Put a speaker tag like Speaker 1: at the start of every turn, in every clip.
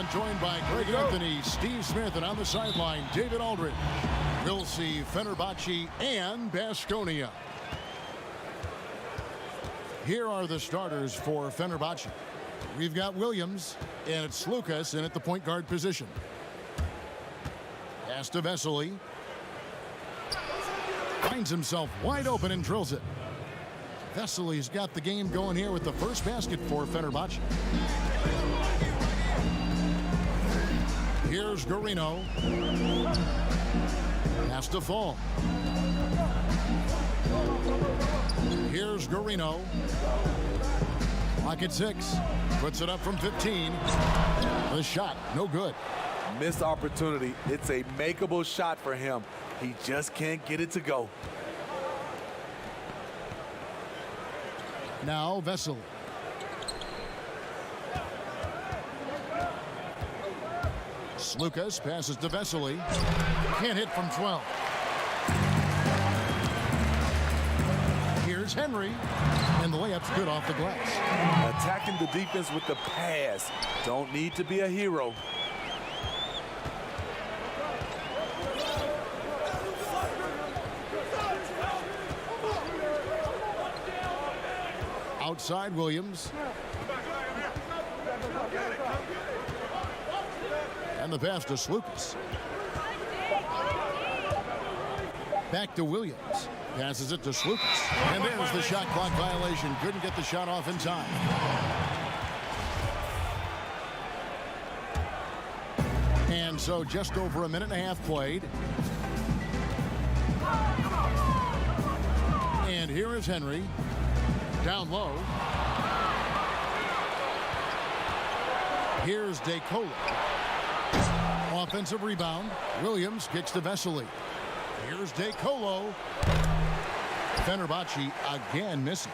Speaker 1: I'm joined by Greg Anthony, Steve Smith, and on the sideline, David Aldridge. We'll see Fenerbahce and Baskonia. Here are the starters for Fenerbahce. We've got Williams, and it's Lucas in at the point guard position. Pass to Vesely. Finds himself wide open and drills it. Vesely's got the game going here with the first basket for Fenerbahce. Here's Garino. Has to fall. Here's Garino. Clock at 6. Puts it up from 15. The shot, no good.
Speaker 2: Missed opportunity. It's a makeable shot for him. He just can't get it to go.
Speaker 1: Now Vesely. Lucas passes to Vesely. Can't hit from 12. Here's Henry. And the layup's good off the glass.
Speaker 2: Attacking the defense with the pass. Don't need to be a hero.
Speaker 1: Outside Williams. And the pass to Lucas. Back to Williams. Passes it to Lucas. And there's the shot clock violation. Couldn't get the shot off in time. And so just over a minute and a half played. And here is Henry. Down low. Here's DeCola. Offensive rebound. Williams kicks to Vesely. Here's DeColo. Fenerbahce again missing.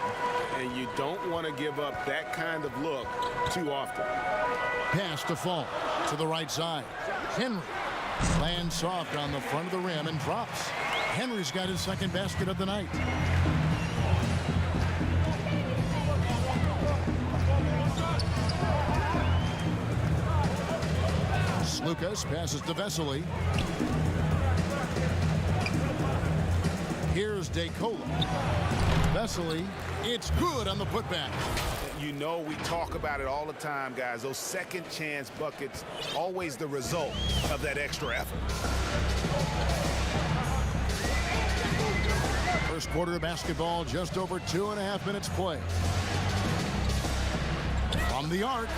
Speaker 3: And you don't want to give up that kind of look too often.
Speaker 1: Pass to Fall to the right side. Henry lands soft on the front of the rim and drops. Henry's got his second basket of the night. Lucas passes to Vesely. Here's DeCola. Vesely, it's good on the putback.
Speaker 3: You know we talk about it all the time, guys. Those second chance buckets, always the result of that extra effort.
Speaker 1: First quarter of basketball, just over 2.5 minutes play. From the arc,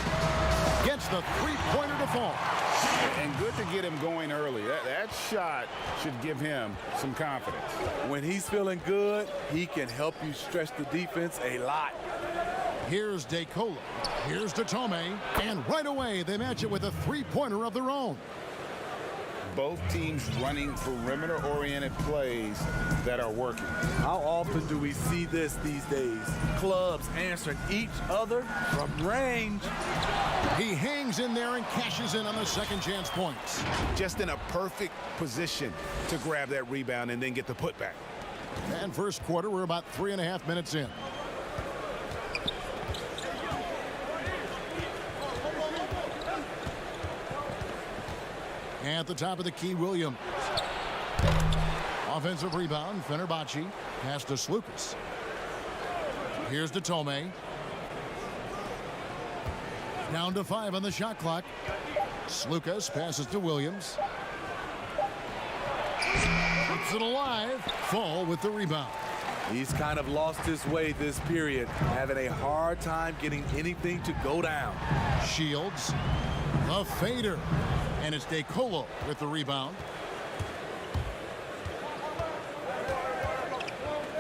Speaker 1: gets the three-pointer to fall.
Speaker 3: And good to get him going early. That shot should give him some confidence.
Speaker 2: When he's feeling good, he can help you stretch the defense a lot.
Speaker 1: Here's DeCola. Here's Datome. And right away, they match it with a three-pointer of their own.
Speaker 3: Both teams running perimeter-oriented plays that are working.
Speaker 2: How often do we see this these days? Clubs answering each other from range.
Speaker 1: He hangs in there and cashes in on the second chance points.
Speaker 3: Just in a perfect position to grab that rebound and then get the putback.
Speaker 1: And first quarter, we're about 3.5 minutes in. At the top of the key, Williams. Offensive rebound, Fenerbahce. Pass to Lucas. Here's Datome. Down to 5 on the shot clock. Lucas passes to Williams. Keeps it alive. Fall with the rebound.
Speaker 2: He's kind of lost his way this period, having a hard time getting anything to go down.
Speaker 1: Shields. The fader. And it's DeColo with the rebound.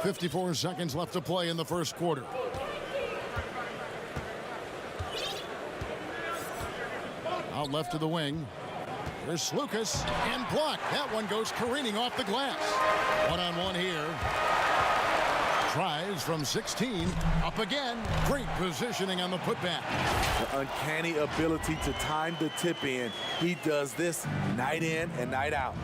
Speaker 1: 54 seconds left to play in the first quarter. Out left to the wing. There's Lucas and blocked. That one goes careening off the glass. One-on-one here. Tries from 16. Up again. Great positioning on the putback.
Speaker 2: The uncanny ability to time the tip in. He does this night in and night out.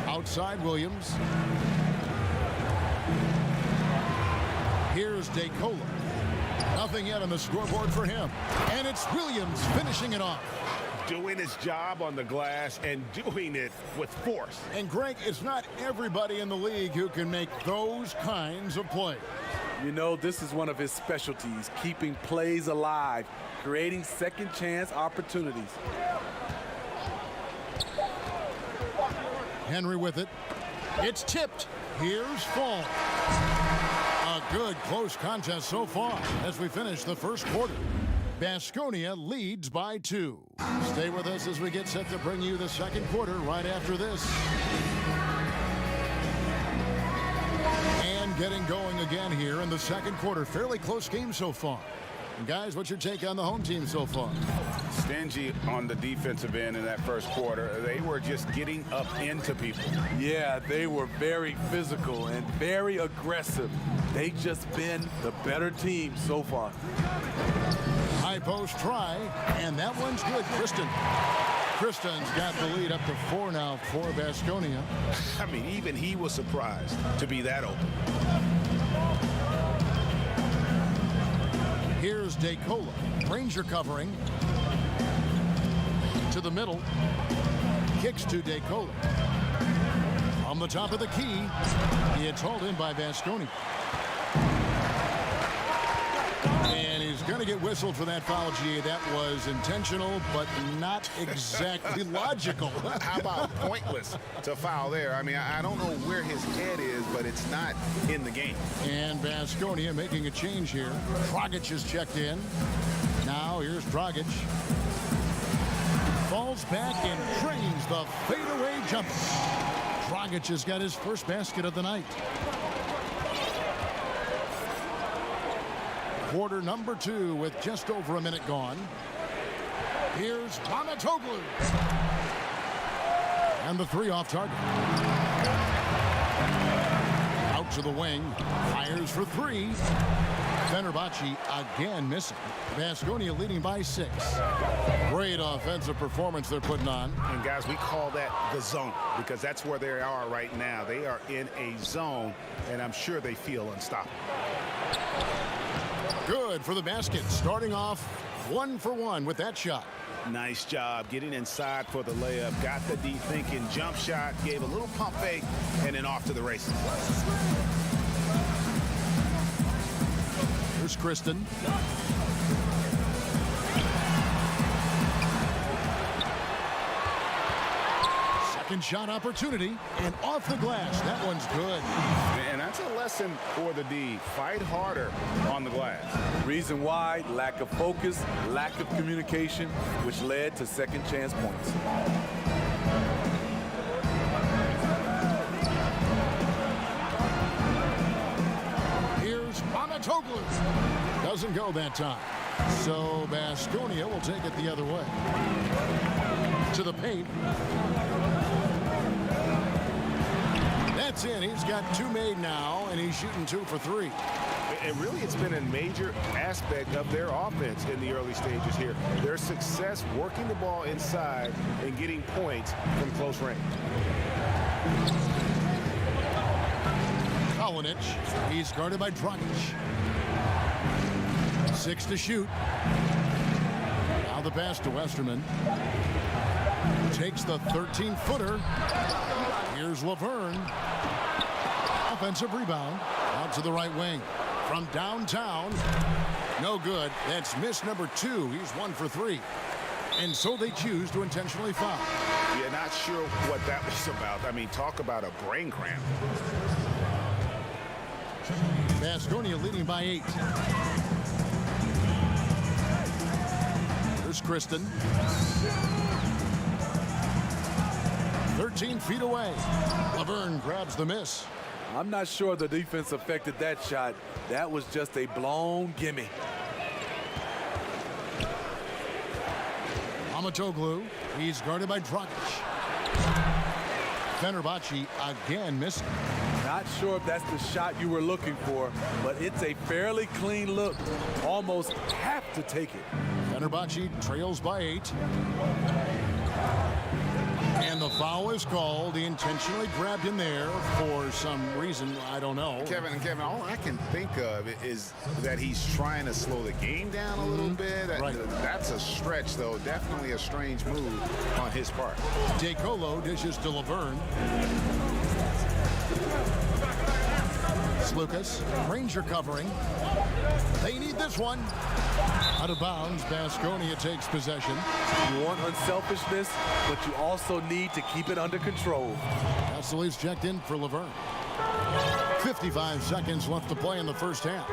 Speaker 1: Outside Williams. Here's DeColo. Nothing yet on the scoreboard for him. And it's Williams finishing it off.
Speaker 3: Doing his job on the glass and doing it with force.
Speaker 1: And Greg, it's not everybody in the league who can make those kinds of plays.
Speaker 2: You know, this is one of his specialties, keeping plays alive, creating second chance opportunities.
Speaker 1: Henry with it. It's tipped. Here's Fall. A good close contest so far as we finish the first quarter. Baskonia leads by 2. Stay with us as we get set to bring you the second quarter right after this. And getting going again here in the second quarter. Fairly close game so far. And guys, what's your take on the home team so far?
Speaker 3: Stingy on the defensive end in that first quarter. They were just getting up into people.
Speaker 2: Yeah, they were very physical and very aggressive. They just been the better team so far.
Speaker 1: High post try, and that one's good. Kristen's got the lead up to 4 now for Baskonia.
Speaker 3: I mean, even he was surprised to be that open.
Speaker 1: Here's DeCola. Ranger covering. To the middle. Kicks to DeCola. On the top of the key. It's hauled in by Baskonia. And he's going to get whistled for that foul, G. That was intentional, but not exactly logical.
Speaker 3: How about pointless to foul there? I mean, I don't know where his head is, but it's not in the game.
Speaker 1: And Baskonia making a change here. Dragic is checked in. Now here's Dragic. Falls back and trains the fadeaway jumper. Dragic has got his first basket of the night. Quarter number 2 with just over a minute gone. Here's Mamatoglu. And the 3 off target. Out to the wing. Fires for 3. Fenerbahce again missing. Baskonia leading by 6. Great offensive performance they're putting on.
Speaker 3: And guys, we call that the zone because that's where they are right now. They are in a zone, and I'm sure they feel unstoppable.
Speaker 1: Good for the basket. Starting off 1 for 1 with that shot.
Speaker 3: Nice job getting inside for the layup. Got the D thinking jump shot. Gave a little pump fake and then off to the races.
Speaker 1: Here's Kristen. Second shot opportunity and off the glass. That one's good.
Speaker 3: And that's a lesson for the D. Fight harder on the glass.
Speaker 2: Reason why, lack of focus, lack of communication, which led to second chance points.
Speaker 1: Here's Mamatoglu. Doesn't go that time. So Baskonia will take it the other way. To the paint. That's in. He's got 2 made now, and he's shooting 2 for 3.
Speaker 3: And really, it's been a major aspect of their offense in the early stages here. Their success working the ball inside and getting points from close range.
Speaker 1: Kalinic. He's guarded by Dragic. 6 to shoot. Now the pass to Westerman. Takes the 13-footer. Here's Laverne. Offensive rebound. Out to the right wing. From downtown. No good. That's miss number 2. He's 1 for 3. And so they choose to intentionally foul.
Speaker 3: Yeah, not sure what that was about. I mean, talk about a brain cramp.
Speaker 1: Baskonia leading by 8. Here's Kristen. 13 feet away. Laverne grabs the miss.
Speaker 2: I'm not sure the defense affected that shot. That was just a blown gimme.
Speaker 1: Mamatoglu. He's guarded by Dragic. Fenerbahce again missing.
Speaker 2: Not sure if that's the shot you were looking for, but it's a fairly clean look. Almost have to take it.
Speaker 1: Fenerbahce trails by 8. And the Foul is called. He intentionally grabbed him there for some reason. I don't know.
Speaker 3: Kevin, all I can think of is that he's trying to slow the game down a little bit.
Speaker 1: Right.
Speaker 3: That's a stretch, though. Definitely a strange move on his part.
Speaker 1: DeColo dishes to Laverne. Lucas, Ranger covering. They need this one. Out of bounds, Baskonia takes possession.
Speaker 2: You want unselfishness, but you also need to keep it under control.
Speaker 1: Vassili's checked in for Laverne. 55 seconds left to play in the first half.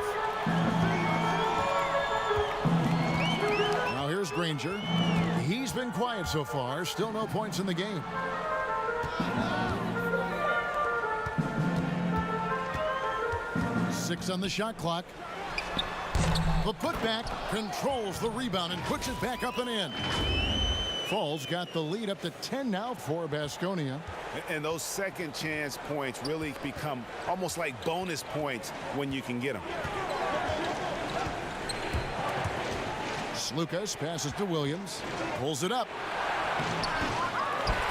Speaker 1: Now here's Granger. He's been quiet so far. Still no points in the game. Six on the shot clock. The putback controls the rebound and puts it back up and in. Falls got the lead up to 10 now for Baskonia.
Speaker 3: And those second chance points really become almost like bonus points when you can get them.
Speaker 1: Lucas passes to Williams. Pulls it up.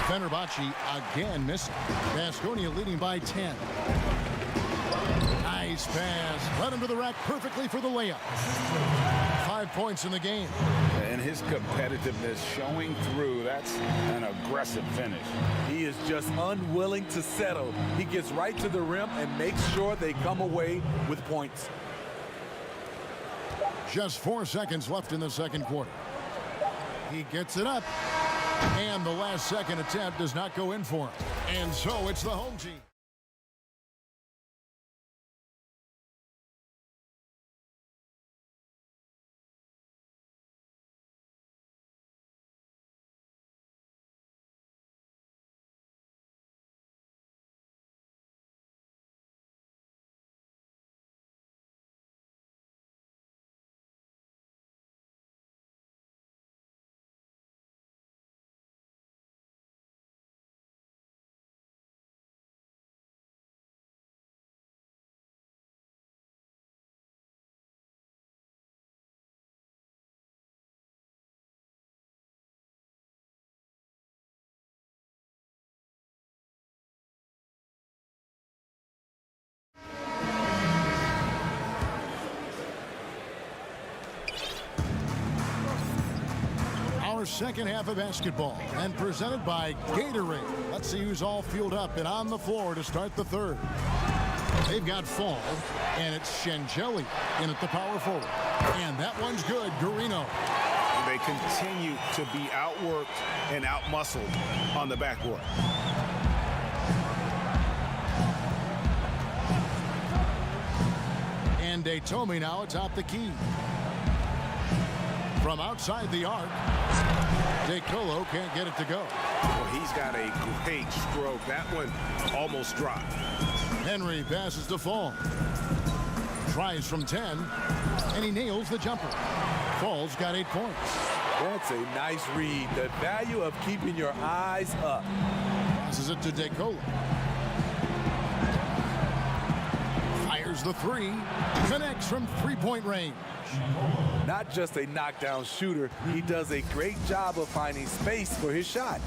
Speaker 1: Fenerbahce again missing. Baskonia leading by 10. Nice pass. Led him to the rack perfectly for the layup. 5 points in the game.
Speaker 3: And his competitiveness showing through. That's an aggressive finish.
Speaker 2: He is just unwilling to settle. He gets right to the rim and makes sure they come away with points.
Speaker 1: Just 4 seconds left in the second quarter. He gets it up. And the last second attempt does not go in for him. And so it's the home team. Our second half of basketball and presented by Gatorade. Let's see who's all fueled up and on the floor to start the third. They've got Fall, and it's Shangeli in at the power forward. And that one's good, Garino.
Speaker 3: They continue to be outworked and outmuscled on the backboard.
Speaker 1: And Datomi now atop the key. From outside the arc, DeColo can't get it to go.
Speaker 3: Well, he's got a great stroke. That one almost dropped.
Speaker 1: Henry passes to Fall. Tries from 10, and he nails the jumper. Fall's got 8 points.
Speaker 2: That's a nice read. The value of keeping your eyes up.
Speaker 1: Passes it to DeColo. Fires the three. Connects from three-point range.
Speaker 2: Not just a knockdown shooter, he does a great job of finding space for his shot.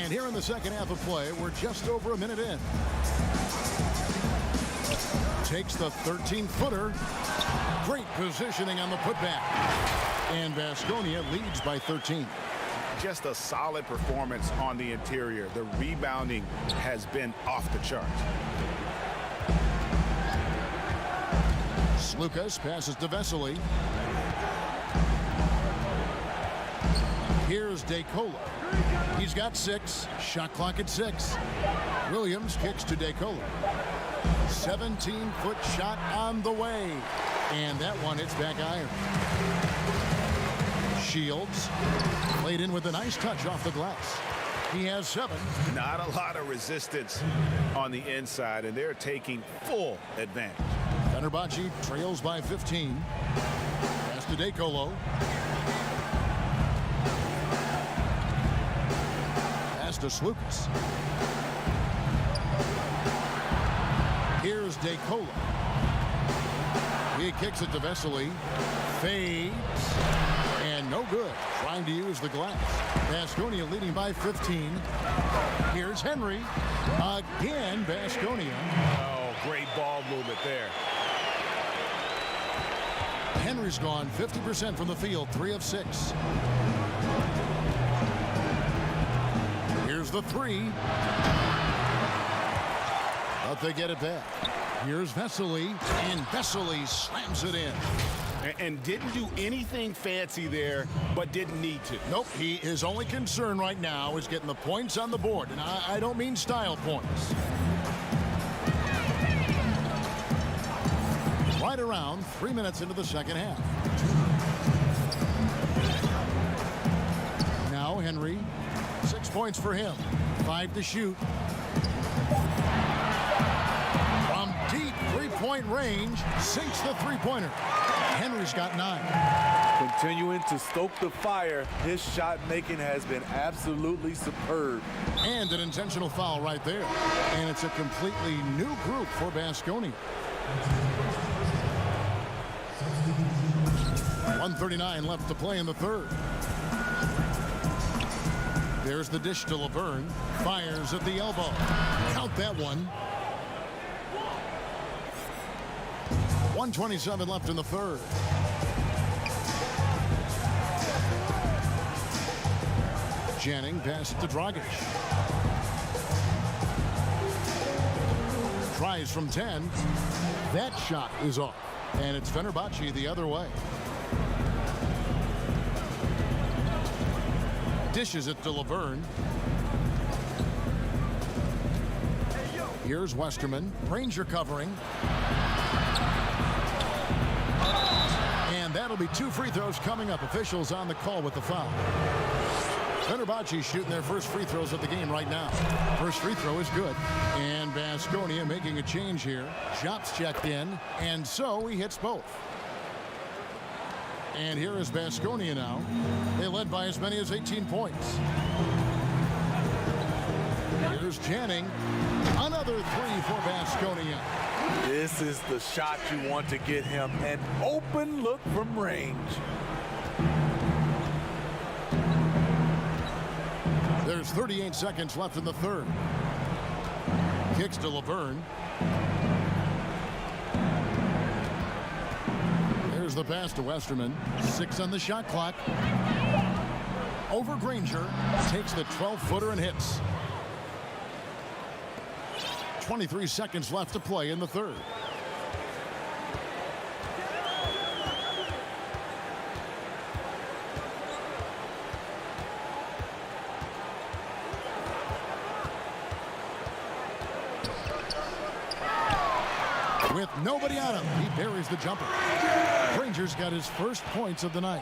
Speaker 1: And here in the second half of play, we're just over a minute in. Takes the 13-footer. Great positioning on the putback. And Baskonia leads by 13.
Speaker 3: Just a solid performance on the interior. The rebounding has been off the charts.
Speaker 1: Lucas passes to Vesely. Here's DeColo. He's got 6. Shot clock at 6. Williams kicks to DeColo. 17-foot shot on the way. And that one hits back iron. Shields played in with a nice touch off the glass. He has 7.
Speaker 3: Not a lot of resistance on the inside, and they're taking full advantage.
Speaker 1: Fenerbahce trails by 15. Pass to DeColo. Pass to Lucas. Here's DeColo. He kicks it to Vesely. Fades. And no good. Trying to use the glass. Baskonia leading by 15. Here's Henry. Again, Baskonia.
Speaker 3: Oh, great ball movement there.
Speaker 1: Henry's gone 50% from the field, 3 of 6. Here's the 3. But they get it back. Here's Vesely, and Vesely slams it in.
Speaker 3: And didn't do anything fancy there, but didn't need to.
Speaker 1: Nope, his only concern right now is getting the points on the board, and I don't mean style points. Right around 3 minutes into the second half. Now Henry, 6 points for him, 5 to shoot. From deep three-point range, sinks the three-pointer. Henry's got 9.
Speaker 2: Continuing to stoke the fire, his shot making has been absolutely superb.
Speaker 1: And an intentional foul right there. And it's a completely new group for Baskonia. 1:39 left to play in the third. There's the dish to Laverne. Fires at the elbow. Count that one. 1:27 left in the third. Janning passes to Dragic. Tries from 10. That shot is off. And it's Fenerbahce the other way. Dishes it to Laverne. Here's Westerman. Ranger covering. And that'll be 2 free throws coming up. Officials on the call with the foul. Fenerbahce shooting their first free throws of the game right now. First free throw is good. And Baskonia making a change here. Shots checked in, and so he hits both. And here is Baskonia now. They led by as many as 18 points. Here's Janning. Another 3 for Baskonia.
Speaker 2: This is the shot you want to get him. An open look from range.
Speaker 1: There's 38 seconds left in the third. Kicks to Laverne. There's the pass to Westerman. 6 on the shot clock. Over Granger. Takes the 12-footer and hits. 23 seconds left to play in the third. With nobody on him, he buries the jumper. Granger's got his first points of the night.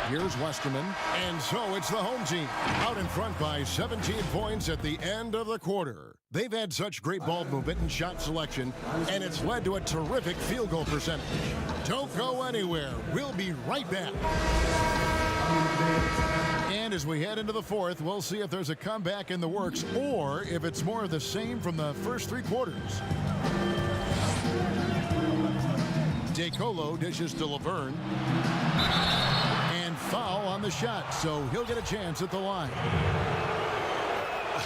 Speaker 1: Here's Westerman, and so it's the home team out in front by 17 points at the end of the quarter. They've had such great ball movement and shot selection, and it's led to a terrific field goal percentage. Don't go anywhere. We'll be right back. And as we head into the fourth, we'll see if there's a comeback in the works or if it's more of the same from the first 3 quarters. DeColo dishes to Laverne. And foul on the shot, so he'll get a chance at the line.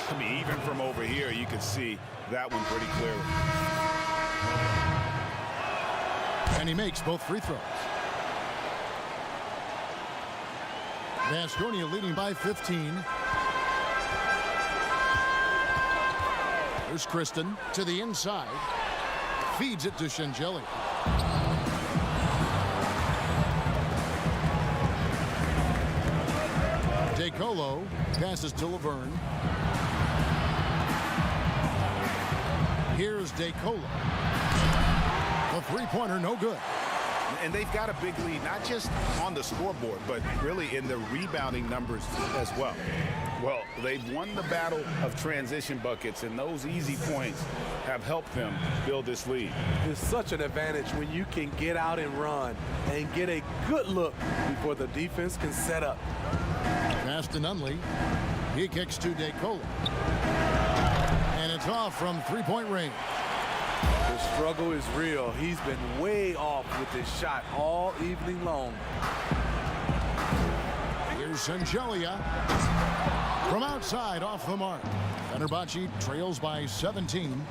Speaker 3: I mean, even from over here, you can see that one pretty clearly.
Speaker 1: And he makes both free throws. Baskonia leading by 15. There's Kristen to the inside. Feeds it to Shangeli. DeColo passes to Laverne. Here's DeColo. The three-pointer, no good.
Speaker 3: And they've got a big lead, not just on the scoreboard, but really in the rebounding numbers as well. Well, they've won the battle of transition buckets, and those easy points have helped them build this lead.
Speaker 2: It's such an advantage when you can get out and run and get a good look before the defense can set up.
Speaker 1: Pass to Nunley. He kicks to DeColo. And it's off from three-point range.
Speaker 2: The struggle is real. He's been way off with his shot all evening long.
Speaker 1: Here's Sangelia from outside off the mark. Fenerbahce trails by 17.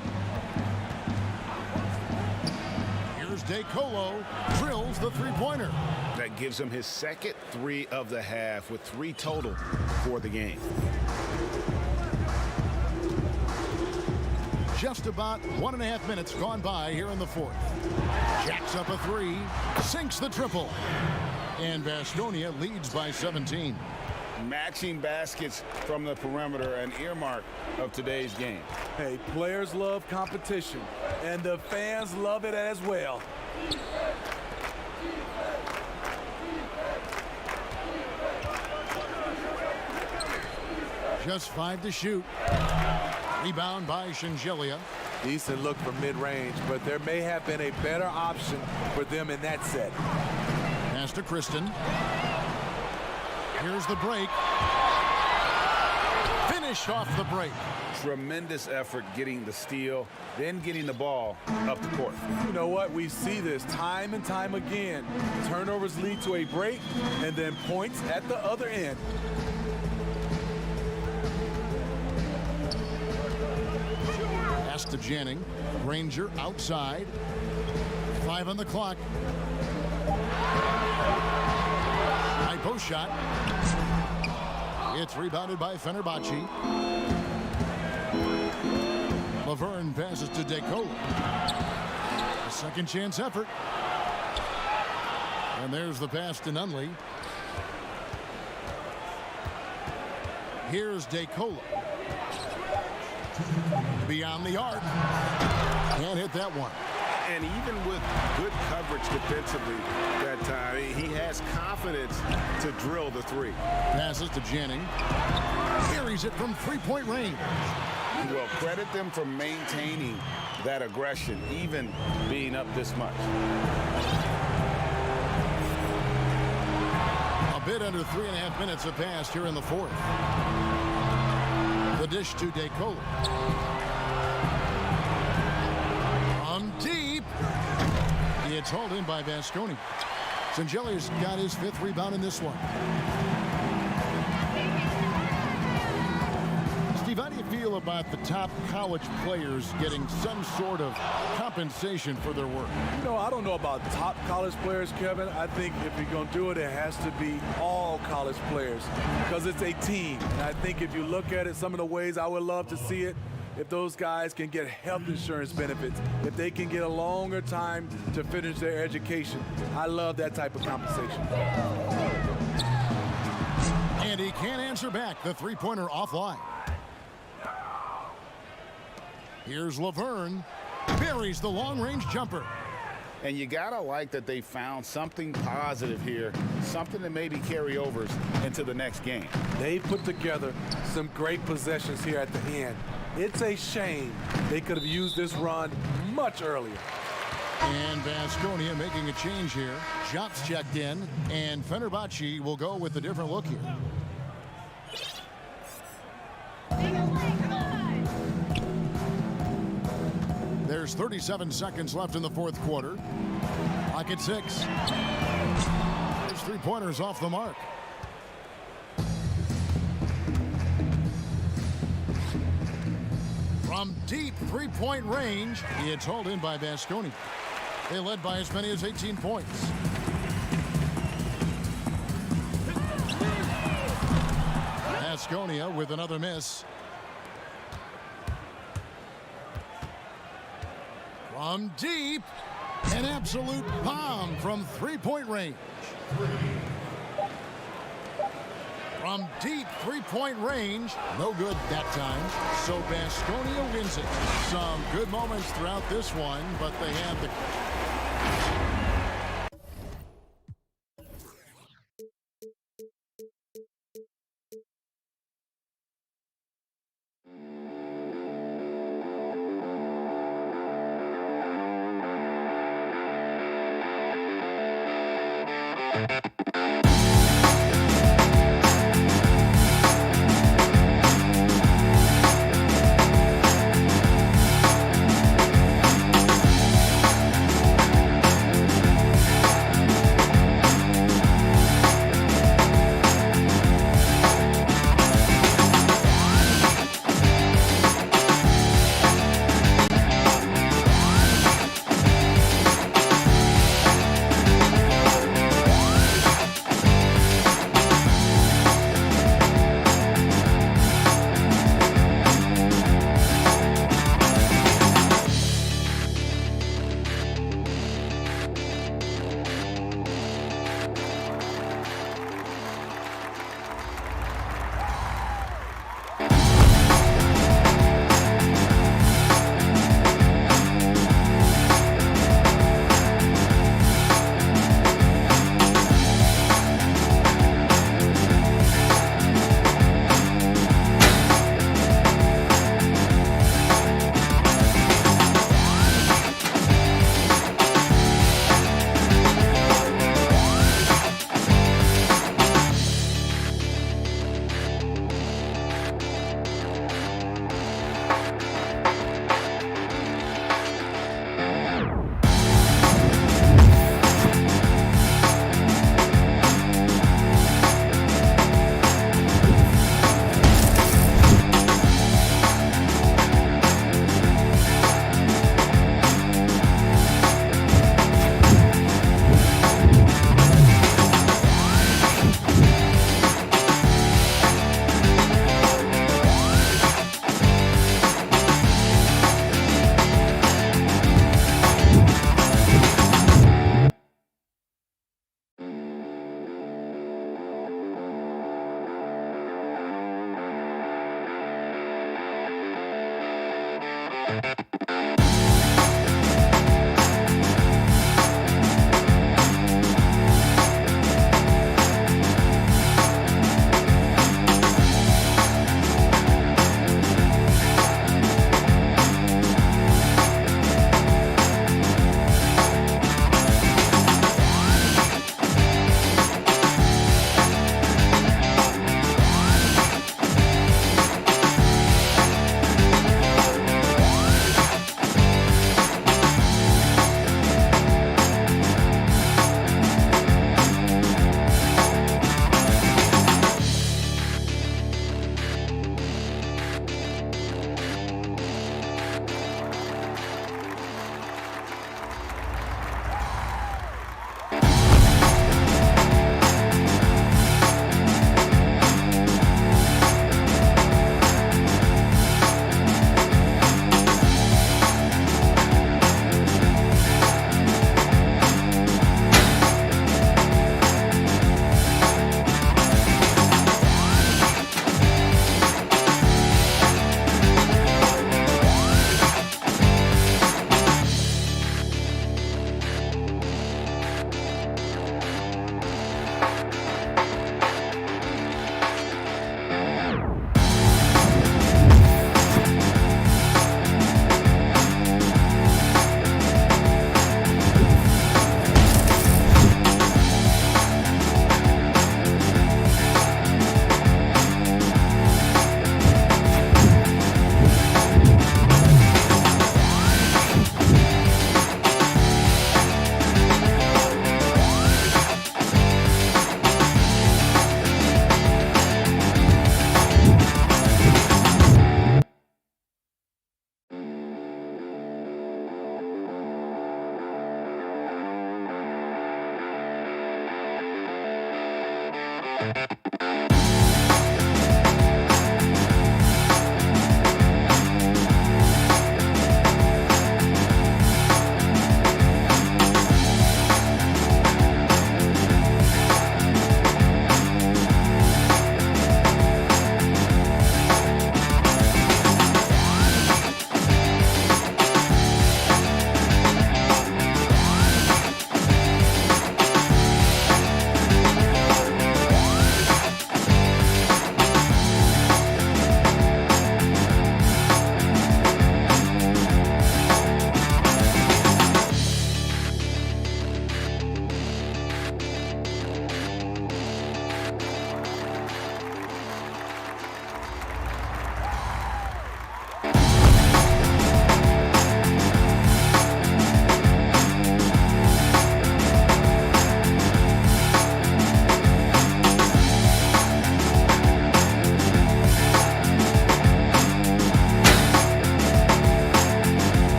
Speaker 1: Here's De Colo, drills the three-pointer.
Speaker 3: That gives him his second three of the half with 3 total for the game.
Speaker 1: Just about 1.5 minutes gone by here in the fourth. Jacks up a 3, sinks the triple. And Bastonia leads by 17.
Speaker 3: Matching baskets from the perimeter, an earmark of today's game.
Speaker 2: Hey, players love competition, and the fans love it as well.
Speaker 1: Just 5 to shoot. Rebound by Sangelia.
Speaker 2: Decent look from mid-range, but there may have been a better option for them in that set.
Speaker 1: Pass to Kristen. Here's the break. Finish off the break.
Speaker 3: Tremendous effort getting the steal, then getting the ball up the court.
Speaker 2: You know what? We see this time and time again. Turnovers lead to a break, and then points at the other end.
Speaker 1: Pass to Janning. Granger outside. 5 on the clock. High post shot. It's rebounded by Fenerbahce. Laverne passes to De Colo. A second chance effort. And there's the pass to Nunley. Here's De Colo. Beyond the arc. Can't hit that one.
Speaker 3: And even with good coverage defensively that time, he has confidence to drill the 3.
Speaker 1: Passes to Janning. Carries it from three-point range.
Speaker 3: Well, credit them for maintaining that aggression, even being up this much.
Speaker 1: A bit under 3.5 minutes have passed here in the fourth. The dish to De Colo. From deep. It's hauled in by Bastonia. Sangelia's got his 5th rebound in this one. Steve, how do you feel about the top college players getting some sort of compensation for their work?
Speaker 2: You know, I don't know about top college players, Kevin. I think if you're going to do it, it has to be all college players because it's a team. And I think if you look at it, some of the ways I would love to see it, if those guys can get health insurance benefits, if they can get a longer time to finish their education. I love that type of compensation.
Speaker 1: And he can't answer back. The three-pointer offline. Here's Laverne. Buries the long-range jumper.
Speaker 3: And you gotta like that they found something positive here, something that maybe carry overs into the next game.
Speaker 2: They put together some great possessions here at the end. It's a shame they could have used this run much earlier.
Speaker 1: And Bastonia making a change here. Shots checked in, and Fenerbahce will go with a different look here. There's 37 seconds left in the fourth quarter. Clock at 6. There's 3-pointers off the mark. From deep 3-point range, it's hauled in by Bastonia. They led by as many as 18 points. Bastonia with another miss. From deep, an absolute bomb from 3-point range. From deep 3-point range, no good that time. So Bastonia wins it. Some good moments throughout this one, but they have the...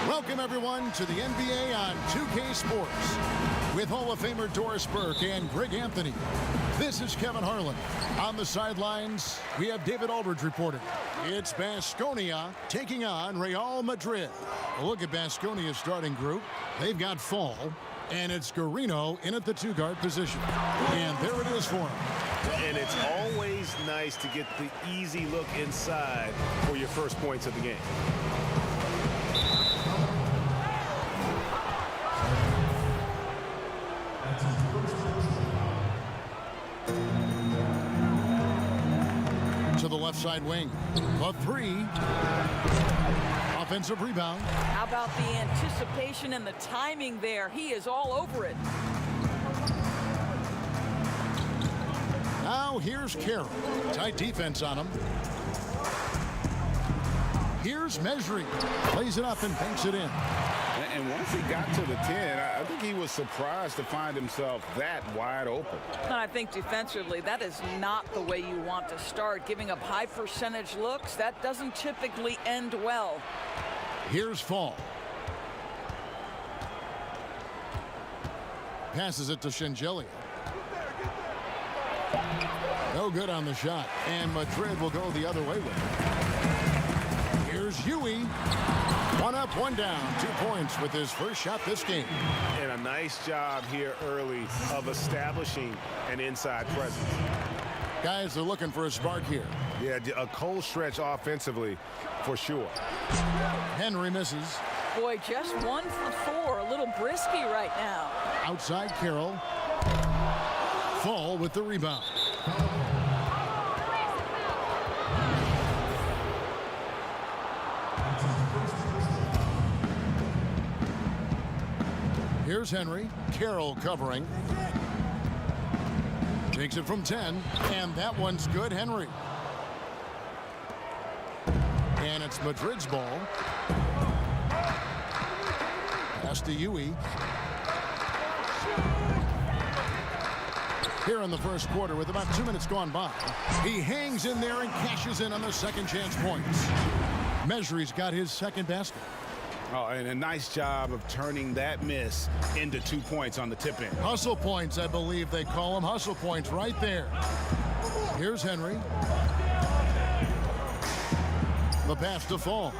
Speaker 1: Welcome, everyone, to the NBA on 2K Sports with Hall of Famer Doris Burke and Greg Anthony. This is Kevin Harlan. On the sidelines, we have David Aldridge reporting. It's Baskonia taking on Real Madrid. A look at Baskonia's starting group. They've got Fall, and it's Garino in at the two-guard position. And there it is for him.
Speaker 3: And it's always nice to get the easy look inside for your first points of the game.
Speaker 1: To the left side wing. A three. Offensive rebound.
Speaker 4: How about the anticipation and the timing there? He is all over it.
Speaker 1: Now here's Carroll. Tight defense on him. Here's Mesri. Plays it up and banks it in.
Speaker 3: And once he got to the 10, I think he was surprised to find himself that wide open.
Speaker 4: And I think defensively, that is not the way you want to start. Giving up high percentage looks, that doesn't typically end well.
Speaker 1: Here's Fall. Passes it to Shengelia. No good on the shot. And Madrid will go the other way with it. Here's Huey. One up, one down. 2 points with his first shot this game.
Speaker 3: And a nice job here early of establishing an inside presence.
Speaker 1: Guys are looking for a spark here.
Speaker 5: Yeah, a cold stretch offensively for sure.
Speaker 1: Henry misses.
Speaker 4: Boy, just 1 for 4. A little brisky right now.
Speaker 1: Outside Carroll. Fall with the rebound. Here's Henry. Carroll covering. Takes it from 10, and that one's good. Henry. And it's Madrid's ball. Pass to Huey. Here in the first quarter with about 2 minutes gone by. He hangs in there and cashes in on the second chance points. Measury's got his second basket.
Speaker 3: Oh, and a nice job of turning that miss into 2 points on the tip in.
Speaker 1: Hustle points, I believe they call them. Hustle points right there. Here's Henry. The pass to Fall.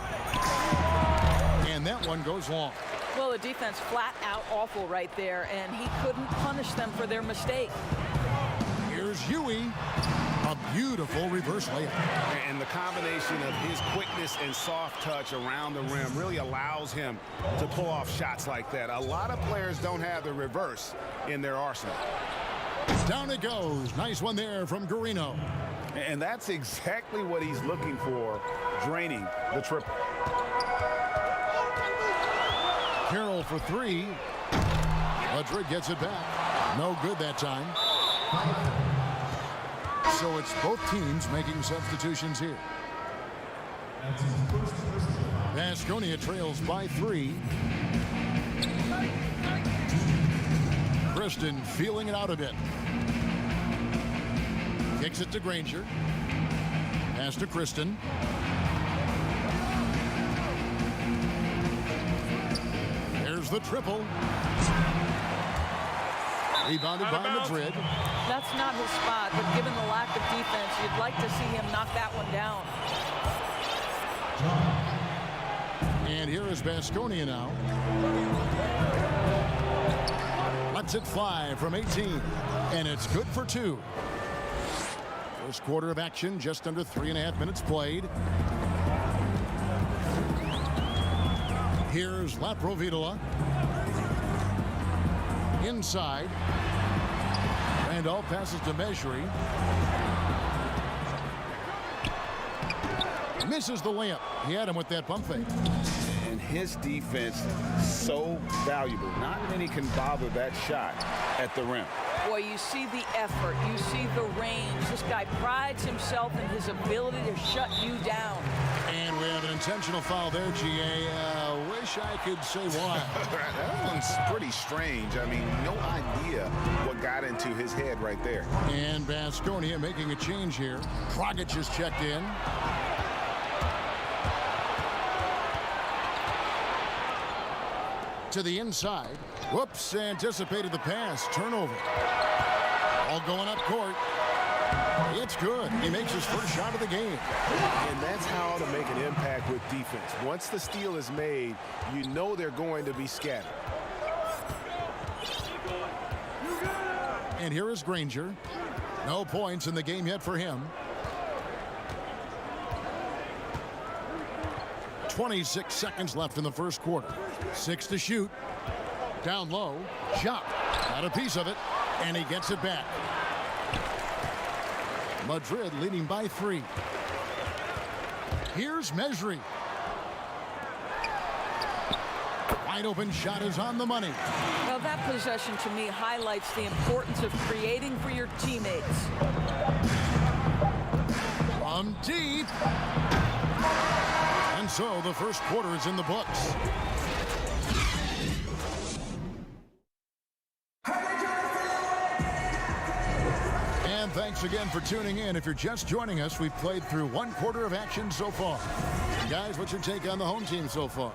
Speaker 1: And that one goes long.
Speaker 4: Well, the defense flat out awful right there, and he couldn't punish them for their mistake.
Speaker 1: Here's Huey. A beautiful reverse layup.
Speaker 3: And the combination of his quickness and soft touch around the rim really allows him to pull off shots like that. A lot of players don't have the reverse in their arsenal.
Speaker 1: Down it goes. Nice one there from Garino.
Speaker 3: And that's exactly what he's looking for, draining the triple.
Speaker 1: Carroll for three. Madrid gets it back. No good that time. So it's both teams making substitutions here. Baskonia trails by 3. Kristen feeling it out a bit. Kicks it to Granger. Pass to Kristen. There's the triple. Rebounded by Madrid.
Speaker 4: That's not his spot, but given the lack of defense, you'd like to see him knock that one down.
Speaker 1: And here is Baskonia now. Lets it fly from 18. And it's good for 2. First quarter of action, just under 3.5 minutes played. Here's Laprovitola. Inside. Randolph passes to Measury. Misses the layup. He had him with that pump fake.
Speaker 3: And his defense so valuable. Not many can bother that shot at the rim.
Speaker 4: Boy, you see the effort. You see the range. This guy prides himself in his ability to shut you down.
Speaker 1: And we have an intentional foul there, GA. Wish I could say why.
Speaker 3: That one's pretty strange. I mean, no idea what got into his head right there.
Speaker 1: And Baskonia making a change here. Dragic is checked in. To the inside. Whoops, anticipated the pass. Turnover. All going up court. It's good. He makes his first shot of the game.
Speaker 5: And that's how to make an impact with defense. Once the steal is made, you know they're going to be scattered.
Speaker 1: And here is Granger. No points in the game yet for him. 26 seconds left in the first quarter. 6 to shoot. Down low. Shot. Got a piece of it. And he gets it back. Madrid leading by 3. Here's Measury. Wide open shot is on the money.
Speaker 4: Now that possession to me highlights the importance of creating for your teammates.
Speaker 1: From deep. And so the first quarter is in the books. And thanks again for tuning in. If you're just joining us, we've played through 1 quarter of action so far. Guys, what's your take on the home team so far?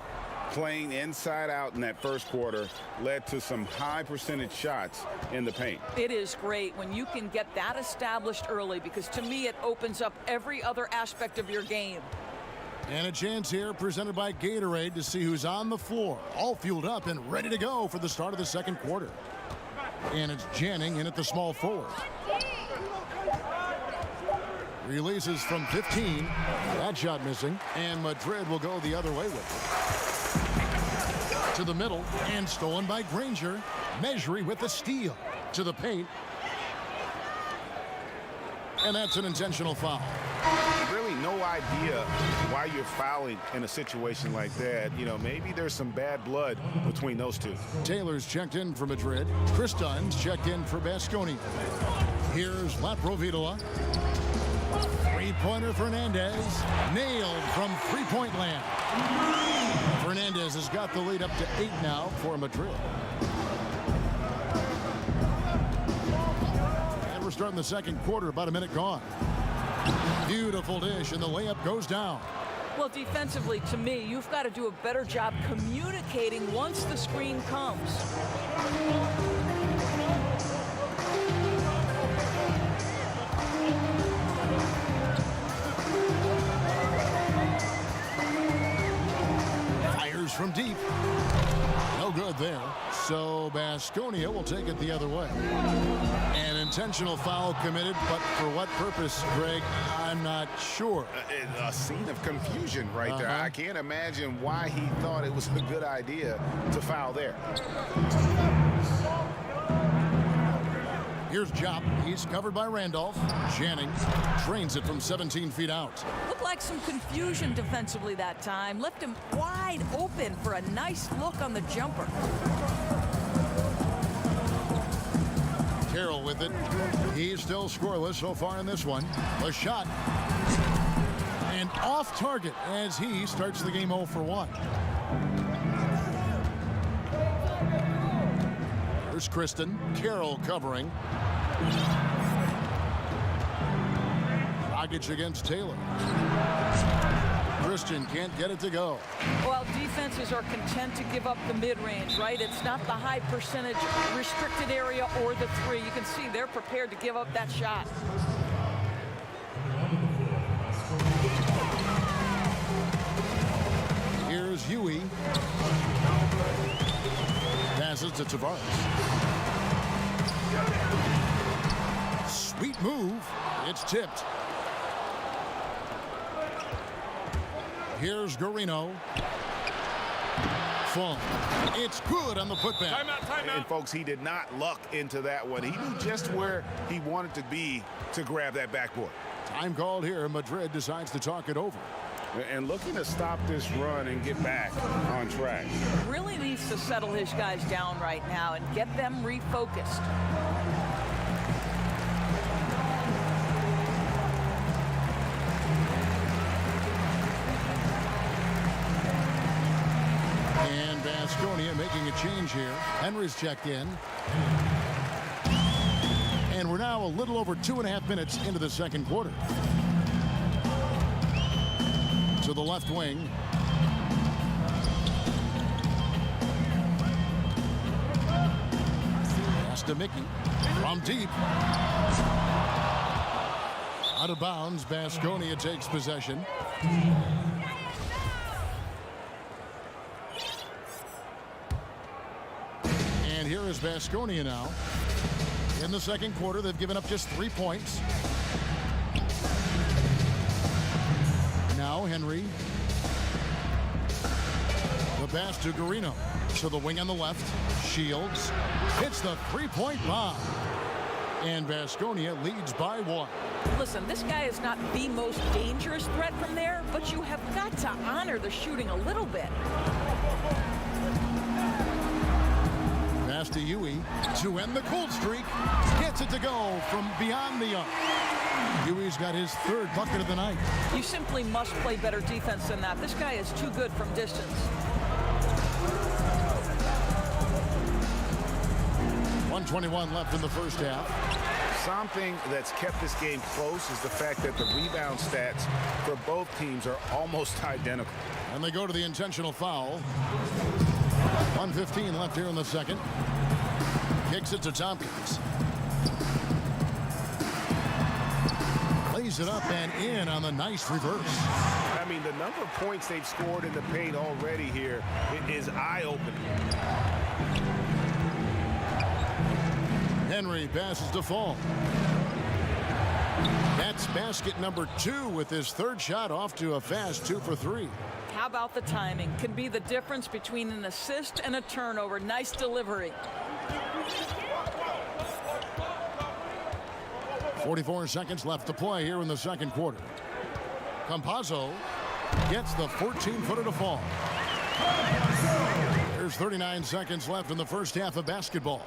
Speaker 3: Playing inside out in that first quarter led to some high percentage shots in the paint.
Speaker 4: It is great when you can get that established early, because to me it opens up every other aspect of your game.
Speaker 1: And a chance here presented by Gatorade to see who's on the floor, all fueled up and ready to go for the start of the second quarter. And it's Janning in at the small forward. Releases from 15. That shot missing. And Madrid will go the other way with it. To the middle and stolen by Granger. Measuring with the steal to the paint. And that's an intentional foul.
Speaker 3: Really no idea why you're fouling in a situation like that. You know, maybe there's some bad blood between those two.
Speaker 1: Taylor's checked in for Madrid. Chris Dunn's checked in for Baskonia. Here's Laprovitola. Three-pointer Fernandez. Nailed from three-point land. Fernandez has got the lead up to 8 now for Madrid. And we're starting the second quarter, about a minute gone. Beautiful dish, and the layup goes down.
Speaker 4: Well, defensively, to me, you've got to do a better job communicating once the screen comes.
Speaker 1: Fires from deep. No good there. So Baskonia will take it the other way. An intentional foul committed, but for what purpose, Greg, I'm not sure.
Speaker 3: A scene of confusion right there. I can't imagine why he thought it was a good idea to foul there.
Speaker 1: Here's Jop. He's covered by Randolph. Jennings drains it from 17 feet out.
Speaker 4: Looked like some confusion defensively that time. Left him wide open for a nice look on the jumper.
Speaker 1: Carroll with it. He's still scoreless so far in this one. A shot. And off target as he starts the game 0 for 1. Here's Kristen. Carroll covering. Dragic against Taylor. Christian can't get it to go.
Speaker 4: Well, defenses are content to give up the mid-range, right? It's not the high percentage restricted area or the three. You can see they're prepared to give up that shot.
Speaker 1: Here's Huey. Passes to Tavares. Sweet move. It's tipped. Here's Garino. Funk. It's good on the putback.
Speaker 3: Timeout. And folks, he did not luck into that one. He knew just where he wanted to be to grab that backboard.
Speaker 1: Time called here. Madrid decides to talk it over.
Speaker 3: And looking to stop this run and get back on track.
Speaker 4: Really needs to settle his guys down right now and get them refocused.
Speaker 1: And Baskonia making a change here. Henry's checked in. And we're now a little over 2.5 minutes into the second quarter. To the left wing. Pass to Mickey. From deep. Out of bounds. Baskonia takes possession. And here is Baskonia now. In the second quarter, they've given up just 3 points. Now Henry. The pass to Garino. To the wing on the left. Shields. Hits the three-point bomb. And Baskonia leads by 1.
Speaker 4: Listen, this guy is not the most dangerous threat from there, but you have got to honor the shooting a little bit.
Speaker 1: Pass to Huey to end the cold streak. Gets it to go from beyond the arc. Huey's got his 3rd bucket of the night.
Speaker 4: You simply must play better defense than that. This guy is too good from distance.
Speaker 1: 1:21 left in the first half.
Speaker 3: Something that's kept this game close is the fact that the rebound stats for both teams are almost identical.
Speaker 1: And they go to the intentional foul. 1:15 left here in the second. Kicks it to Tompkins. Lays it up and in on the nice reverse.
Speaker 3: I mean, the number of points they've scored in the paint already here is eye-opening.
Speaker 1: Henry passes to Fall. That's basket number 2 with his 3rd shot off to a fast 2 for 3.
Speaker 4: How about the timing? Can be the difference between an assist and a turnover. Nice delivery.
Speaker 1: .44 seconds left to play here in the second quarter. Campazzo gets the 14-footer to fall. There's 39 seconds left in the first half of basketball.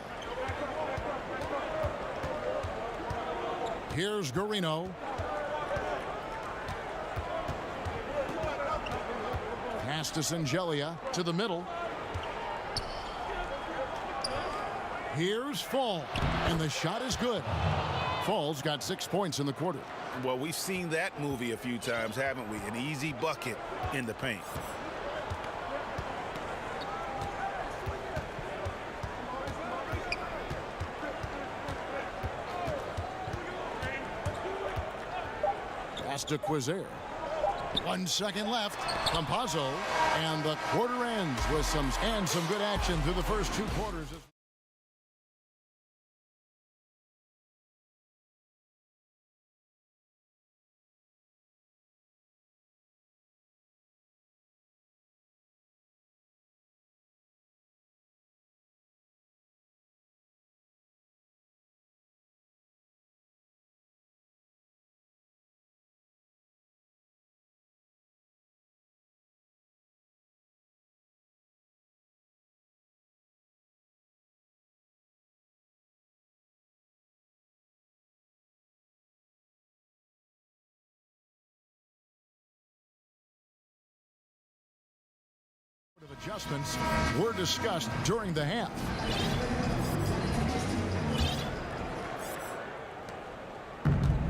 Speaker 1: Here's Garino. Pass to Singelia to the middle. Here's Fall, and the shot is good. Fall's got 6 points in the quarter.
Speaker 3: Well, we've seen that movie a few times, haven't we? An easy bucket in the paint.
Speaker 1: Pass to Quizer. 1 second left. Campazzo, and the quarter ends with some good action through the first 2 quarters. Adjustments were discussed during the half.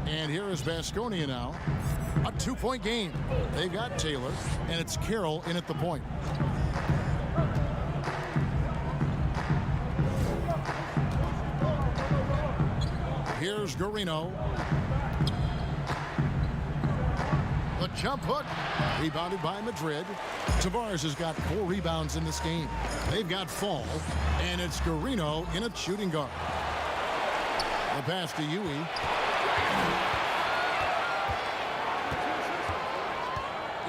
Speaker 1: And here is Baskonia now. A 2-point game. They've got Taylor, and it's Carroll in at the point. Here's Garino. The jump hook, rebounded by Madrid. Tavares has got 4 rebounds in this game. They've got Fall, and it's Garino in a shooting guard. The pass to Yui.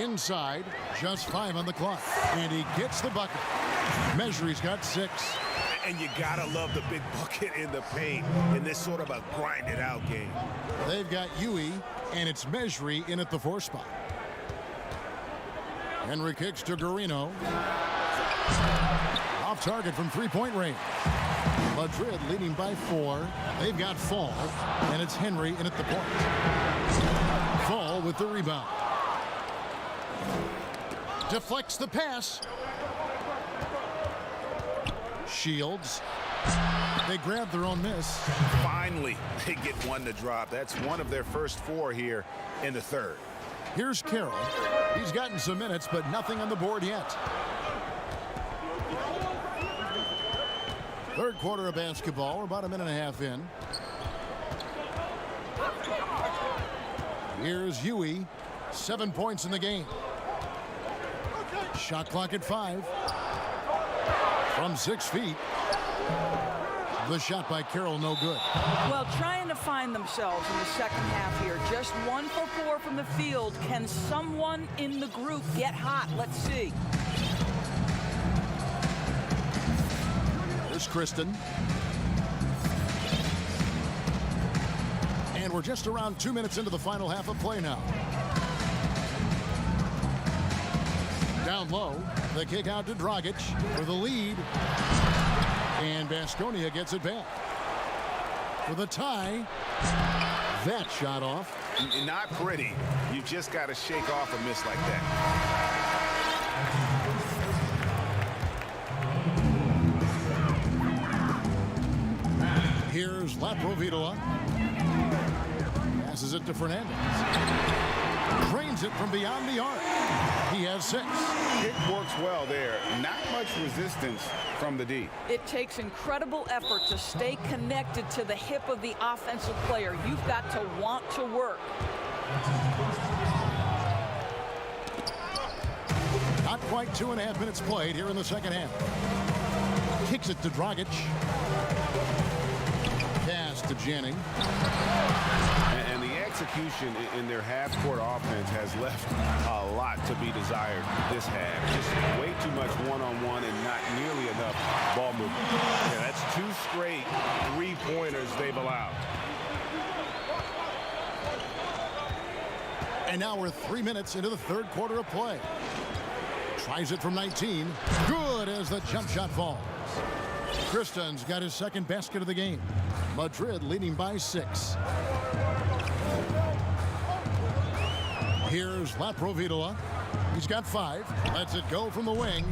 Speaker 1: Inside, just 5 on the clock, and he gets the bucket. Measure's got 6.
Speaker 5: And you gotta love the big bucket in the paint in this sort of a grinded out game.
Speaker 1: They've got Yui, and it's Measury in at the 4 spot. Henry kicks to Garino. Off target from 3-point range. Madrid leading by 4. They've got Fall, and it's Henry in at the point. Fall with the rebound. Deflects the pass. Shields. They grab their own miss.
Speaker 3: Finally, they get one to drop. That's one of their first 4 here in the third.
Speaker 1: Here's Carroll. He's gotten some minutes, but nothing on the board yet. Third quarter of basketball. We're about a minute and a half in. Here's Huey. 7 points in the game. Shot clock at 5. From 6 feet. The shot by Carroll, no good.
Speaker 4: Well, trying to find themselves in the second half here. Just 1 for 4 from the field. Can someone in the group get hot? Let's see.
Speaker 1: Here's Kristen. And we're just around 2 minutes into the final half of play now. Down low, the kick out to Dragic for the lead. And Baskonia gets it back. For the tie. That shot off.
Speaker 3: Not pretty. You just got to shake off a miss like that.
Speaker 1: Here's Laprovitola. Passes it to Fernandez. Drains it from beyond the arc. He has 6.
Speaker 3: It works well there. Not much resistance from the D.
Speaker 4: It takes incredible effort to stay connected to the hip of the offensive player. You've got to want to work.
Speaker 1: Not quite 2.5 minutes played here in the second half. Kicks it to Dragic. Pass to Jennings.
Speaker 3: And the
Speaker 5: execution in their half-court offense has left a lot to be desired this half. Just way too much one-on-one and not nearly enough ball movement. Yeah, that's 2 straight three-pointers they've allowed.
Speaker 1: And now we're 3 minutes into the third quarter of play. Tries it from 19. Good as the jump shot falls. Kristen's got his second basket of the game. Madrid leading by 6. Here's Laprovitola. He's got 5. Lets it go from the wing.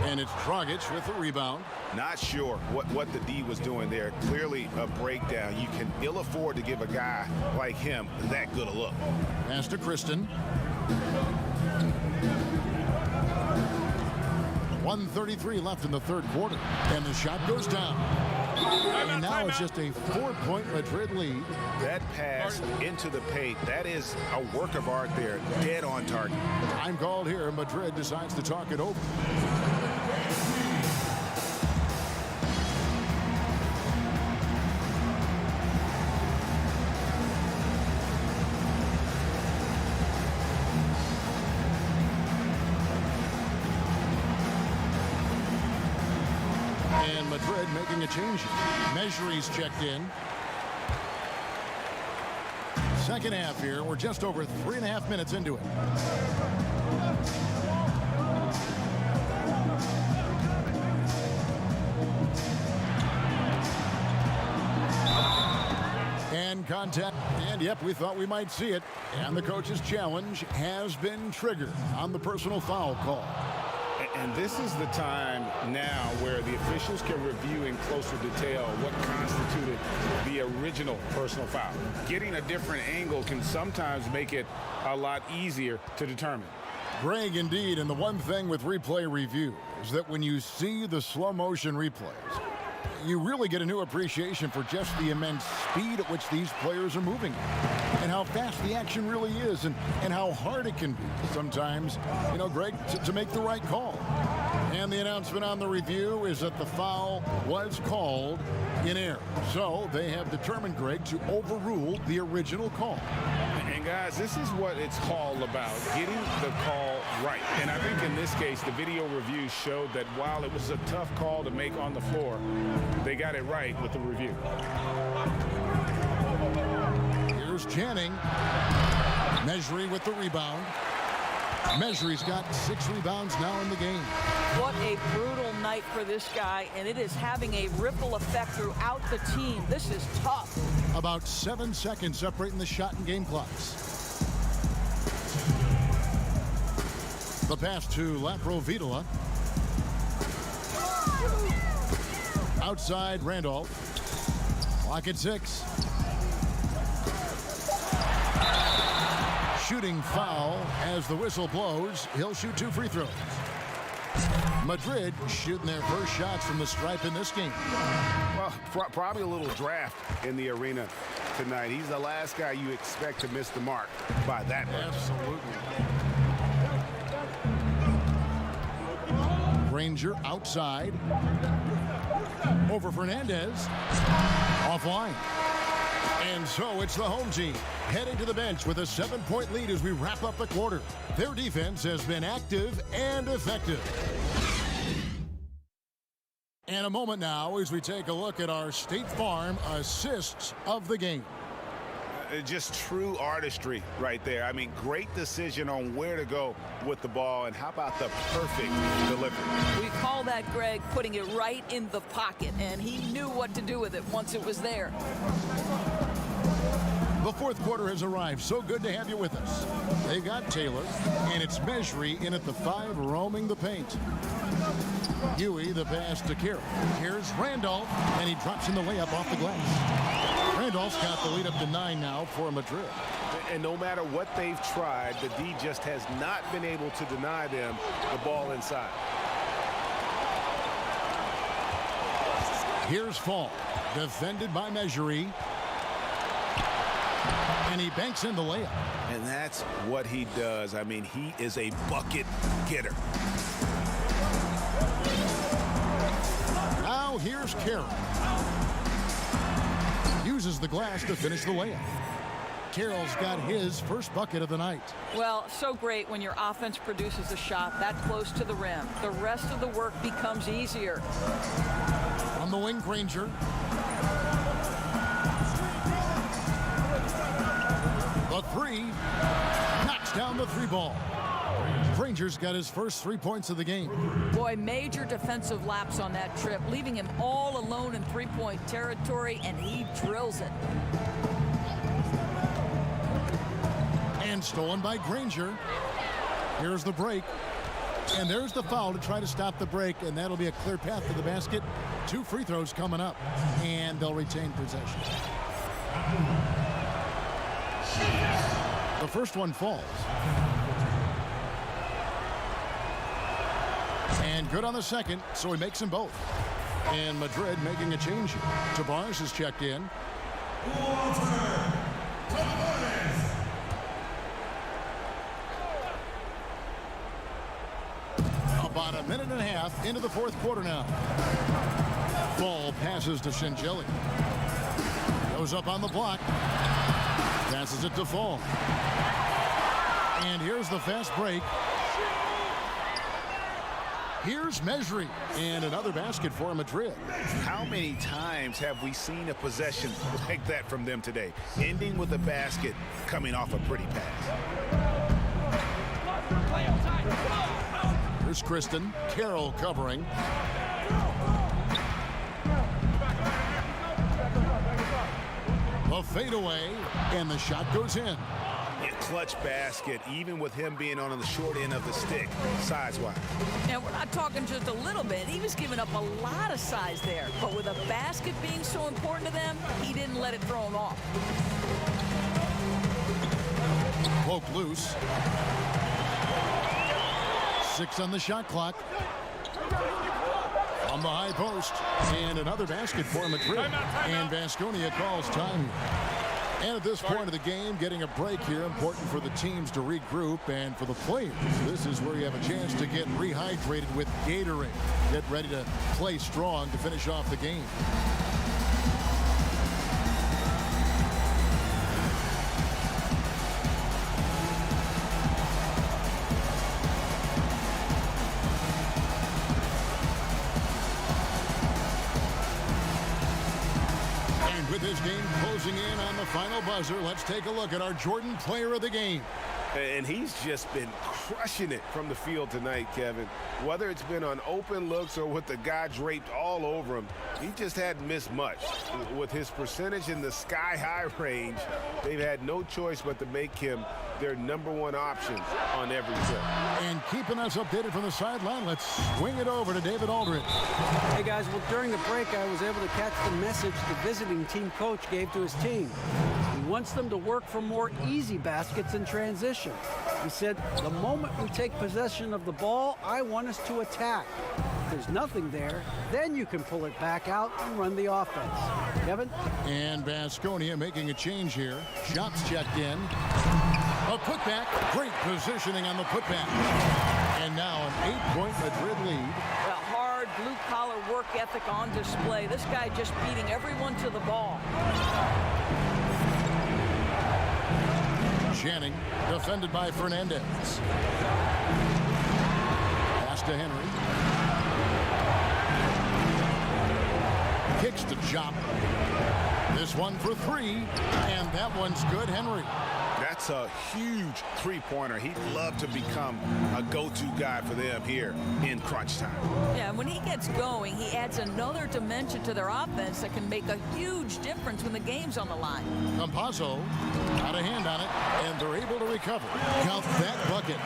Speaker 1: And it's Dragic with the rebound.
Speaker 3: Not sure what the D was doing there. Clearly a breakdown. You can ill afford to give a guy like him that good a look.
Speaker 1: Pass to Kristen. 1:33 left in the third quarter. And the shot goes down. And now it's just a 4-point Madrid lead.
Speaker 3: That pass into the paint, that is a work of art there. Dead on target.
Speaker 1: Time called here. Madrid decides to talk it over. And Madrid making a change. Measury's checked in. Second half here. We're just over 3.5 minutes into it. And contact. And yep, we thought we might see it. And the coach's challenge has been triggered on the personal foul call.
Speaker 3: And this is the time now where the officials can review in closer detail what constituted the original personal foul. Getting a different angle can sometimes make it a lot easier to determine.
Speaker 1: Greg, indeed, and the one thing with replay review is that when you see the slow motion replays, you really get a new appreciation for just the immense speed at which these players are moving and how fast the action really is and how hard it can be sometimes, Greg, to make the right call. And the announcement on the review is that the foul was called in error. So they have determined, Greg, to overrule the original call.
Speaker 3: And guys, this is what it's all about, getting the call right. And I think in this case, the video review showed that while it was a tough call to make on the floor, they got it right with the review.
Speaker 1: Here's Channing. Measury with the rebound. Measury's got 6 rebounds now in the game.
Speaker 4: What a brutal night for this guy, and it is having a ripple effect throughout the team. This is tough.
Speaker 1: About 7 seconds separating the shot and game clocks. The pass to Laprovitola. Outside Randolph. Clock at 6. Shooting foul as the whistle blows. He'll shoot 2 free throws. Madrid shooting their first shots from the stripe in this game.
Speaker 5: Well, probably a little draft in the arena tonight. He's the last guy you expect to miss the mark by that much.
Speaker 1: Absolutely. Granger outside. Over Fernandez. Offline. And so it's the home team heading to the bench with a 7-point lead as we wrap up the quarter. Their defense has been active and effective. And a moment now as we take a look at our State Farm assists of the game.
Speaker 3: Just true artistry right there. I mean, great decision on where to go with the ball, and how about the perfect delivery?
Speaker 4: We call that, Greg, putting it right in the pocket, and he knew what to do with it once it was there.
Speaker 1: The fourth quarter has arrived. So good to have you with us. They've got Taylor, and it's Measury in at the 5, roaming the paint. Huey, the pass to Carroll. Here's Randolph, and he drops in the layup off the glass. Randolph's got the lead up to 9 now for Madrid.
Speaker 5: And no matter what they've tried, the D just has not been able to deny them the ball inside.
Speaker 1: Here's Fall, defended by Measury. And he banks in the layup.
Speaker 3: And that's what he does. I mean, he is a bucket getter.
Speaker 1: Now here's Carroll. Uses the glass to finish the layup. Carroll's got his first bucket of the night.
Speaker 4: Well, so great when your offense produces a shot that close to the rim. The rest of the work becomes easier.
Speaker 1: On the wing, Granger. The three. Knocks down the three ball. Granger's got his first 3 points of the game.
Speaker 4: Boy, major defensive lapse on that trip, leaving him all alone in three-point territory, and he drills it.
Speaker 1: And stolen by Granger. Here's the break. And there's the foul to try to stop the break, and that'll be a clear path to the basket. 2 free throws coming up, and they'll retain possession. The first one falls. And good on the second, so he makes them both. And Madrid making a change here. Tavares has checked in. About a minute and a half into the fourth quarter now. Ball passes to Shingeli. Goes up on the block. Passes it to Fall. And here's the fast break. Here's Mejri, and another basket for Madrid.
Speaker 3: How many times have we seen a possession like that from them today, ending with a basket coming off a pretty pass?
Speaker 1: Here's Kristen. Carroll covering. A fadeaway, and the shot goes in.
Speaker 3: A clutch basket, even with him being on the short end of the stick, size-wise.
Speaker 4: And we're not talking just a little bit. He was giving up a lot of size there. But with a basket being so important to them, he didn't let it throw him off.
Speaker 1: Poke loose. 6 on the shot clock. On the high post. And another basket for Madrid. And Baskonia calls time here. And at this point of the game, getting a break here, important for the teams to regroup, and for the players, this is where you have a chance to get rehydrated with Gatorade. Get ready to play strong to finish off the game. With this game closing in on the final buzzer, let's take a look at our Jordan player of the game.
Speaker 5: And he's just been crushing it from the field tonight, Kevin. Whether it's been on open looks or with the guy draped all over him, he just hadn't missed much. With his percentage in the sky-high range, they've had no choice but to make him their #1 option on every trip.
Speaker 1: And keeping us updated from the sideline, let's swing it over to David Aldridge.
Speaker 6: Hey guys, well during the break I was able to catch the message the visiting team coach gave to his team. He wants them to work for more easy baskets in transition. He said, the moment we take possession of the ball, I want us to attack. If there's nothing there, then you can pull it back out and run the offense. Kevin?
Speaker 1: And Baskonia making a change here. Shots checked in. A putback. Great positioning on the putback. And now an 8-point Madrid lead.
Speaker 4: The hard blue-collar work ethic on display. This guy just beating everyone to the ball.
Speaker 1: Channing, defended by Fernandez. Pass to Henry. Kicks to Chop. This one for 3, and that one's good. Henry.
Speaker 3: That's a huge three-pointer. He'd love to become a go-to guy for them here in crunch time.
Speaker 4: Yeah, and when he gets going, he adds another dimension to their offense that can make a huge difference when the game's on the line.
Speaker 1: Campazzo got a hand on it, and they're able to recover. Count that bucket.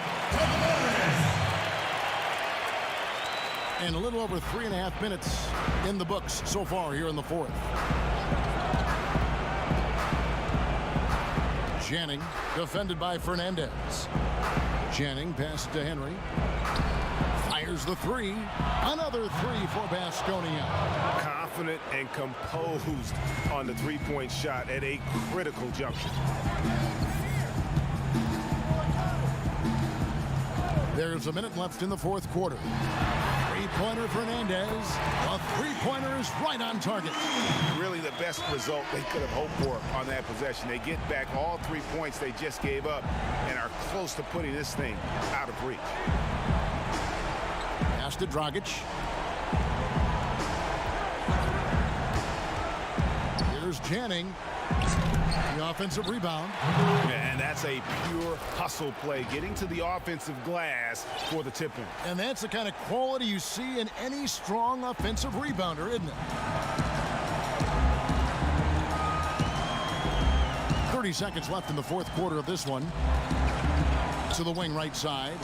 Speaker 1: And a little over 3.5 minutes in the books so far here in the fourth. Channing, defended by Fernandez. Channing passes to Henry. Fires the 3. Another 3 for Baskonia.
Speaker 5: Confident and composed on the three-point shot at a critical juncture.
Speaker 1: There's a minute left in the fourth quarter. Three-pointer Fernandez. A three-pointer is right on target.
Speaker 3: Really the best result they could have hoped for on that possession. They get back all 3 points they just gave up and are close to putting this thing out of reach.
Speaker 1: Pass to Dragic. Here's Channing. The offensive rebound.
Speaker 3: And that's a pure hustle play, getting to the offensive glass for the tip-in.
Speaker 1: And that's the kind of quality you see in any strong offensive rebounder, isn't it? 30 seconds left in the fourth quarter of this one. To the wing right side.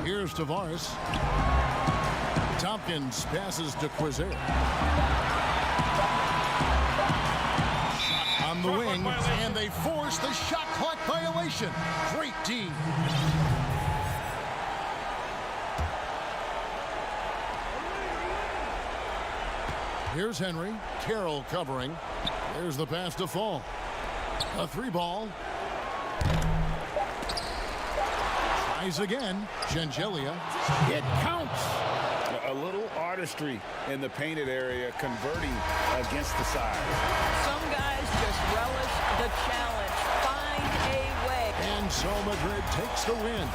Speaker 1: Here's Tavares. Tompkins passes to Quizer. On the wing, and they force the shot clock violation. Great D. Here's Henry. Carroll covering. There's the pass to Fall. A three ball. Tries again. Gengelia. It counts.
Speaker 3: A little artistry in the painted area, converting against the side.
Speaker 4: Some guys just relish the challenge. Find a way.
Speaker 1: And so Madrid takes the win.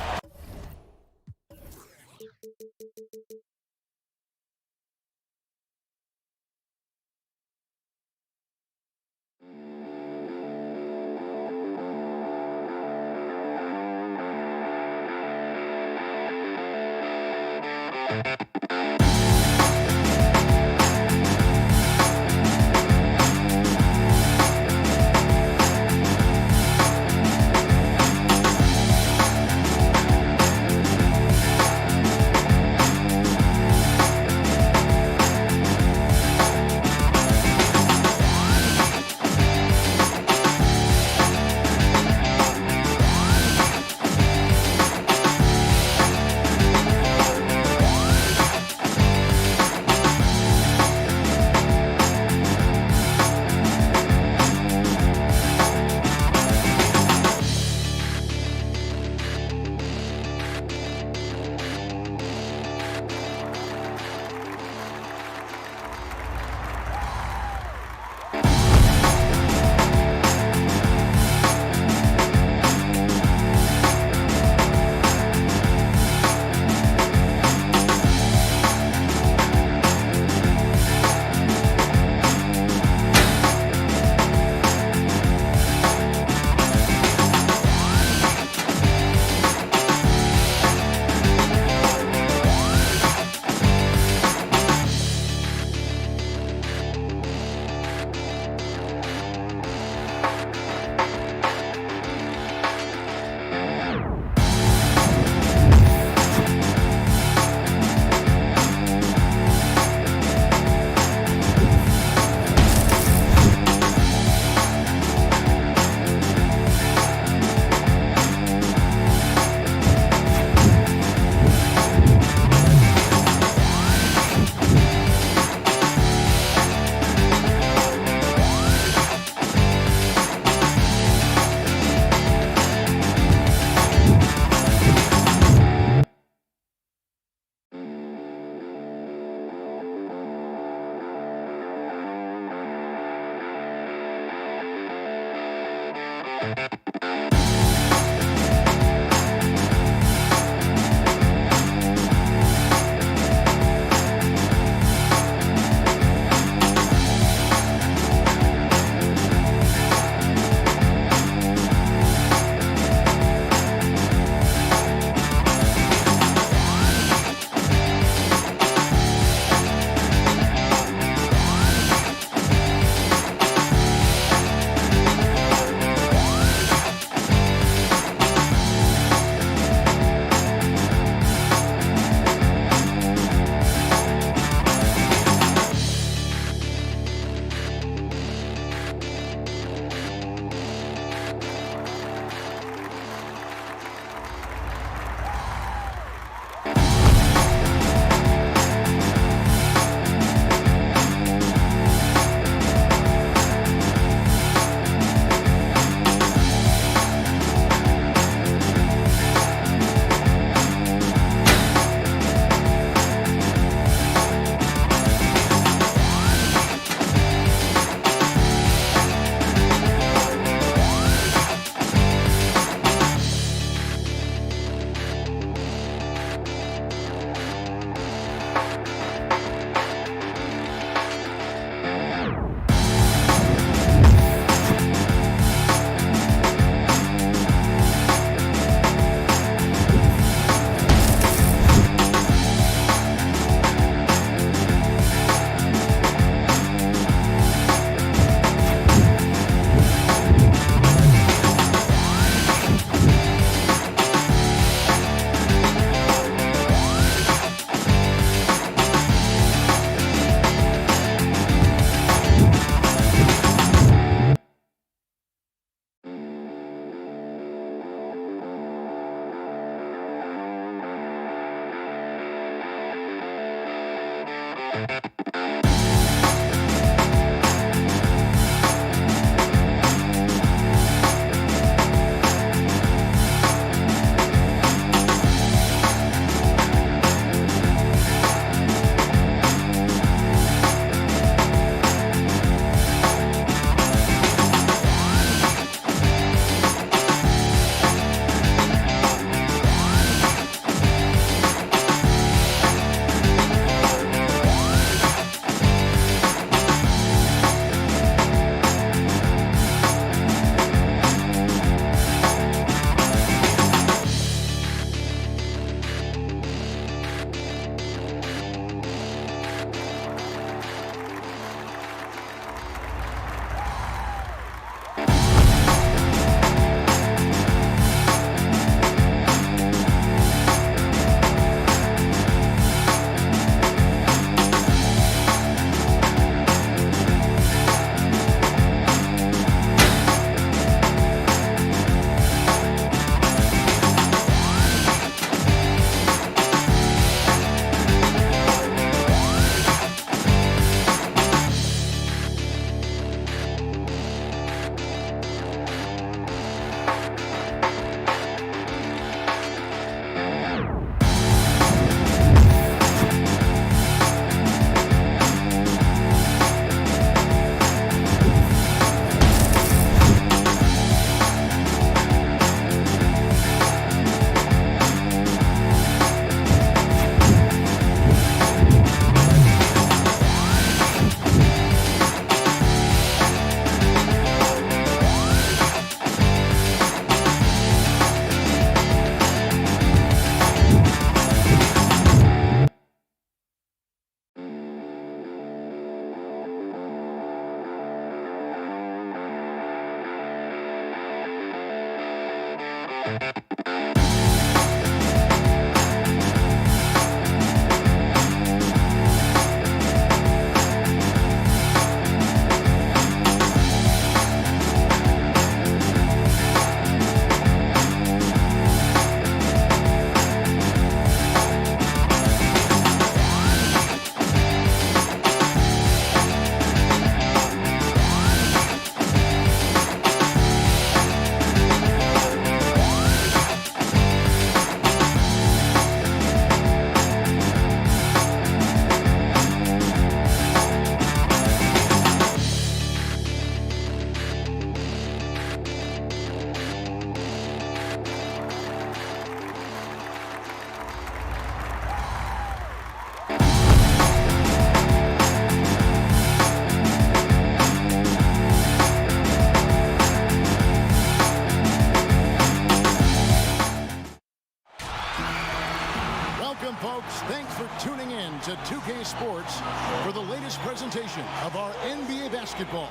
Speaker 1: CLA Sports for the latest presentation of our NBA basketball.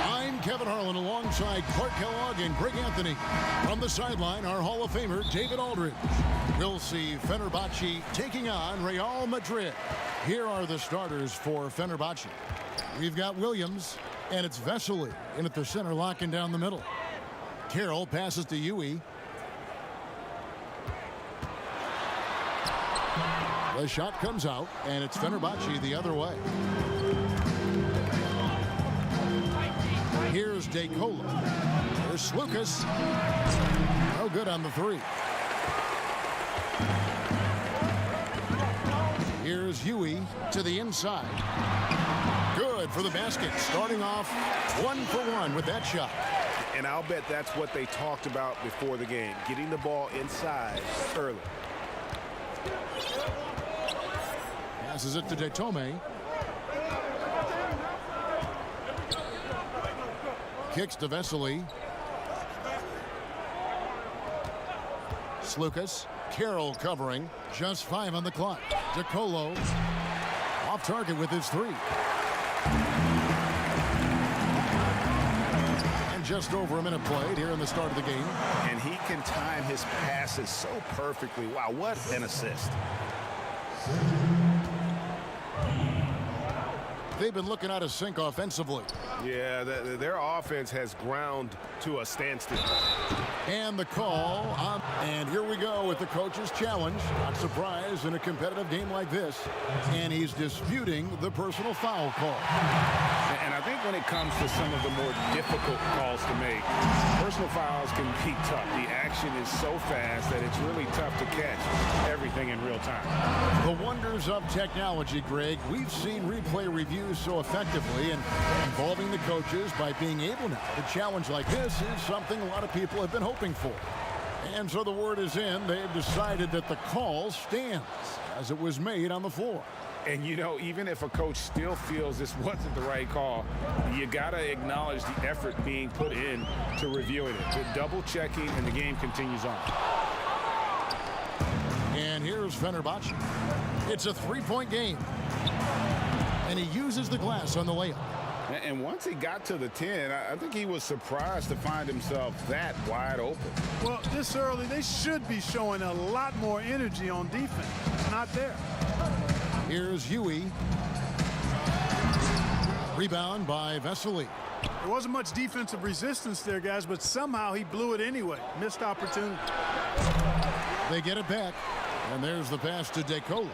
Speaker 1: I'm Kevin Harlan alongside Clark Kellogg and Greg Anthony. From the sideline, our Hall of Famer, David Aldridge. We'll see Fenerbahce taking on Real Madrid. Here are the starters for Fenerbahce. We've got Williams, and it's Vesely in at the center, locking down the middle. Carroll passes to Huey. The shot comes out, and it's Fenerbahce the other way. Here's DeCola. There's Lucas. No good on the three. Here's Huey to the inside. Good for the basket. Starting off 1-for-1 with that shot.
Speaker 5: And I'll bet that's what they talked about before the game, getting the ball inside early.
Speaker 1: Passes it to Detome. Kicks to Vesely. Slukas. Carroll covering. Just 5 on the clock. DeColo off target with his 3. And just over a minute played here in the start of the game.
Speaker 5: And he can time his passes so perfectly. Wow, what an assist.
Speaker 1: They've been looking out of sync offensively.
Speaker 5: Yeah, their offense has ground to a standstill.
Speaker 1: And the call on, and here we go with the coach's challenge. Not surprised in a competitive game like this. And he's disputing the personal foul call.
Speaker 3: And I think when it comes to some of the more difficult calls to make, personal fouls can be tough. The action is so fast that it's really tough to catch everything in real time.
Speaker 1: The wonders of technology, Greg. We've seen replay reviews so effectively, and involving the coaches by being able now to challenge like this is something a lot of people have been hoping for. And so the word is in. They've decided that the call stands as it was made on the floor.
Speaker 3: And, you know, even if a coach still feels this wasn't the right call, you got to acknowledge the effort being put in to reviewing it. The double checking, and the game continues on.
Speaker 1: And here's Fenerbahce. It's a 3-point game. And he uses the glass on the layup.
Speaker 3: And once he got to the 10, I think he was surprised to find himself that wide open.
Speaker 7: Well, this early, they should be showing a lot more energy on defense. It's not there.
Speaker 1: Here's Huey. Rebound by Vesely.
Speaker 7: There wasn't much defensive resistance there, guys, but somehow he blew it anyway. Missed opportunity.
Speaker 1: They get it back. And there's the pass to DeCola.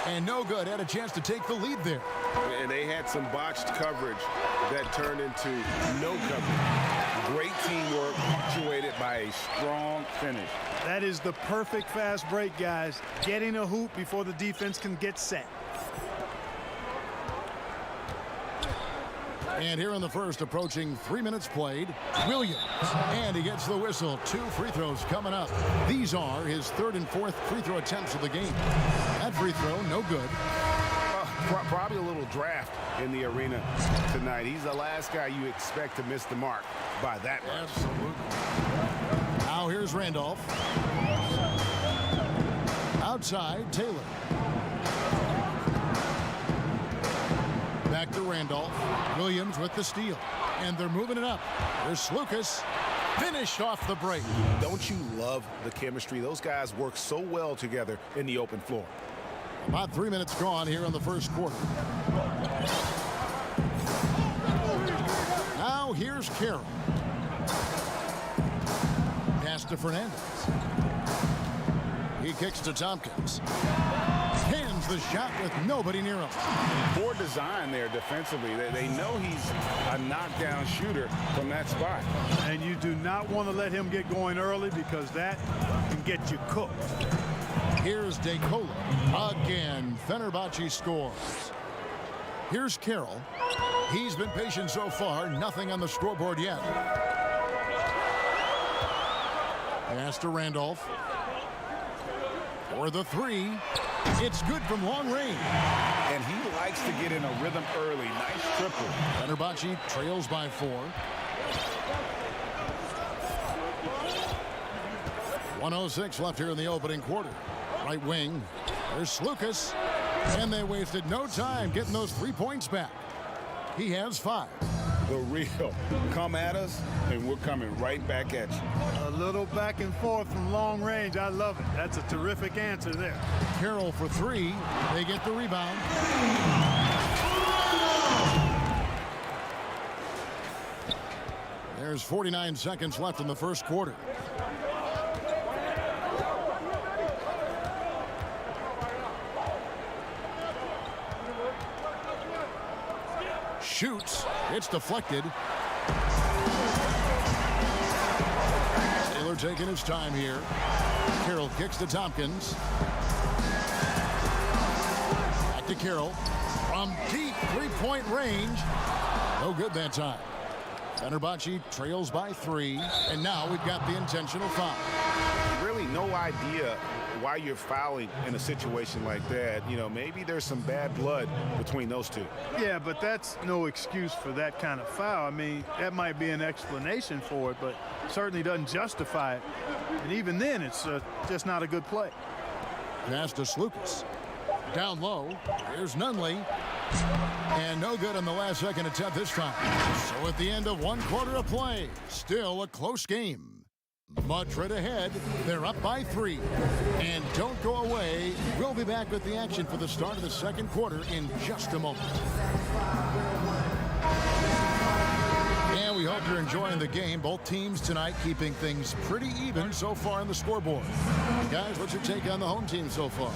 Speaker 1: And no good. Had a chance to take the lead there.
Speaker 5: And they had some botched coverage that turned into no coverage.
Speaker 3: Great teamwork punctuated by a strong finish.
Speaker 7: That is the perfect fast break, guys. Getting a hoop before the defense can get set.
Speaker 1: And here in the first, approaching 3 minutes played, Williams. And he gets the whistle. 2 free throws coming up. These are his 3rd and 4th free throw attempts of the game. That free throw, no good.
Speaker 5: Probably a little draft in the arena tonight. He's the last guy you expect to miss the mark by that much.
Speaker 1: Absolutely. Now here's Randolph. Outside, Taylor. Back to Randolph. Williams with the steal. And they're moving it up. There's Lucas. Finished off the break.
Speaker 5: Don't you love the chemistry? Those guys work so well together in the open floor.
Speaker 1: About 3 minutes gone here in the first quarter. Now here's Carroll. Pass to Fernandez. He kicks to Tompkins. Hands the shot with nobody near him.
Speaker 3: Poor design there defensively. They know he's a knockdown shooter from that spot.
Speaker 7: And you do not want to let him get going early because that can get you cooked.
Speaker 1: Here's DeCola. Again, Fenerbahce scores. Here's Carroll. He's been patient so far. Nothing on the scoreboard yet. Pass to Randolph. For the 3. It's good from long range.
Speaker 3: And he likes to get in a rhythm early. Nice triple.
Speaker 1: Fenerbahce trails by 4. 1:06 left here in the opening quarter. Right wing. There's Slukas. And they wasted no time getting those 3 points back. He has 5.
Speaker 3: The real come at us, and we're coming right back at you.
Speaker 7: A little back and forth from long range. I love it. That's a terrific answer there.
Speaker 1: Carroll for 3. They get the rebound. There's 49 seconds left in the first quarter. Shoots. It's deflected. Taylor taking his time here. Carroll kicks to Tompkins. Back to Carroll. From deep three-point range. No good that time. Fenerbahce trails by 3. And now we've got the intentional foul.
Speaker 3: Really no idea why you're fouling in a situation like that. You know, maybe there's some bad blood between those two.
Speaker 7: Yeah, but that's no excuse for that kind of foul. I mean, that might be an explanation for it, but certainly doesn't justify it. And even then, it's just not a good play.
Speaker 1: Pass to Slukas. Down low. Here's Nunley. And no good on the last second attempt this time. So at the end of 1 quarter of play, still a close game. Madrid ahead. They're up by 3. And don't go away. We'll be back with the action for the start of the second quarter in just a moment. And we hope you're enjoying the game. Both teams tonight keeping things pretty even so far on the scoreboard. Guys, what's your take on the home team so far?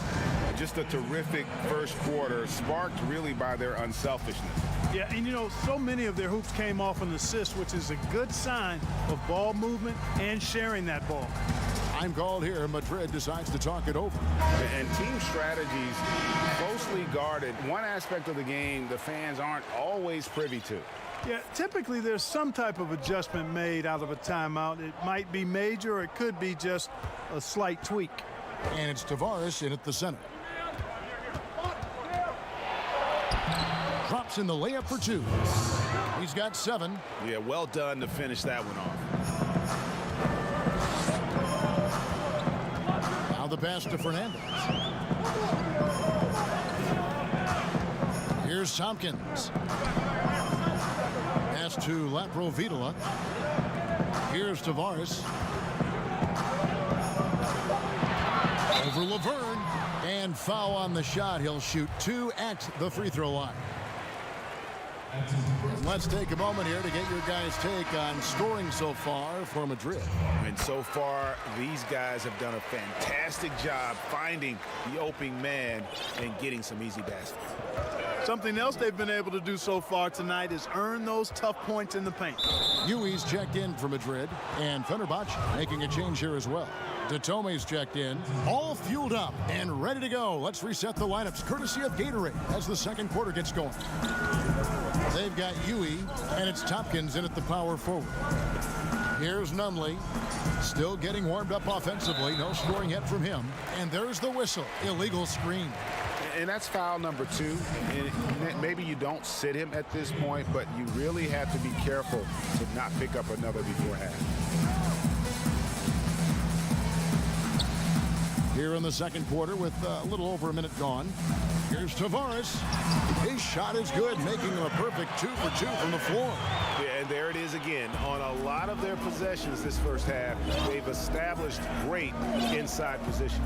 Speaker 3: Just a terrific first quarter, sparked really by their unselfishness.
Speaker 7: Yeah, and you know, so many of their hoops came off an assist, which is a good sign of ball movement and sharing that ball.
Speaker 1: Time called here. Madrid decides to talk it over.
Speaker 3: And team strategies closely guarded. One aspect of the game the fans aren't always privy to.
Speaker 7: Yeah, typically there's some type of adjustment made out of a timeout. It might be major or it could be just a slight tweak.
Speaker 1: And it's Tavares in at the center. Drops in the layup for 2. He's got 7.
Speaker 3: Yeah, well done to finish that one off.
Speaker 1: Now the pass to Fernandez. Here's Tompkins. Pass to Laprovitola. Here's Tavares. Over Laverne. And foul on the shot. He'll shoot 2 at the free throw line. Let's take a moment here to get your guys' take on scoring so far for Madrid.
Speaker 3: And so far, these guys have done a fantastic job finding the opening man and getting some easy baskets.
Speaker 7: Something else they've been able to do so far tonight is earn those tough points in the paint.
Speaker 1: Yui's checked in for Madrid, and Fenerbahce making a change here as well. Datome's checked in, all fueled up and ready to go. Let's reset the lineups courtesy of Gatorade as the second quarter gets going. They've got Yui, and it's Tompkins in at the power forward. Here's Nunley, still getting warmed up offensively. No scoring yet from him. And there's the whistle. Illegal screen.
Speaker 3: And that's foul number 2. And maybe you don't sit him at this point, but you really have to be careful to not pick up another before half.
Speaker 1: Here in the second quarter with a little over a minute gone. Here's Tavares. His shot is good, making him a perfect 2 for 2 from the floor.
Speaker 3: Yeah, and there it is again. On a lot of their possessions this first half, they've established great inside position.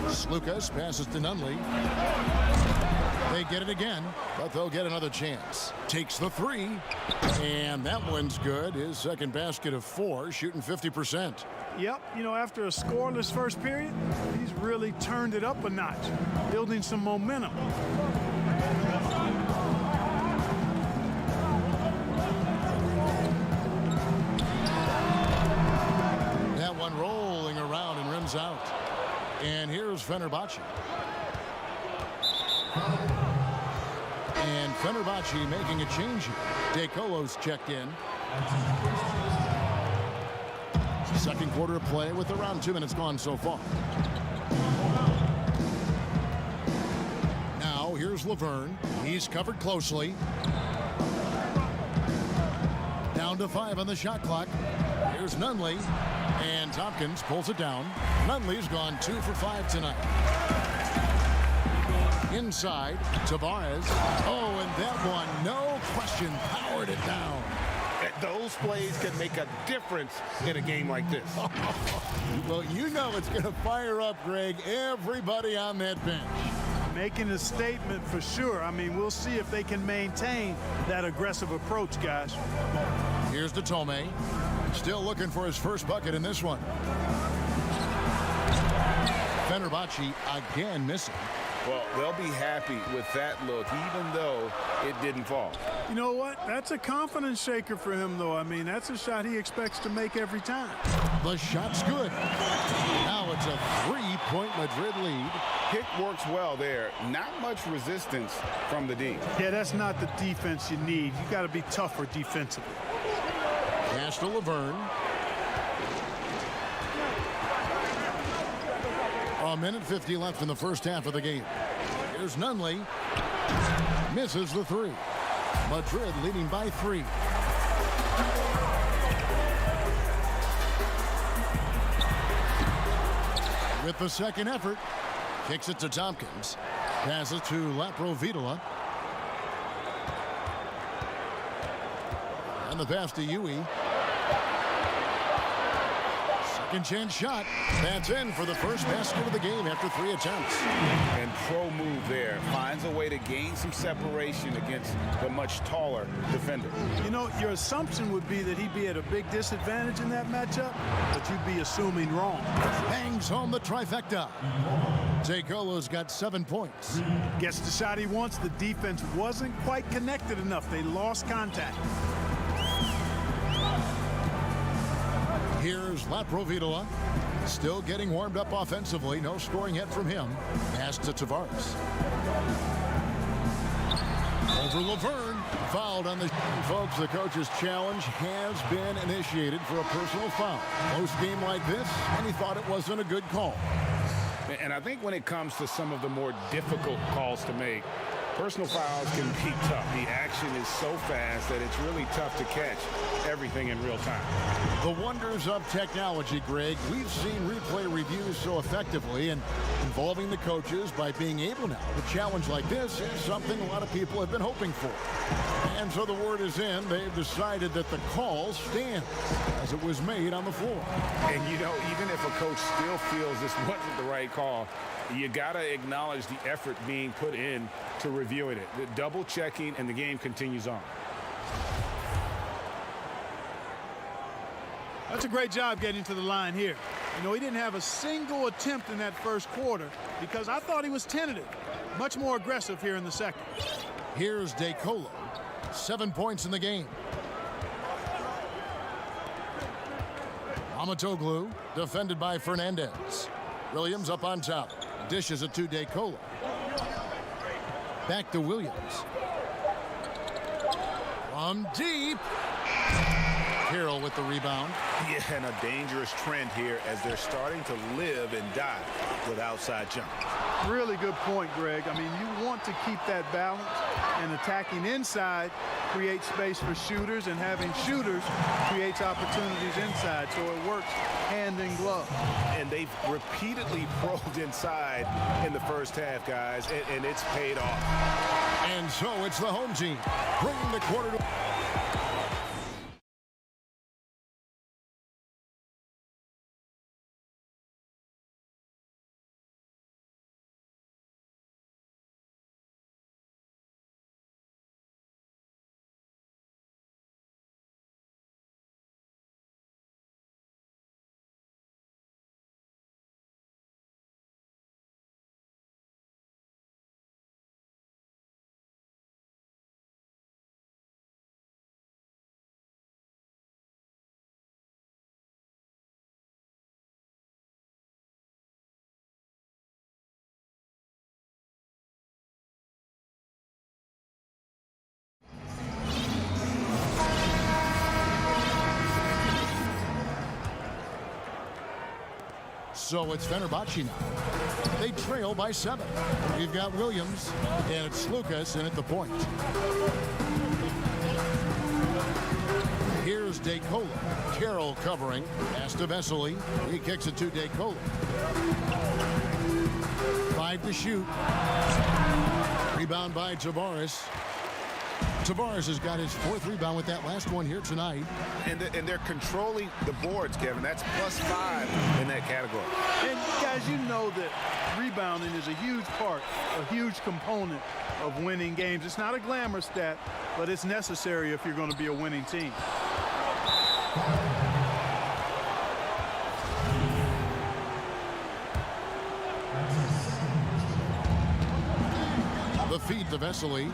Speaker 1: Slukas passes to Nunley. They get it again, but they'll get another chance. Takes the 3, and that one's good. His second basket of 4, shooting 50%.
Speaker 7: Yep, you know, after a scoreless first period, he's really turned it up a notch, building some momentum.
Speaker 1: That one rolling around and rims out. And here's Fenerbahce. And Fenerbahce making a change here. De Colo's checked in. Second quarter of play with around 2 minutes gone so far. Now here's Laverne. He's covered closely. Down to 5 on the shot clock. Here's Nunley. And Tompkins pulls it down. Nunley's gone 2 for 5 tonight. Inside, Tavares. Oh, and that one, no question, powered it down.
Speaker 3: Those plays can make a difference in a game like this.
Speaker 1: Well, you know it's going to fire up, Greg, everybody on that bench.
Speaker 7: Making a statement for sure. I mean, we'll see if they can maintain that aggressive approach, guys.
Speaker 1: Here's to Tomei. Still looking for his first bucket in this one. Fenerbahce again missing.
Speaker 3: Well, they'll be happy with that look, even though it didn't fall.
Speaker 7: You know what? That's a confidence shaker for him, though. I mean, that's a shot he expects to make every time.
Speaker 1: The shot's good. Now it's a 3-point Madrid lead.
Speaker 3: Pick works well there. Not much resistance from the D.
Speaker 7: Yeah, that's not the defense you need. You got to be tougher defensively.
Speaker 1: Pass to Laverne. A minute 50 left in the first half of the game. Here's Nunley. Misses the 3. Madrid leading by 3. With the second effort, kicks it to Tompkins. Passes to Laprovitola. And the pass to Yui. Second chance shot. That's in for the first basket of the game after 3 attempts.
Speaker 3: And pro move there. Finds a way to gain some separation against the much taller defender.
Speaker 7: You know, your assumption would be that he'd be at a big disadvantage in that matchup, but you'd be assuming wrong.
Speaker 1: Bangs home the trifecta. DeColo's got 7 points.
Speaker 7: Gets the shot he wants. The defense wasn't quite connected enough. They lost contact.
Speaker 1: Here's Laprovitola. Still getting warmed up offensively. No scoring yet from him. Pass to Tavares. Over Laverne. Fouled on the folks. The coach's challenge has been initiated for a personal foul. Close game like this, and he thought it wasn't a good call.
Speaker 3: And I think when it comes to some of the more difficult calls to make, personal fouls can be tough. The action is so fast that it's really tough to catch everything in real time.
Speaker 1: The wonders of technology, Greg. We've seen replay reviews so effectively, and involving the coaches by being able now to challenge like this is something a lot of people have been hoping for. And so the word is in. They've decided that the call stands as it was made on the floor.
Speaker 3: And, you know, even if a coach still feels this wasn't the right call, you got to acknowledge the effort being put in to reviewing it. The double checking, and the game continues on.
Speaker 7: That's a great job getting to the line here. You know, he didn't have a single attempt in that first quarter because I thought he was tentative. Much more aggressive here in the second.
Speaker 1: Here's DeColo. 7 points in the game. Amatoglu defended by Fernandez. Williams up on top. Dishes it to DeColo. Back to Williams. From deep. Carroll with the rebound.
Speaker 5: Yeah, and a dangerous trend here as they're starting to live and die with outside jump.
Speaker 7: Really good point, Greg. I mean, you want to keep that balance, and attacking inside creates space for shooters, and having shooters creates opportunities inside, so it works hand in glove.
Speaker 5: And they've repeatedly probed inside in the first half, guys, and it's paid off.
Speaker 1: And so it's the home team bringing the quarter to... So it's Fenerbahce now. They trail by 7. We've got Williams, and it's Lucas in at the point. Here's DeCola. Carroll covering. Pass to Vesely. He kicks it to DeCola. 5 to shoot. Rebound by Tavares. Tavares has got his 4th rebound with that last one here tonight.
Speaker 3: And they're controlling the boards, Kevin. That's +5 in that category.
Speaker 7: And guys, you know that rebounding is a huge part, a huge component of winning games. It's not a glamour stat, but it's necessary if you're going to be a winning team.
Speaker 1: The feed to Vesely.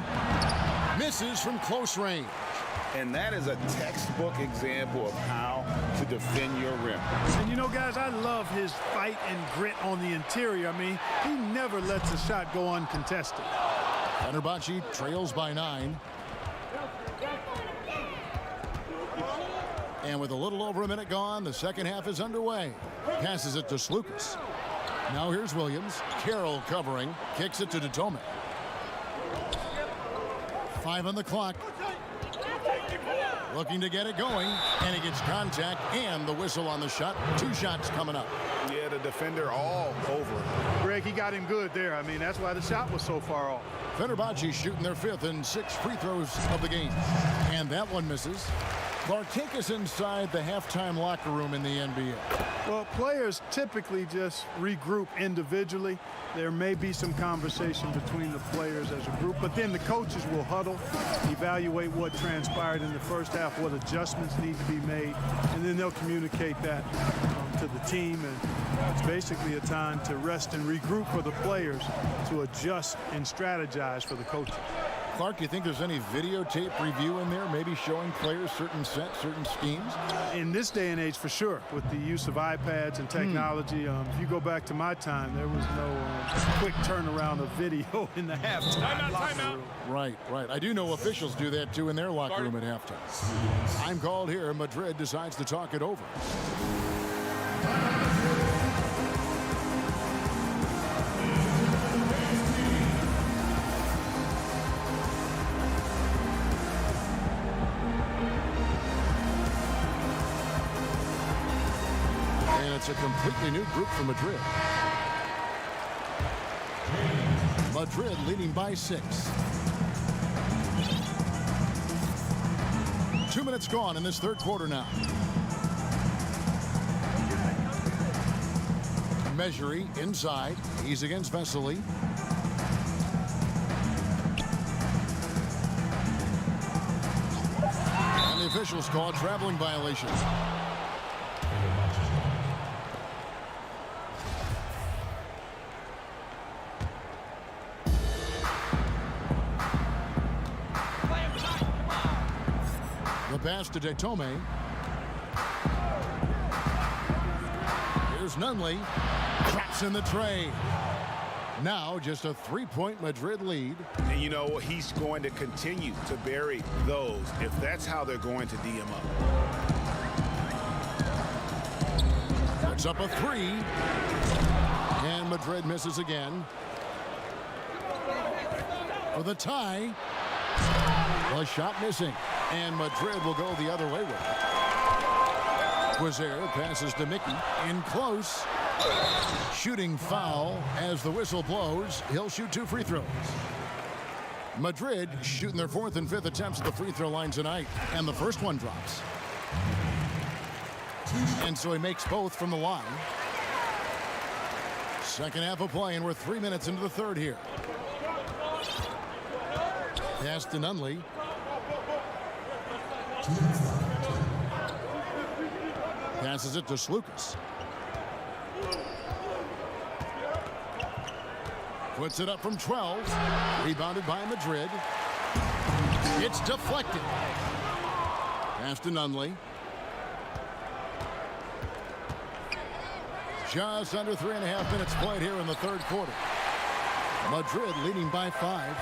Speaker 1: Misses from close range.
Speaker 3: And that is a textbook example of how to defend your rim.
Speaker 7: And you know, guys, I love his fight and grit on the interior. I mean, he never lets a shot go uncontested.
Speaker 1: Fenerbahce trails by 9. And with a little over a minute gone, the second half is underway. Passes it to Slukas. Now here's Williams. Carroll covering. Kicks it to Datome. 5 on the clock. Looking to get it going, and he gets contact and the whistle on the shot. 2 shots coming up.
Speaker 3: Yeah, the defender all over it.
Speaker 7: Greg, he got him good there. I mean, that's why the shot was so far off.
Speaker 1: Fenerbahce shooting their 5th and 6th free throws of the game. And that one misses. Barkinkas inside the halftime locker room in the NBA.
Speaker 7: Well, players typically just regroup individually. There may be some conversation between the players as a group, but then the coaches will huddle, evaluate what transpired in the first half, what adjustments need to be made, and then they'll communicate that to the team. And it's basically a time to rest and regroup for the players to adjust and strategize for the coaches.
Speaker 1: Clark, do you think there's any videotape review in there, maybe showing players certain sets, certain schemes?
Speaker 7: In this day and age, for sure, with the use of iPads and technology. If you go back to my time, there was no quick turnaround of video in the halftime locker room.
Speaker 1: Right. I do know officials do that, too, in their locker room at halftime. I'm called here. Madrid decides to talk it over. It's a completely new group for Madrid. Madrid leading by 6. 2 minutes gone in this 3rd quarter now. Measury inside. He's against Vesely. And the officials call traveling violation. Pass to Datome. Here's Nunley. Traps in the tray. Now just a 3-point Madrid lead.
Speaker 3: And you know, he's going to continue to bury those if that's how they're going to D him up.
Speaker 1: Puts up a 3. And Madrid misses again. For the tie. The shot missing. And Madrid will go the other way with it. Quizer passes to Mickey. In close. Shooting foul as the whistle blows. He'll shoot 2 free throws. Madrid shooting their 4th and 5th attempts at the free throw line tonight. And the first one drops. And so he makes both from the line. Second half of play, and we're 3 minutes into the 3rd here. Pass to Nunley. Passes it to Slukas. Puts it up from 12. Rebounded by Madrid. It's deflected. Pass to Nunley. Just under 3.5 minutes played here in the 3rd quarter. Madrid leading by 5.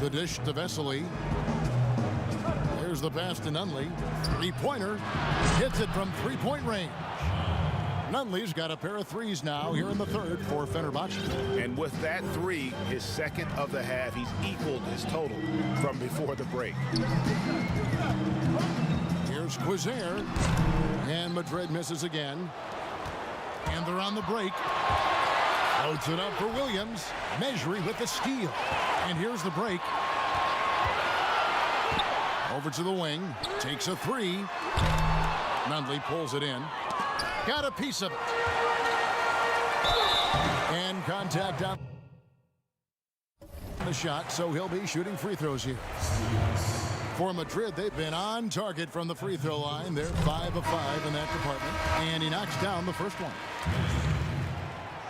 Speaker 1: The dish to Vesely. There's the pass to Nunley. 3-pointer. Hits it from 3-point range. Nunley's got a pair of threes now here in the third for Fenerbahce.
Speaker 3: And with that three, his second of the half, he's equaled his total from before the break.
Speaker 1: Here's Quizer. And Madrid misses again. And they're on the break. Loads it up for Williams. Mejri with the steal. And here's the break. Over to the wing. Takes a three. Nunley pulls it in. Got a piece of it. And contact on the shot, so he'll be shooting free throws here. For Madrid, they've been on target from the free throw line. They're 5 of 5 in that department. And he knocks down the first one.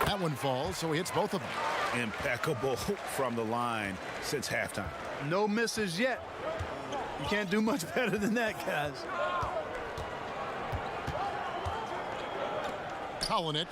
Speaker 1: That one falls, so he hits both of them.
Speaker 3: Impeccable from the line since halftime.
Speaker 7: No misses yet. You can't do much better than that, guys.
Speaker 1: Kalinic.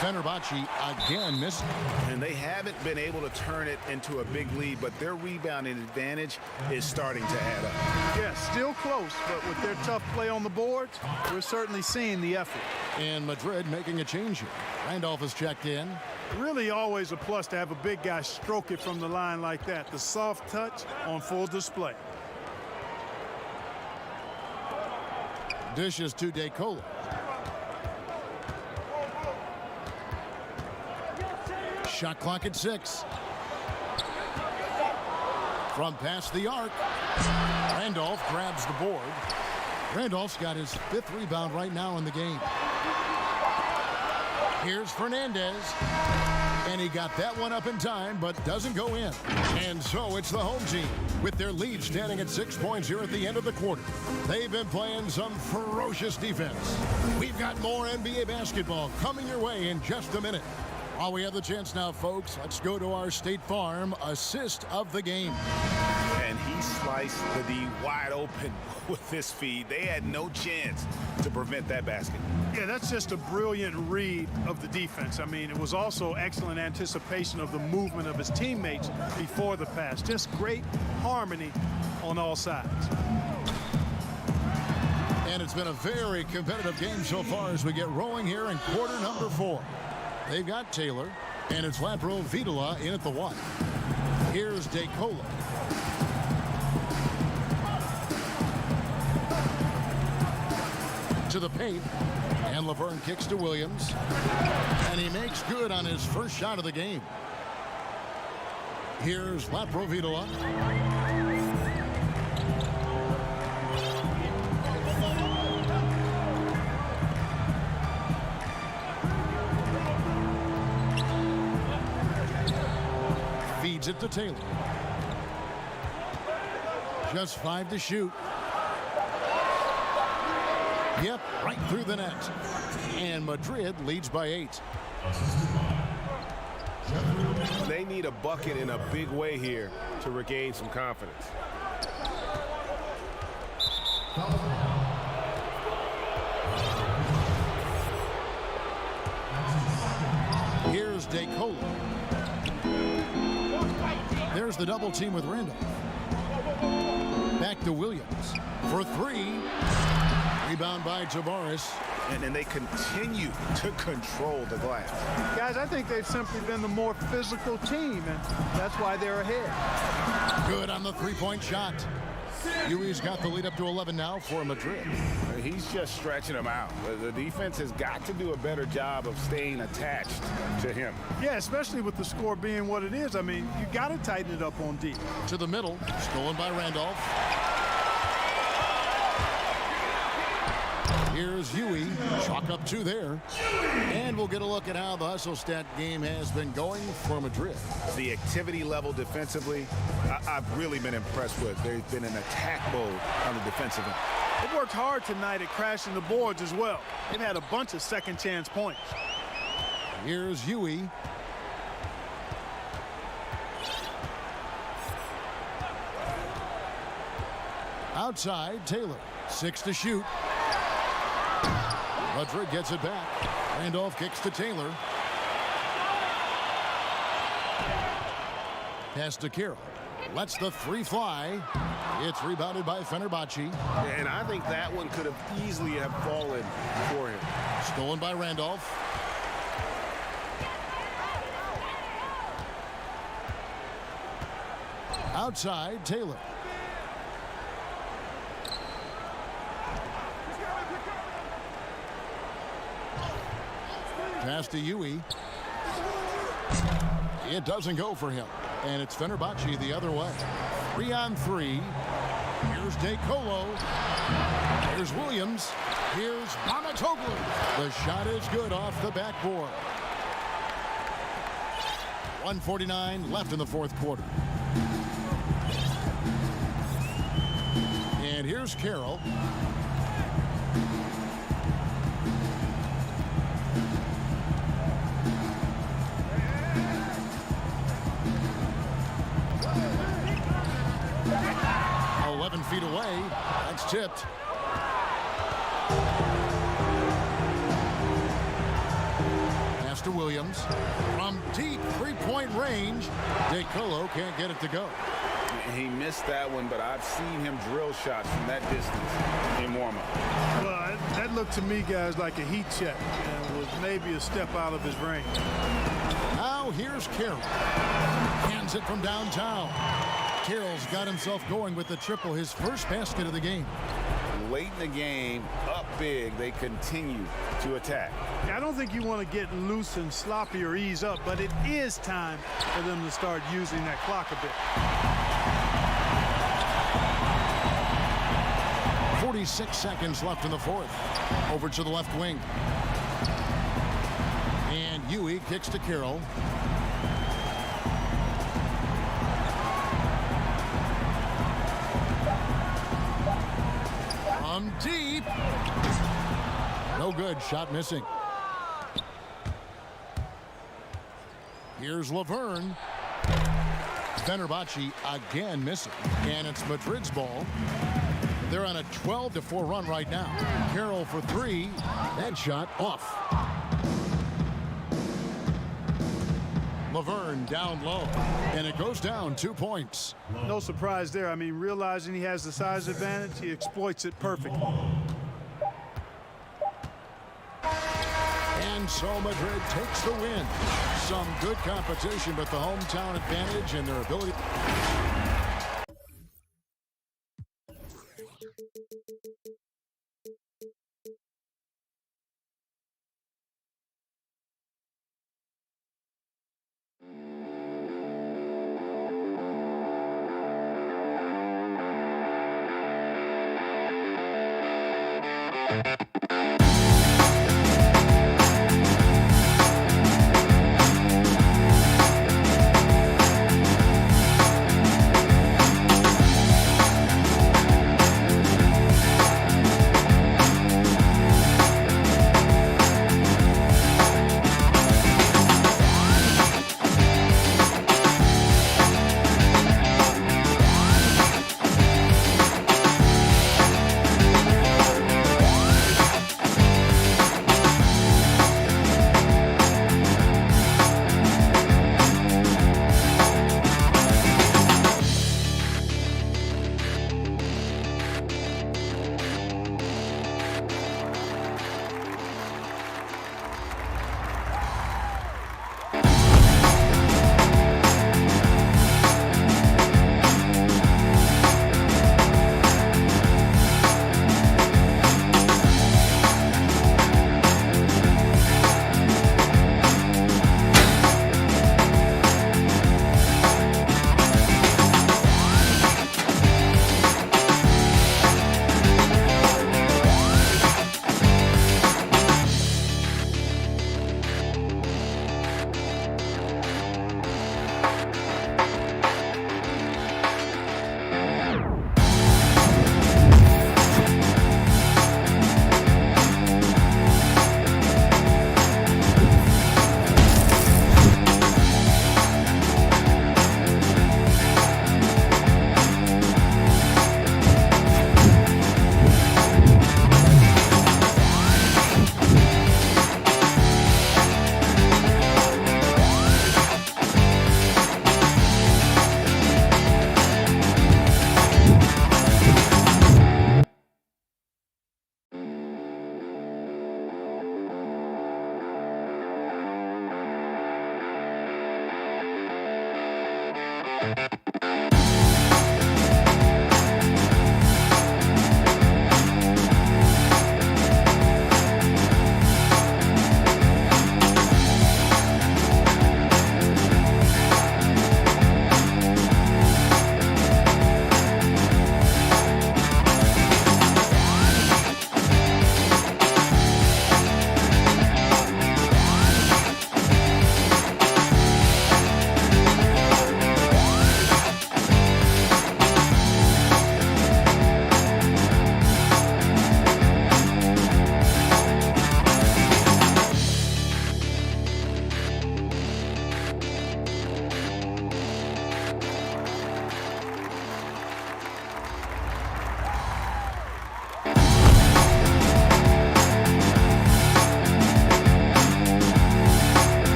Speaker 1: Fenerbahce again missed.
Speaker 3: And they haven't been able to turn it into a big lead, but their rebounding advantage is starting to add up.
Speaker 7: Yeah, still close, but with their tough play on the boards, we're certainly seeing the effort.
Speaker 1: And Madrid making a change here. Randolph is checked in.
Speaker 7: Really always a plus to have a big guy stroke it from the line like that. The soft touch on full display.
Speaker 1: Dishes to DeCola. Shot clock at 6. From past the arc. Randolph grabs the board. Randolph's got his 5th rebound right now in the game. Here's Fernandez. And he got that one up in time, but doesn't go in. And so it's the home team with their lead standing at 6 points here at the end of the quarter. They've been playing some ferocious defense. We've got more NBA basketball coming your way in just a minute. While we have the chance now, folks, let's go to our State Farm assist of the game.
Speaker 3: And he sliced the D wide open with this feed. They had no chance to prevent that basket.
Speaker 7: Yeah, that's just a brilliant read of the defense. I mean, it was also excellent anticipation of the movement of his teammates before the pass. Just great harmony on all sides.
Speaker 1: And it's been a very competitive game so far as we get rolling here in quarter number 4. They've got Taylor, and it's Lapro Vitola in at the 1. Here's DeCola. To the paint, and Laverne kicks to Williams, and he makes good on his first shot of the game. Here's Lapro Vitola. Feeds it to Taylor. Just 5 to shoot. Yep, right through the net. And Madrid leads by 8.
Speaker 5: They need a bucket in a big way here to regain some confidence.
Speaker 1: Here's DeCola. There's the double team with Randolph. Back to Williams for 3. Rebound by Tavares.
Speaker 3: And then they continue to control the glass.
Speaker 7: Guys, I think they've simply been the more physical team, and that's why they're ahead.
Speaker 1: Good on the three-point shot. Huey's got the lead up to 11 now for Madrid.
Speaker 3: He's just stretching them out. The defense has got to do a better job of staying attached to him.
Speaker 7: Yeah, especially with the score being what it is. I mean, you got to tighten it up on D.
Speaker 1: To the middle, stolen by Randolph. Here's Huey, chalk up 2 there. And we'll get a look at how the hustle stat game has been going for Madrid.
Speaker 3: The activity level defensively, I've really been impressed with. They've been in attack mode on the defensive end.
Speaker 7: They worked hard tonight at crashing the boards as well. They've had a bunch of second chance points.
Speaker 1: Here's Huey. Outside, Taylor, 6 to shoot. Madrid gets it back. Randolph kicks to Taylor. Pass to Carroll. Lets the three fly. It's rebounded by Fenerbahce.
Speaker 5: And I think that one could have easily have fallen for him.
Speaker 1: Stolen by Randolph. Outside, Taylor. Pass to Yui. It doesn't go for him. And it's Fenerbahce the other way. 3-on-3. Here's DeColo. Here's Williams. Here's Mamatoglu. The shot is good off the backboard. 1:49 left in the fourth quarter. And here's Carroll. Feet away. That's tipped. Pass to Williams. From deep three-point range, DeColo can't get it to go.
Speaker 3: He missed that one, but I've seen him drill shots from that distance in warm-up.
Speaker 7: Well, that looked to me, guys, like a heat check and was maybe a step out of his range.
Speaker 1: Now here's Carroll. Hands it from downtown. Carroll's got himself going with the triple, his first basket of the game.
Speaker 3: Late in the game, up big, they continue to attack.
Speaker 7: I don't think you want to get loose and sloppy or ease up, but it is time for them to start using that clock a bit.
Speaker 1: 46 seconds left in the fourth. Over to the left wing. And Yui kicks to Carroll. From deep. No good. Shot missing. Here's Laverne. Fenerbahce again missing. And it's Madrid's ball. They're on a 12-4 run right now. Carroll for three. That shot off. Laverne down low. And it goes down 2 points.
Speaker 7: No surprise there. I mean, realizing he has the size advantage, he exploits it perfectly.
Speaker 1: And so Madrid takes the win. Some good competition, but the hometown advantage and their ability.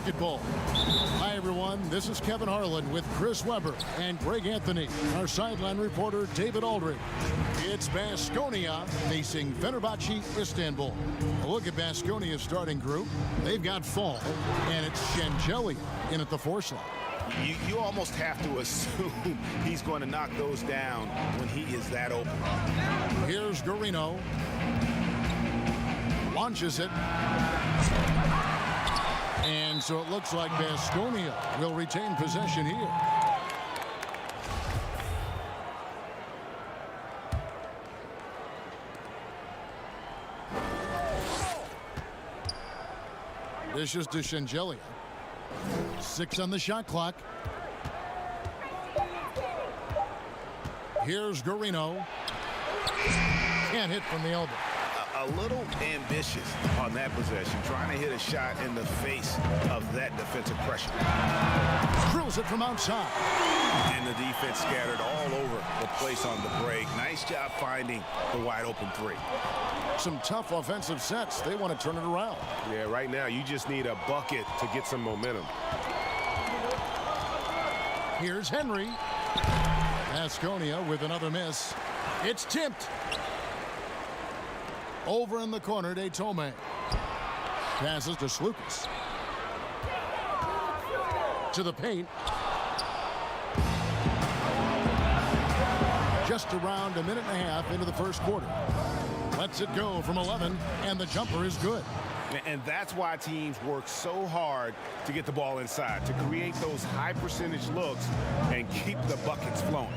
Speaker 1: basketball. Hi, everyone. This is Kevin Harlan with Chris Webber and Greg Anthony, our sideline reporter, David Aldridge. It's Baskonia facing Fenerbahce Istanbul. A look at Baskonia's starting group. They've got Fall, and it's Shengelia in at the 4 slot.
Speaker 3: You almost have to assume he's going to knock those down when he is that open.
Speaker 1: Here's Garino. Launches it. And so it looks like Baskonia will retain possession here. This is to Shengelia. 6 on the shot clock. Here's Garino. Can't hit from the elbow.
Speaker 3: A little ambitious on that possession, trying to hit a shot in the face of that defensive pressure.
Speaker 1: Drills it from outside.
Speaker 3: And the defense scattered all over the place on the break. Nice job finding the wide open three.
Speaker 1: Some tough offensive sets. They want to turn it around.
Speaker 5: Yeah, right now you just need a bucket to get some momentum.
Speaker 1: Here's Henry. Asconia with another miss. It's tipped. Over in the corner, Tome. Passes to Slukas. To the paint. Just around a minute and a half into the first quarter. Lets it go from 11, and the jumper is good.
Speaker 3: And that's why teams work so hard to get the ball inside, to create those high percentage looks and keep the buckets flowing.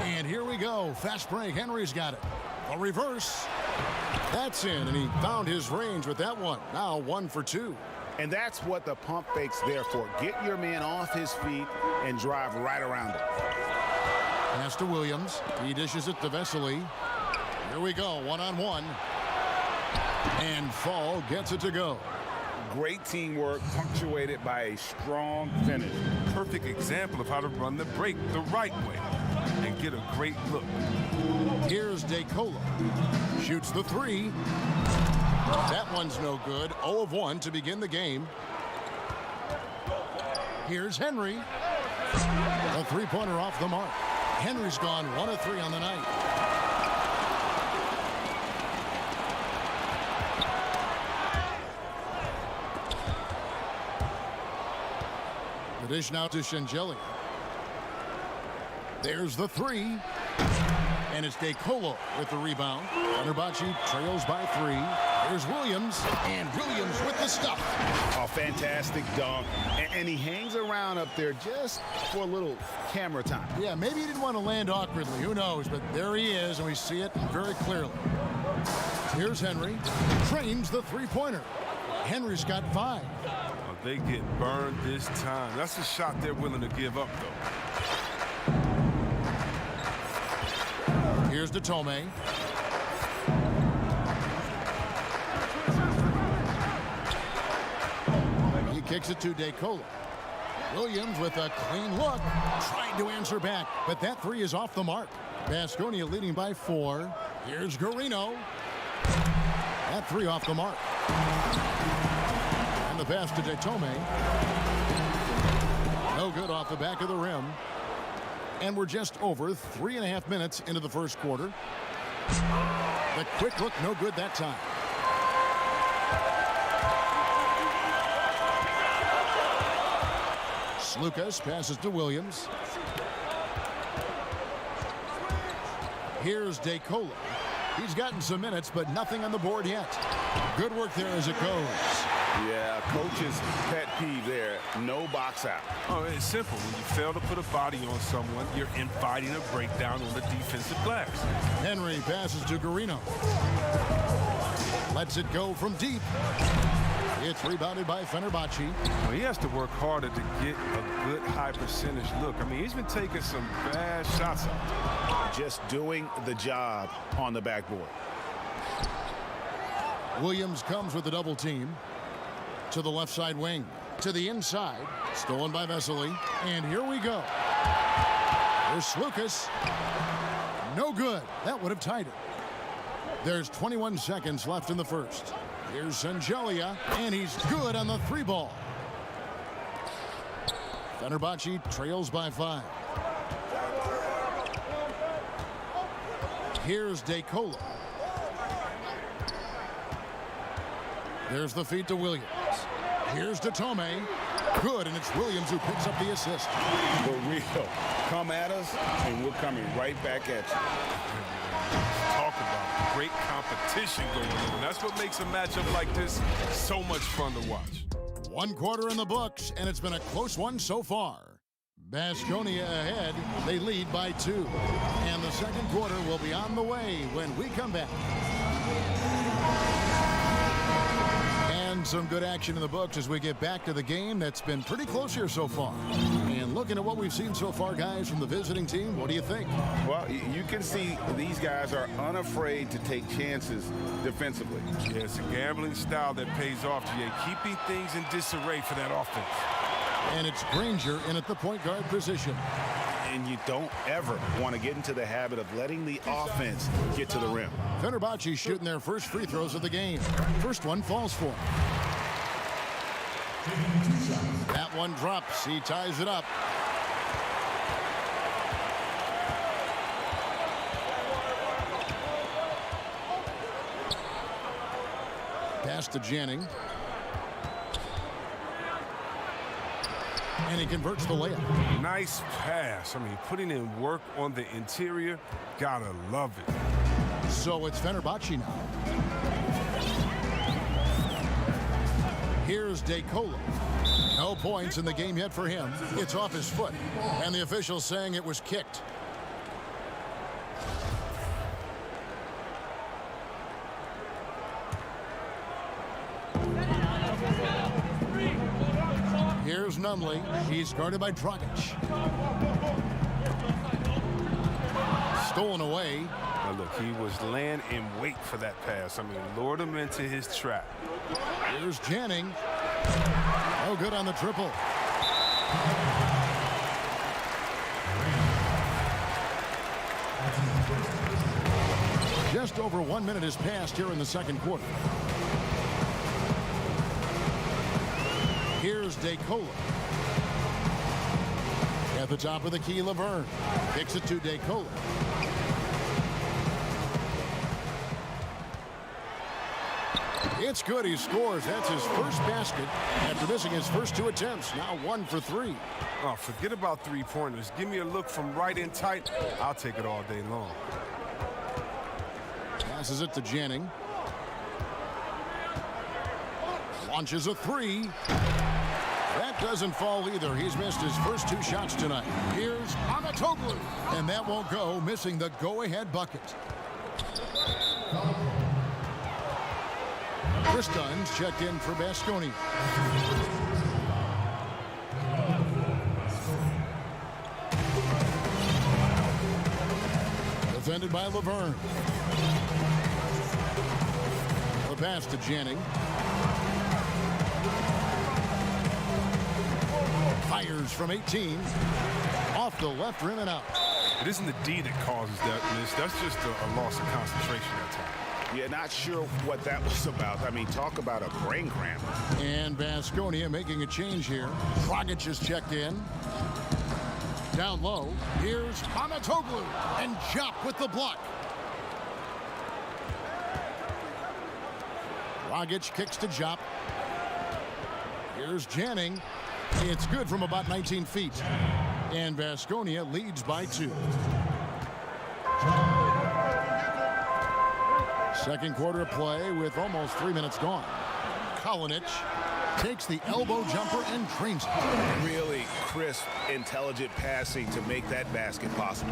Speaker 1: And here we go. Fast break. Henry's got it. A reverse. That's in, and he found his range with that one. Now 1 for 2.
Speaker 3: And that's what the pump fake's there for. Get your man off his feet and drive right around it.
Speaker 1: Pass to Williams. He dishes it to Vesely. Here we go, one-on-one. And Fall gets it to go.
Speaker 3: Great teamwork punctuated by a strong finish.
Speaker 8: Perfect example of how to run the break the right way and get a great look.
Speaker 1: Here's DeColo. Shoots the three. That one's no good. 0 of 1 to begin the game. Here's Henry. A three-pointer off the mark. Henry's gone 1 of 3 on the night. The dish now to Shengelia. There's the three. And it's DeColo with the rebound. Fenerbahce trails by 3. There's Williams. And Williams with the stuff.
Speaker 3: A fantastic dunk. And he hangs around up there just for a little camera time.
Speaker 1: Yeah, maybe he didn't want to land awkwardly. Who knows? But there he is, and we see it very clearly. Here's Henry. Trains the three-pointer. Henry's got 5.
Speaker 8: Oh, they get burned this time. That's a shot they're willing to give up, though.
Speaker 1: Here's Tome. He kicks it to DeColo. Williams with a clean look. Trying to answer back, but that three is off the mark. Baskonia leading by 4. Here's Garino. That three off the mark. And the pass to Tome. No good off the back of the rim. And we're just over 3.5 minutes into the first quarter. The quick look, no good that time. Slukas passes to Williams. Here's DeColo. He's gotten some minutes, but nothing on the board yet. Good work there as it goes.
Speaker 3: Yeah, coach's pet peeve there. No box out.
Speaker 8: Oh, it's simple. When you fail to put a body on someone, you're inviting a breakdown on the defensive glass.
Speaker 1: Henry passes to Garino. Lets it go from deep. It's rebounded by Fenerbahce.
Speaker 8: Well, he has to work harder to get a good high percentage look. I mean, he's been taking some bad shots out.
Speaker 3: Just doing the job on the backboard. Williams
Speaker 1: comes with the double team. To the left side wing. To the inside. Stolen by Vesely. And here we go. There's Slukas. No good. That would have tied it. There's 21 seconds left in the first. Here's Shengelia. And he's good on the 3 ball. Fenerbahce trails by 5. Here's DeColo. There's the feed to Williams. Here's Tome. Good, and it's Williams who picks up the assist.
Speaker 3: For real. Come at us, and we're coming right back at you.
Speaker 8: Talk about great competition going on. That's what makes a matchup like this so much fun to watch.
Speaker 1: 1 quarter in the books, and it's been a close one so far. Baskonia ahead. They lead by 2. And the second quarter will be on the way when we come back. And some good action in the books as we get back to the game that's been pretty close here so far. And looking at what we've seen so far, guys, from the visiting team, what do you think?
Speaker 3: Well, you can see these guys are unafraid to take chances defensively.
Speaker 8: Yeah, it's a gambling style that pays off, GA, keeping things in disarray for that offense.
Speaker 1: And it's Granger in at the point guard position.
Speaker 3: And you don't ever want to get into the habit of letting the offense get to the rim.
Speaker 1: Fenerbahce shooting their first free throws of the game. First one falls for him. That one drops. He ties it up. Pass to Janning. And he converts the layup.
Speaker 8: Nice pass. I mean, putting in work on the interior. Gotta love it.
Speaker 1: So it's Fenerbahce now. Here's DeColo. No points in the game yet for him. It's off his foot. And the official saying it was kicked. Here's Numley. He's guarded by Dragic. Stolen away.
Speaker 8: Now look, he was laying in wait for that pass. I mean, lured him into his trap.
Speaker 1: Here's Janning. No good on the triple. Just over 1 minute has passed here in the second quarter. Here's DeColo. At the top of the key, Laverne. Kicks it to DeColo. It's good. He scores. That's his first basket after missing his first 2 attempts. Now 1 for 3.
Speaker 8: Oh, forget about three-pointers. Give me a look from right in tight. I'll take it all day long.
Speaker 1: Passes it to Janning. Launches a 3. That doesn't fall either. He's missed his first 2 shots tonight. Here's Amatoglu. And that won't go, missing the go-ahead bucket. Chris Dunn's checked in for Basconia. Defended by Laverne. The pass to Janning. Fires from 18. Off the left rim and out.
Speaker 8: It isn't the D that causes that miss. That's just a loss of concentration at times.
Speaker 3: Yeah, not sure what that was about. I mean, talk about a brain cramp.
Speaker 1: And Basconia making a change here. Dragic is checked in. Down low. Here's Amatoglu. And Jop with the block. Dragic kicks to Jop. Here's Janning. It's good from about 19 feet. And Basconia leads by 2. Second quarter of play with almost 3 minutes gone. Kalinic takes the elbow jumper and drains it.
Speaker 3: Really crisp, intelligent passing to make that basket possible.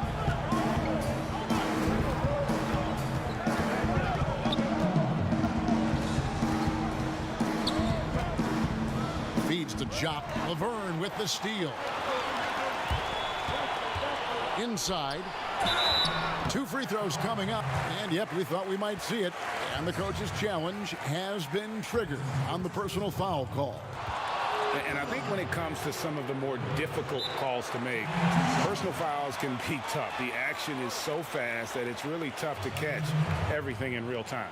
Speaker 1: Feeds to Jop. Laverne with the steal. Inside. 2 free throws coming up. And yep, we thought we might see it. And the coach's challenge has been triggered on the personal foul call.
Speaker 3: And I think when it comes to some of the more difficult calls to make, personal fouls can be tough. The action is so fast that it's really tough to catch everything in real time.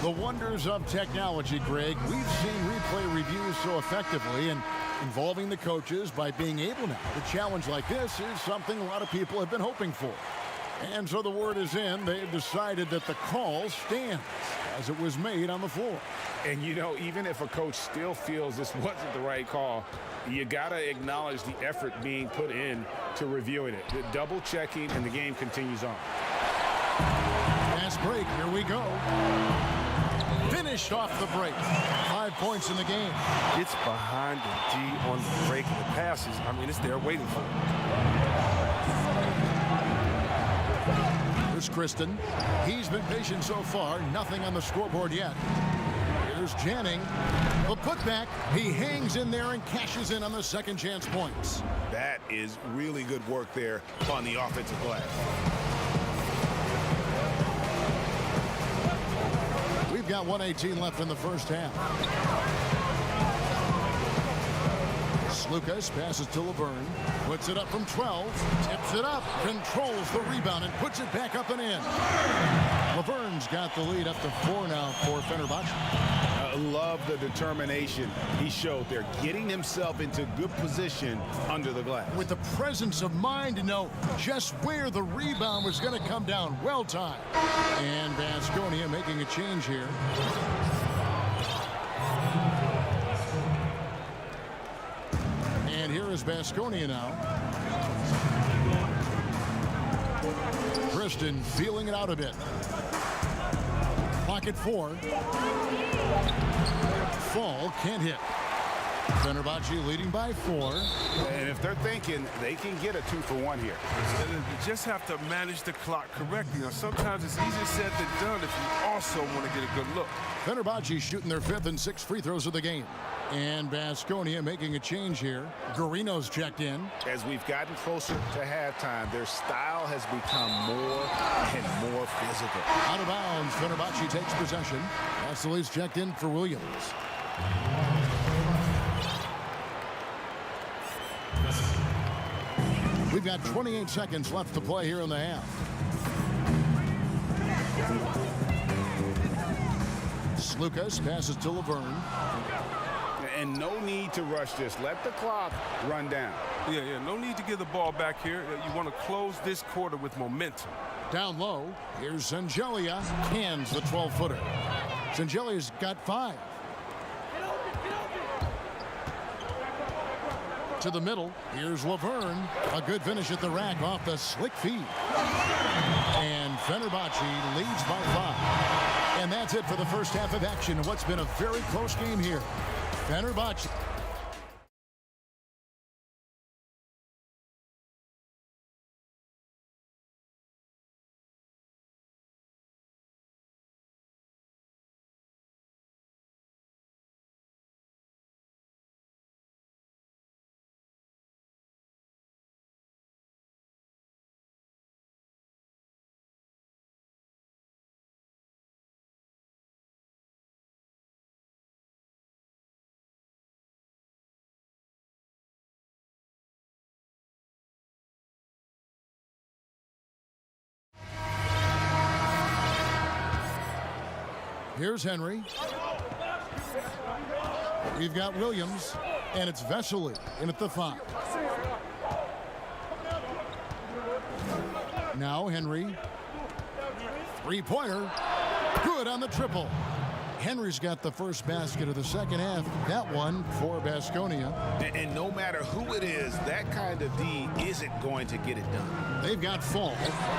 Speaker 1: The wonders of technology, Greg. We've seen replay reviews so effectively, and involving the coaches by being able now to challenge like this is something a lot of people have been hoping for. And so the word is in. They've decided that the call stands as it was made on the floor.
Speaker 3: And, you know, even if a coach still feels this wasn't the right call, you got to acknowledge the effort being put in to reviewing it. The double checking, and the game continues on.
Speaker 1: Fast break. Here we go. Finished off the break. 5 points in the game.
Speaker 8: It's behind the D on the break and the passes. I mean, it's there waiting for it.
Speaker 1: Here's Kristen. He's been patient so far. Nothing on the scoreboard yet. Here's Janning. The putback. He hangs in there and cashes in on the second chance points.
Speaker 3: That is really good work there on the offensive glass.
Speaker 1: We've got 1:18 left in the first half. Lucas passes to Laverne, puts it up from 12, tips it up, controls the rebound, and puts it back up and in. Laverne's got the lead up to 4 now for Fenerbahce.
Speaker 3: I love the determination he showed there, getting himself into good position under the glass.
Speaker 1: With the presence of mind to know just where the rebound was going to come down. Well timed. And Baskonia making a change here. And here is Baskonia now. Kristen feeling it out a bit. Clock at 4. Fall can't hit. Fenerbahce leading by 4.
Speaker 3: And if they're thinking they can get a 2-for-1 here.
Speaker 8: You just have to manage the clock correctly. Now, sometimes it's easier said than done if you also want to get a good look.
Speaker 1: Fenerbahce shooting their 5th and 6th free throws of the game. And Baskonia making a change here. Garino's checked in.
Speaker 3: As we've gotten closer to halftime, their style has become more and more physical.
Speaker 1: Out of bounds, Fenerbahce takes possession. Vassili's checked in for Williams. We've got 28 seconds left to play here in the half. Lucas passes to Laverne.
Speaker 3: And no need to rush this. Let the clock run down.
Speaker 8: Yeah, no need to give the ball back here. You want to close this quarter with momentum.
Speaker 1: Down low, here's Sangelia. Cans the 12-footer. Sangelia's got 5. To the middle, here's Laverne. A good finish at the rack off the slick feed. And Fenerbahce leads by 5. And that's it for the first half of action in what's been a very close game here. Fenerbahce. Here's Henry. We've got Williams, and it's Vesely in at the 5. Now Henry. Three-pointer. Good on the triple. Henry's got the first basket of the second half. That one for Baskonia.
Speaker 3: And no matter who it is, that kind of D isn't going to get it done.
Speaker 1: They've got Fall,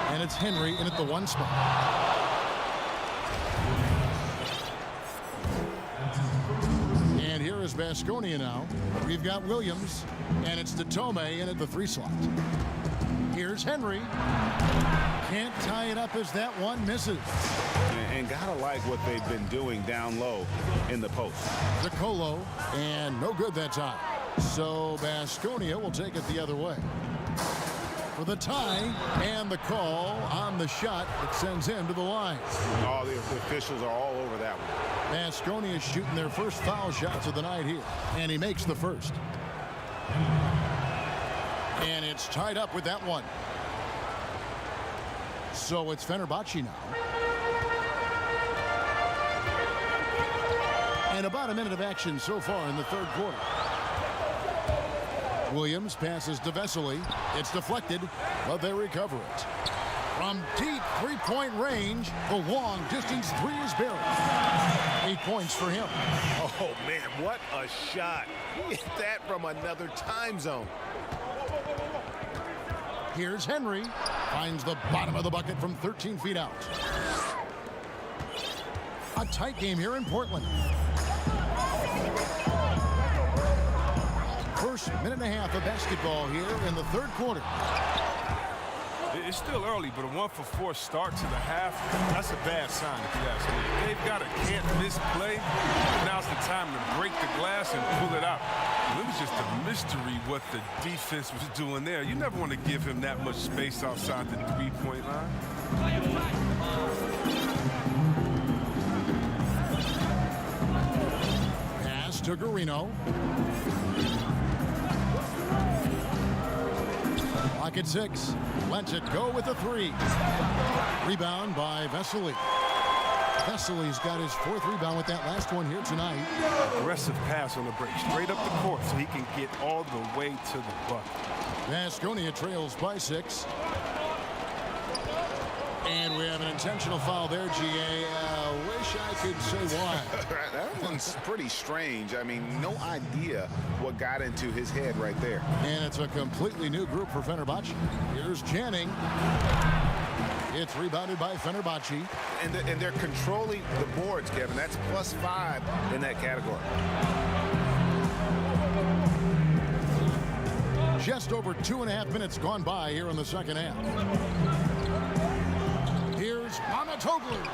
Speaker 1: and it's Henry in at the 1 spot. And here is Baskonia now. We've got Williams, and it's Tome in at the 3 slot. Here's Henry. Can't tie it up as that one misses.
Speaker 3: And gotta like what they've been doing down low in the post.
Speaker 1: DeColo, and no good that time. So Baskonia will take it the other way. For the tie, and the call on the shot that sends him to the line.
Speaker 3: All the officials are all over that one.
Speaker 1: Baskonia is shooting their first foul shots of the night here, and he makes the first. And it's tied up with that one. So it's Fenerbahce now. And about a minute of action so far in the third quarter. Williams passes to Vesely. It's deflected, but they recover it. From deep three-point range, the long-distance 3 is buried. 8 points for him.
Speaker 3: Oh, man, what a shot. He hit that from another time zone.
Speaker 1: Here's Henry. Finds the bottom of the bucket from 13 feet out. A tight game here in Portland. First minute and a half of basketball here in the third quarter.
Speaker 8: It's still early, but a 1-for-4 start to the half, that's a bad sign if you ask me. They've got a can't-miss play. Now's the time to break the glass and pull it out. It was just a mystery what the defense was doing there. You never want to give him that much space outside the three-point line.
Speaker 1: Pass to Guarino. Clock at 6. Lets it go with a 3. Rebound by Vesely. Vesely's got his 4th rebound with that last one here tonight.
Speaker 8: Aggressive pass on the break, straight up the court so he can get all the way to the bucket.
Speaker 1: Vasconia trails by 6. And we have an intentional foul there, GA. Wish I could say why.
Speaker 3: That one's pretty strange. I mean, no idea what got into his head right there.
Speaker 1: And it's a completely new group for Fenerbahce. Here's Channing. It's rebounded by Fenerbahce.
Speaker 3: And they're controlling the boards, Kevin. That's +5 in that category.
Speaker 1: Just over 2.5 minutes gone by here in the second half. Here's Mamatoglu.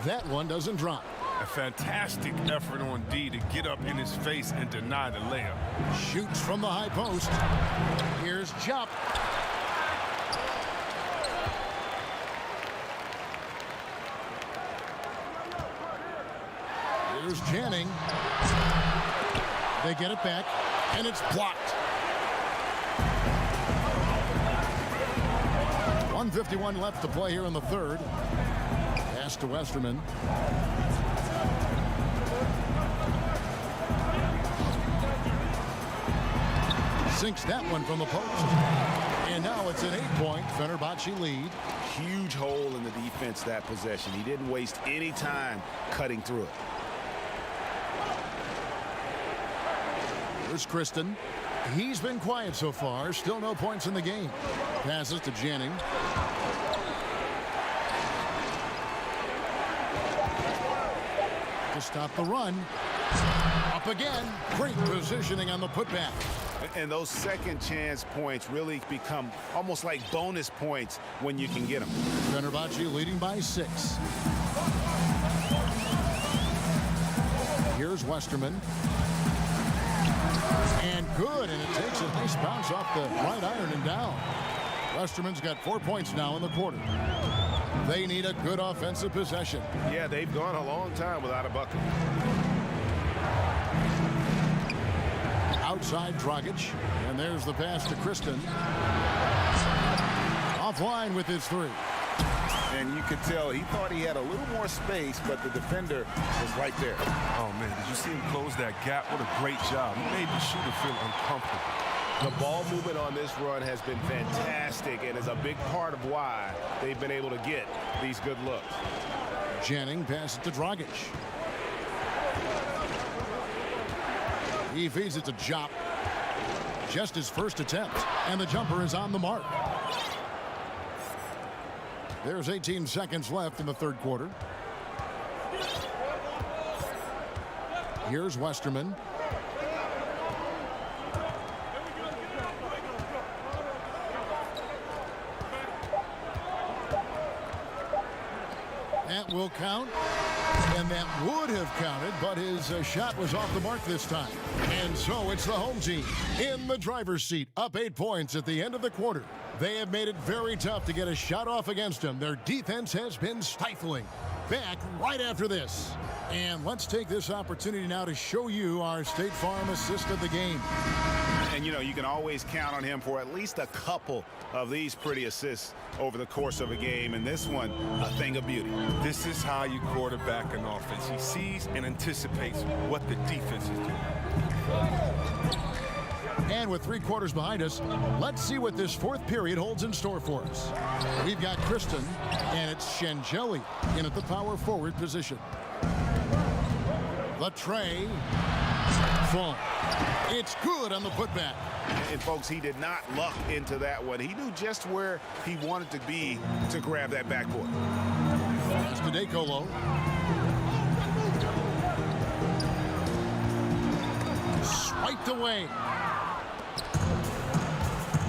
Speaker 1: That one doesn't drop.
Speaker 8: A fantastic effort on D to get up in his face and deny the layup.
Speaker 1: Shoots from the high post. Here's Jupp. Here's Channing. They get it back, and it's blocked. 1:51 left to play here in the third. Pass to Westerman. Sinks that one from the post. And now it's an 8-point Fenerbahce lead.
Speaker 3: Huge hole in the defense that possession. He didn't waste any time cutting through it.
Speaker 1: Here's Kristen. He's been quiet so far. Still no points in the game. Passes to Janning. To stop the run. Up again. Great positioning on the putback.
Speaker 3: And those second chance points really become almost like bonus points when you can get them.
Speaker 1: Fenerbahce leading by 6. Here's Westerman. And good, and it takes a nice bounce off the right iron and down. Westerman's got 4 points now in the quarter. They need a good offensive possession.
Speaker 3: Yeah, they've gone a long time without a bucket.
Speaker 1: Outside Dragic, and there's the pass to Kristen. Offline with his 3.
Speaker 3: And you could tell he thought he had a little more space, but the defender was right there.
Speaker 8: Oh, man, did you see him close that gap? What a great job. He made the shooter feel uncomfortable.
Speaker 3: The ball movement on this run has been fantastic and is a big part of why they've been able to get these good looks.
Speaker 1: Janning passes to Dragic. He feeds it to Jop. Just his first attempt, and the jumper is on the mark. There's 18 seconds left in the third quarter. Here's Westerman. That will count. And that would have counted, but his shot was off the mark this time. And so it's the home team in the driver's seat, up 8 points at the end of the quarter. They have made it very tough to get a shot off against them. Their defense has been stifling. Back right after this. And let's take this opportunity now to show you our State Farm assist of the game.
Speaker 3: And, you know, you can always count on him for at least a couple of these pretty assists over the course of a game. And this one, a thing of beauty.
Speaker 8: This is how you quarterback an offense. He sees and anticipates what the defense is doing.
Speaker 1: And with 3 quarters behind us, let's see what this fourth period holds in store for us. We've got Kristen, and it's Shangeli in at the power forward position. The tray. Full. It's good on the putback.
Speaker 3: And, folks, he did not luck into that one. He knew just where he wanted to be to grab that backboard.
Speaker 1: Pass to DeColo. Swiped away.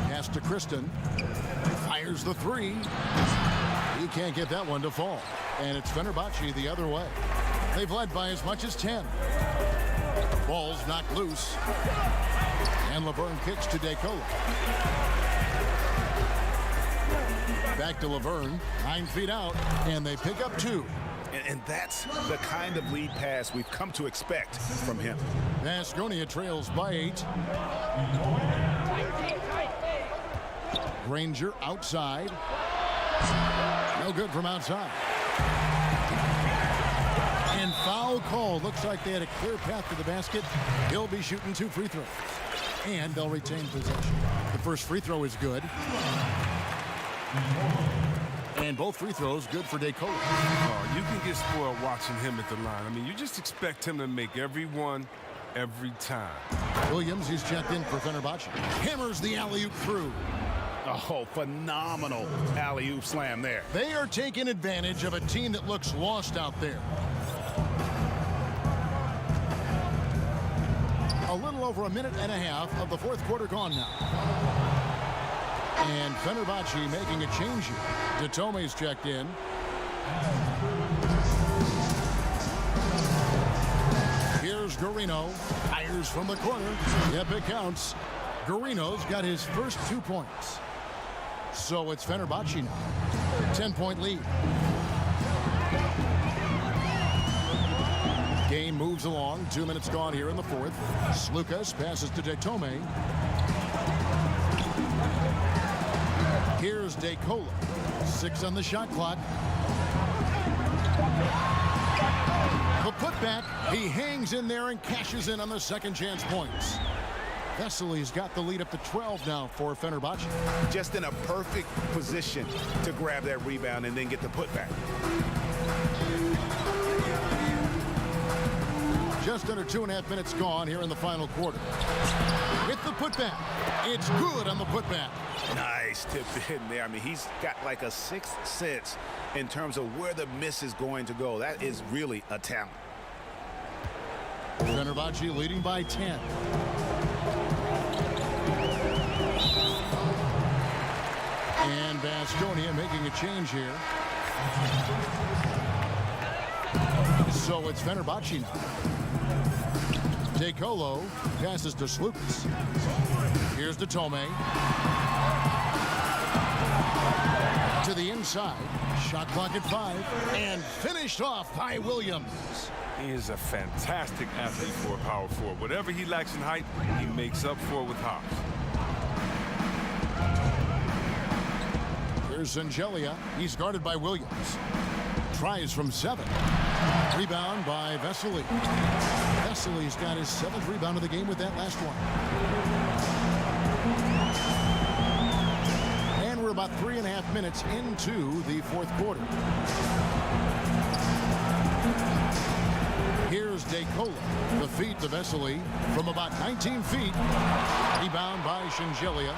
Speaker 1: Pass to Kristen. Fires the 3. He can't get that one to fall. And it's Fenerbahce the other way. They've led by as much as 10. Ball's knocked loose. And Laverne kicks to DeColo. Back to Laverne. 9 feet out. And they pick up 2.
Speaker 3: And that's the kind of lead pass we've come to expect from him.
Speaker 1: Vasconia trails by 8. Granger outside. No good from outside. And foul call. Looks like they had a clear path to the basket. He'll be shooting 2 free throws. And they'll retain possession. The first free throw is good. And both free throws good for DeCola.
Speaker 8: Oh, you can get spoiled watching him at the line. I mean, you just expect him to make every one, every time.
Speaker 1: Williams, he's checked in for Fenerbahce. Hammers the alley-oop through.
Speaker 3: Oh, phenomenal alley-oop slam there.
Speaker 1: They are taking advantage of a team that looks lost out there. A little over a minute and a half of the fourth quarter gone now. And Fenerbahce making a change here. Datome's checked in. Here's Garino. Fires from the corner. Yep, it counts. Garino's got his first 2 points. So it's Fenerbahce now. 10-point lead. Game moves along. 2 minutes gone here in the fourth. Slukas passes to Datome. Here's DeCola. 6 on the shot clock. The putback. He hangs in there and cashes in on the second chance points. Vesely's got the lead up to 12 now for Fenerbahce.
Speaker 3: Just in a perfect position to grab that rebound and then get the putback.
Speaker 1: Just under 2.5 minutes gone here in the final quarter. With the putback. It's good on the putback.
Speaker 3: Nice tip in there. I mean, he's got like a sixth sense in terms of where the miss is going to go. That is really a talent.
Speaker 1: Fenerbahce leading by 10. And Vasconia making a change here. So it's Fenerbahce now. DeColo passes to Slukas. Here's Datome. To the inside. Shot clock at 5. And finished off by Williams.
Speaker 8: He is a fantastic athlete for a power forward. Whatever he lacks in height, he makes up for it with hops.
Speaker 1: Here's Zangelia. He's guarded by Williams. Tries from 7. Rebound by Vesely. Vesely's got his 7th rebound of the game with that last one. And we're about 3.5 minutes into the fourth quarter. Here's DeCola. The feed to Vesely from about 19 feet. Rebound by Zangelia.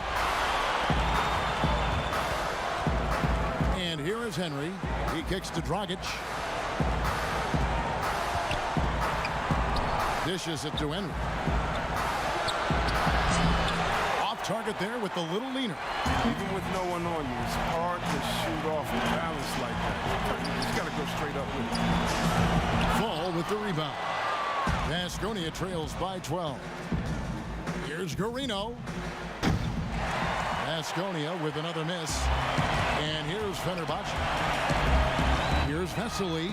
Speaker 1: And here is Henry. He kicks to Dragic. Dishes it to Henry. Off target there with the little leaner.
Speaker 8: Even with no one on you, it's hard to shoot off a balance like that. You just got to go straight up with it.
Speaker 1: Fall with the rebound. Vasconia trails by 12. Here's Garino. Vasconia with another miss. And here's Fenerbahce. Here's Vesely.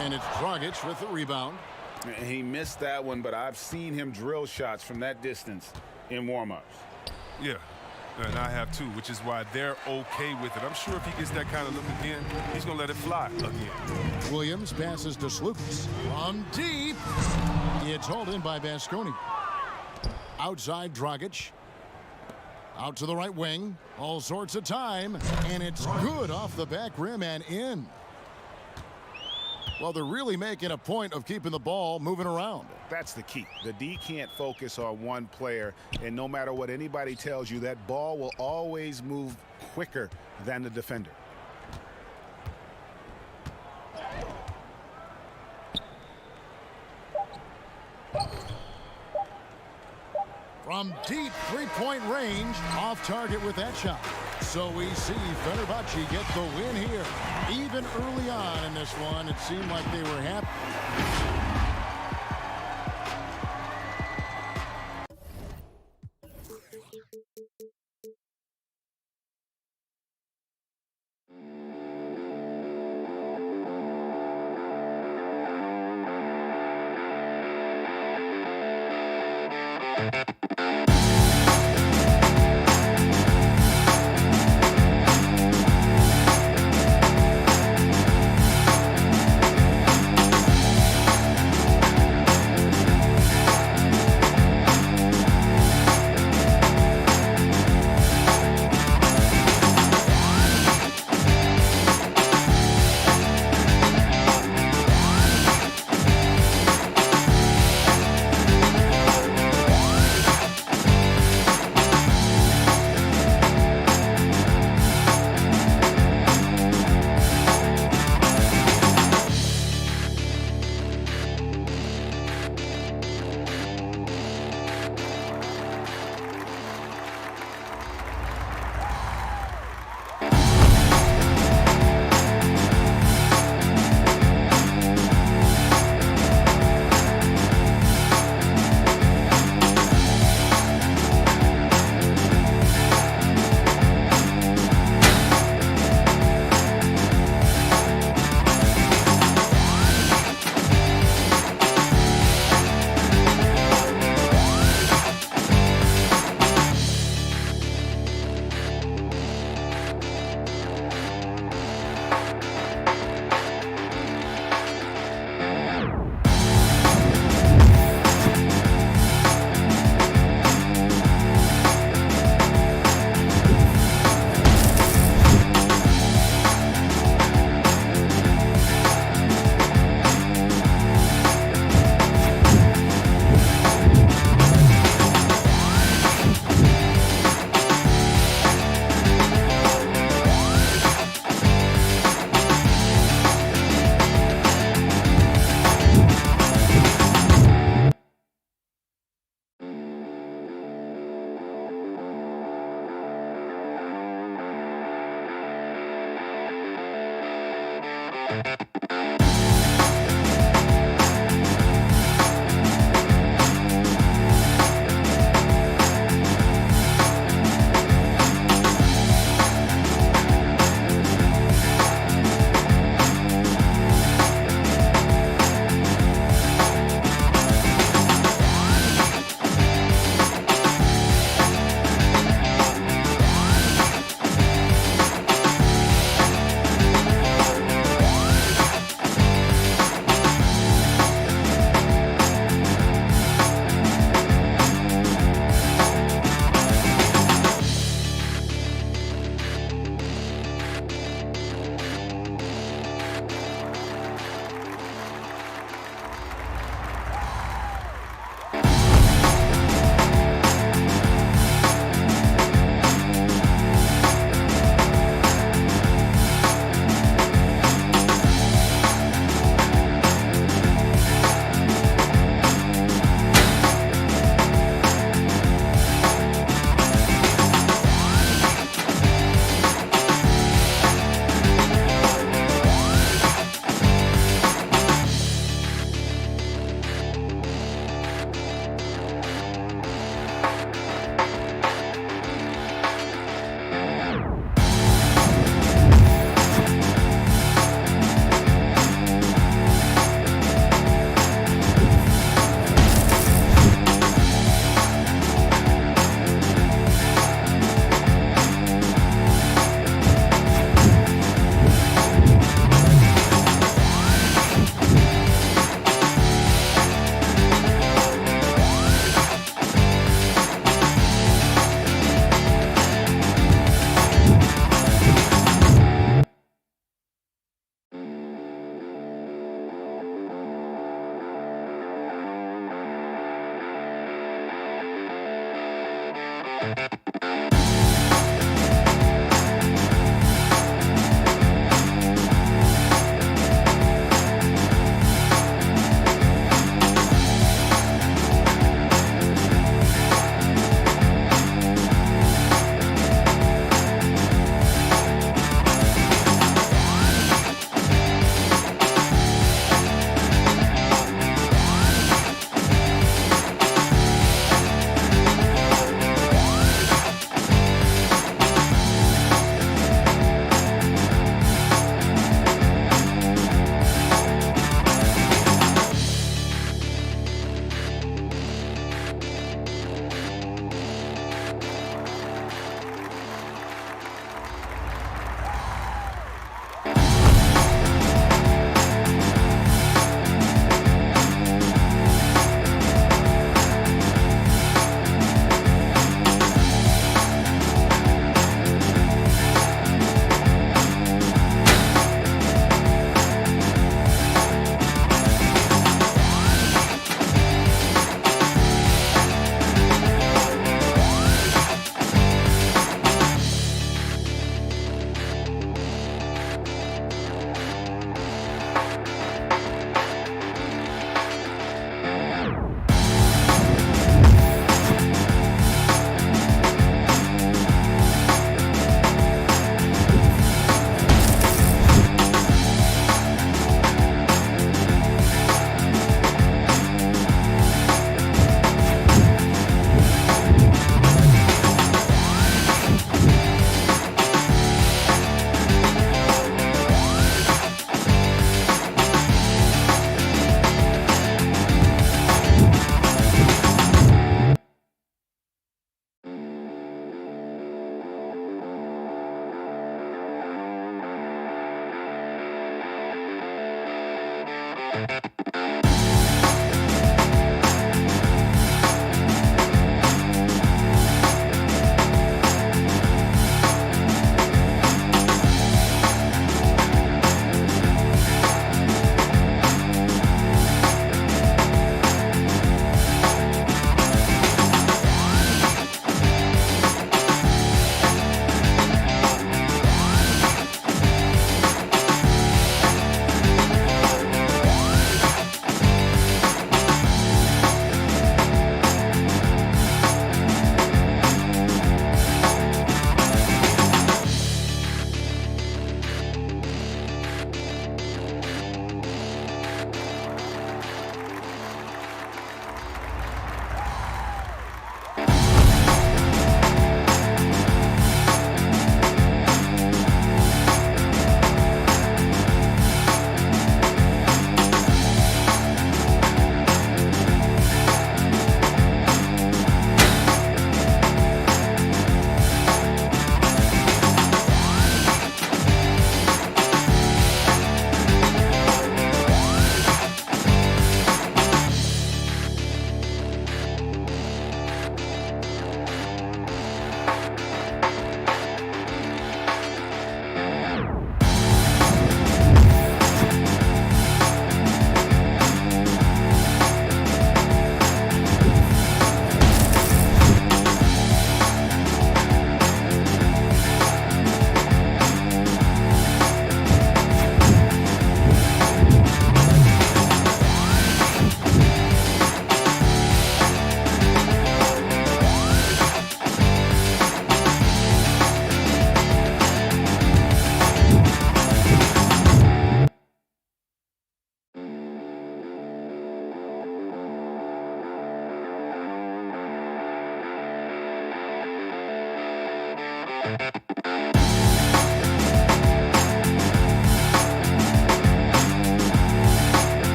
Speaker 1: And it's Dragic with the rebound.
Speaker 3: He missed that one, but I've seen him drill shots from that distance in warm-ups.
Speaker 8: Yeah, and I have too, which is why they're okay with it. I'm sure if he gets that kind of look again, he's going to let it fly again.
Speaker 1: Williams passes to Slukas. From deep. It's hauled in by Vasconia. Outside Dragic. Out to the right wing. All sorts of time. And it's good off the back rim and in. Well, they're really making a point of keeping the ball moving around.
Speaker 3: That's the key. The D can't focus on one player, and no matter what anybody tells you, that ball will always move quicker than the defender.
Speaker 1: From deep three-point range, off target with that shot. So we see Fenerbahce get the win here. Even early on in this one, it seemed like they were happy.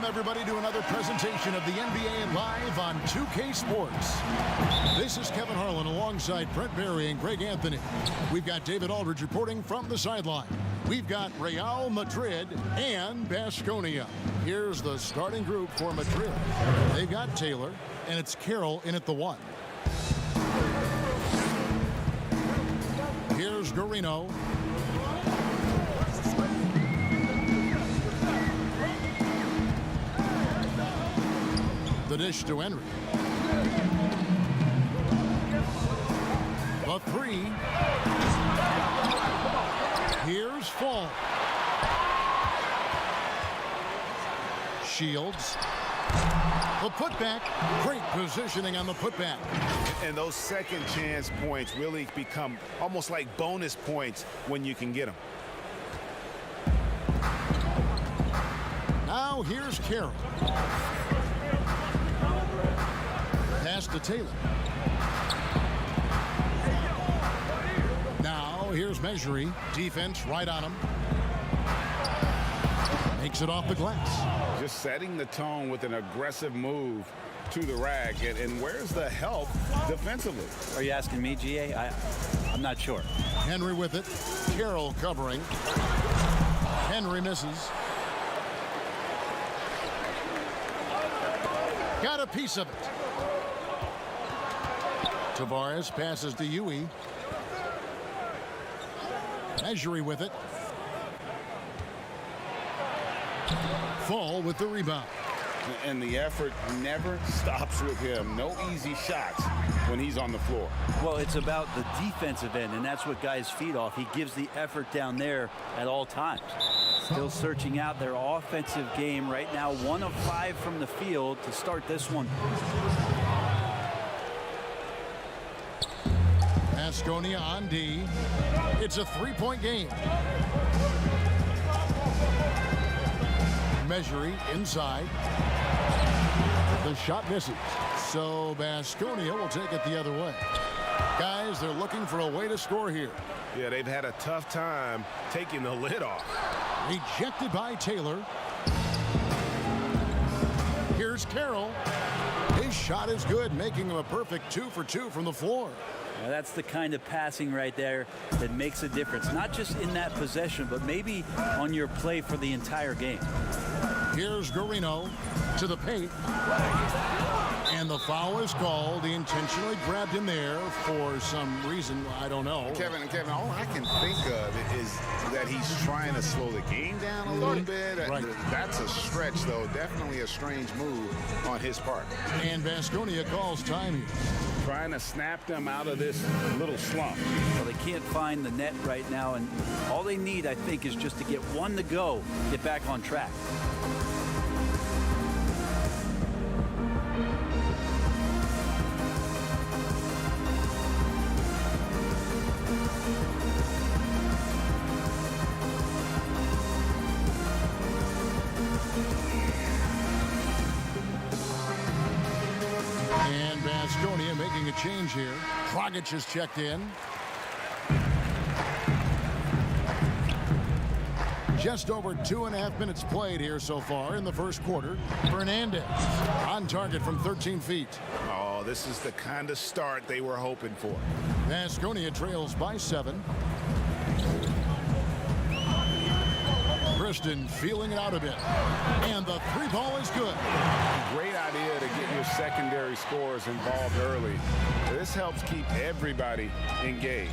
Speaker 1: Everybody to another presentation of the NBA Live on 2K Sports. This is Kevin Harlan alongside Brent Barry and Greg Anthony. We've got David Aldridge reporting from the sideline. We've got Real Madrid and Baskonia. Here's the starting group for Madrid. They've got Taylor, and it's Carroll in at the 1. Here's Guarino. The dish to Henry. The 3. Here's Fall. Shields. The putback. Great positioning on the putback.
Speaker 3: And those second chance points really become almost like bonus points when you can get them.
Speaker 1: Now here's Carroll. Pass to Taylor. Now here's Measury. Defense right on him. Makes it off the glass.
Speaker 3: Just setting the tone with an aggressive move to the rack. And where's the help defensively?
Speaker 9: Are you asking me, GA? I'm not sure.
Speaker 1: Henry with it. Carroll covering. Henry misses. Got a piece of it. Tavares passes to Yui. Measury with it. Fall with the rebound.
Speaker 3: And the effort never stops with him. No easy shots when he's on the floor.
Speaker 9: Well, it's about the defensive end, and that's what guys feed off. He gives the effort down there at all times. Still searching out their offensive game right now. 1 of 5 from the field to start this one.
Speaker 1: Baskonia on D. It's a 3-point game. Measury inside. The shot misses. So Baskonia will take it the other way. Guys, they're looking for a way to score here.
Speaker 5: Yeah, they've had a tough time taking the lid off.
Speaker 1: Rejected by Taylor. Here's Carroll. His shot is good, making him a perfect 2 for 2 from the floor.
Speaker 9: Now that's the kind of passing right there that makes a difference, not just in that possession, but maybe on your play for the entire game.
Speaker 1: Here's Guarino to the paint. And the foul is called. He intentionally grabbed him there for some reason. I don't know.
Speaker 3: Kevin, all I can think of is that he's trying to slow the game down a little bit.
Speaker 1: Right.
Speaker 3: That's a stretch, though. Definitely a strange move on his part.
Speaker 1: And Baskonia calls time here.
Speaker 3: Trying to snap them out of this little slump.
Speaker 9: Well, they can't find the net right now, and all they need, I think, is just to get one to go, get back on track.
Speaker 1: And Baskonia making a change here. Dragic is checked in. Just over 2.5 minutes played here so far in the first quarter. Fernandez on target from 13 feet.
Speaker 3: Oh, this is the kind of start they were hoping for.
Speaker 1: Baskonia trails by 7. Kristen feeling it out a bit. And the 3-ball is good.
Speaker 3: Great idea to get your secondary scorers involved early. This helps keep everybody engaged.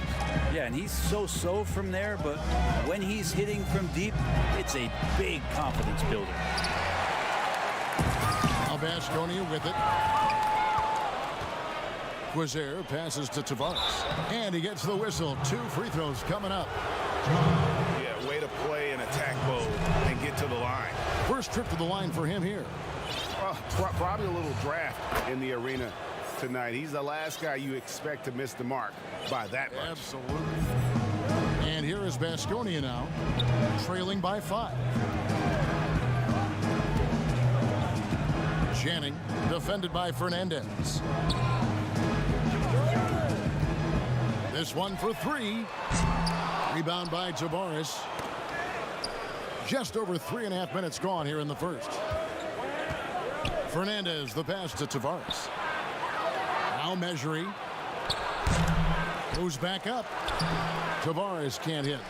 Speaker 9: Yeah, and he's so-so from there, but when he's hitting from deep, it's a big confidence builder.
Speaker 1: Now Baskonia with it. Quizer passes to Tavares. And he gets the whistle. 2 free throws coming up.
Speaker 3: Yeah, way to play an attack mode and get to the line.
Speaker 1: First trip to the line for him here.
Speaker 3: Probably a little draft in the arena tonight. He's the last guy you expect to miss the mark by that much.
Speaker 1: Absolutely. And here is Baskonia now, trailing by 5. Channing, defended by Fernandez. This one for 3. Rebound by Tavares. Just over 3.5 minutes gone here in the first. Fernandez, the pass to Tavares. Now Mejri. Moves back up. Tavares can't hit.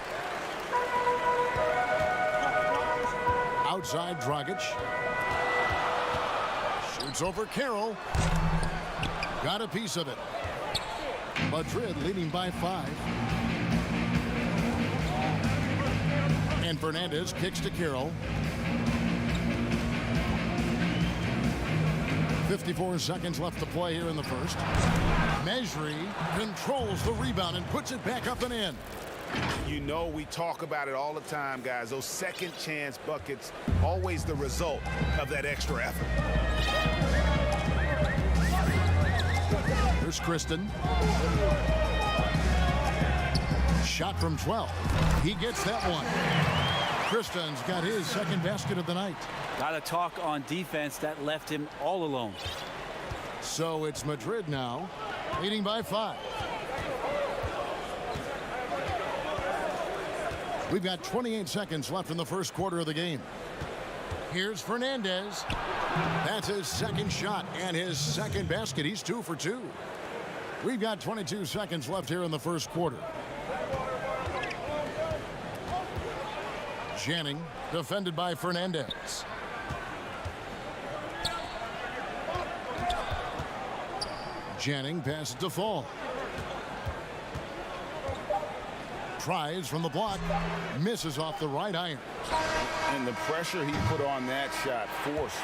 Speaker 1: Outside Dragic. Shoots over Carroll. Got a piece of it. Madrid leading by 5. And Fernandez kicks to Carroll. 54 seconds left to play here in the first. Mejri controls the rebound and puts it back up and in.
Speaker 3: You know, we talk about it all the time, guys. Those second chance buckets, always the result of that extra effort.
Speaker 1: Here's Kristen. Shot from 12. He gets that one. Kristen's got his second basket of the night.
Speaker 9: Got to talk on defense. That left him all alone.
Speaker 1: So it's Madrid now, leading by 5. We've got 28 seconds left in the first quarter of the game. Here's Fernandez. That's his second shot and his second basket. He's 2 for 2. We've got 22 seconds left here in the first quarter. Channing, defended by Fernandez. Channing passes to Fall. Tries from the block, misses off the right iron.
Speaker 3: And the pressure he put on that shot forced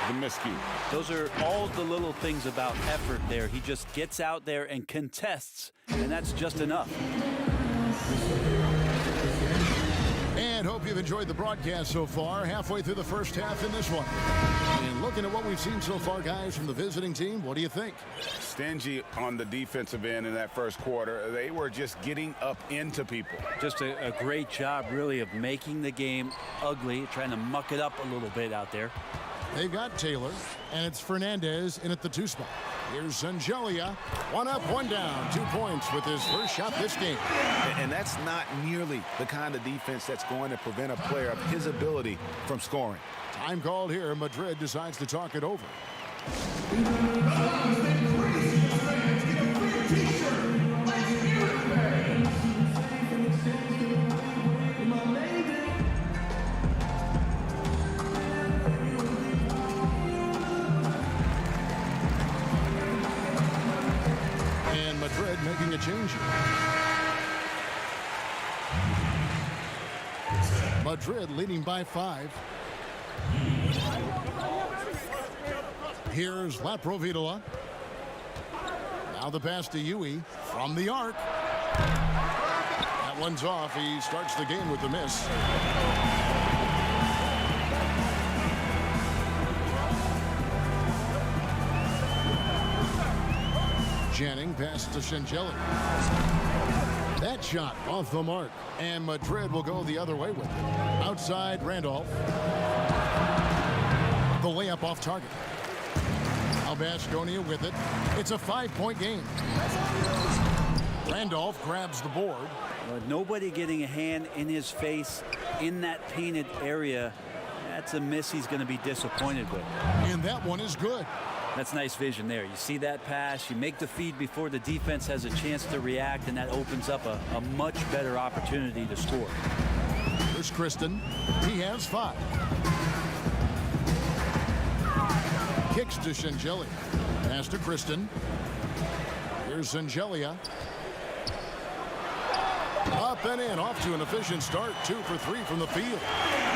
Speaker 3: the miscue.
Speaker 9: Those are all the little things about effort there. He just gets out there and contests, and that's just enough.
Speaker 1: And hope you've enjoyed the broadcast so far. Halfway through the first half in this one. And looking at what we've seen so far, guys, from the visiting team, what do you think?
Speaker 3: Stingy on the defensive end in that first quarter. They were just getting up into people.
Speaker 9: Just a great job, really, of making the game ugly, trying to muck it up a little bit out there.
Speaker 1: They've got Taylor, and it's Fernandez in at the 2 spot. Here's Sangelia. 1 up, 1 down. 2 points with his first shot this game.
Speaker 3: And that's not nearly the kind of defense that's going to prevent a player of his ability from scoring.
Speaker 1: Time called here. Madrid decides to talk it over. Madrid leading by 5. Here's Laprovitola. Now the pass to Yui from the arc. That one's off. He starts the game with the miss. Janning pass to Shangeli. That shot off the mark, and Madrid will go the other way with it. Outside Randolph. The layup off target. Now Baskonia with it. It's a 5-point game. Randolph grabs the board.
Speaker 9: Nobody getting a hand in his face in that painted area. That's a miss he's going to be disappointed with.
Speaker 1: And that one is good.
Speaker 9: That's nice vision there. You see that pass, you make the feed before the defense has a chance to react, and that opens up a much better opportunity to score.
Speaker 1: Here's Kristen. He has 5. Kicks to Shangeli. Pass to Kristen. Here's Zangelia. Up and in, off to an efficient start. 2 for 3 from the field.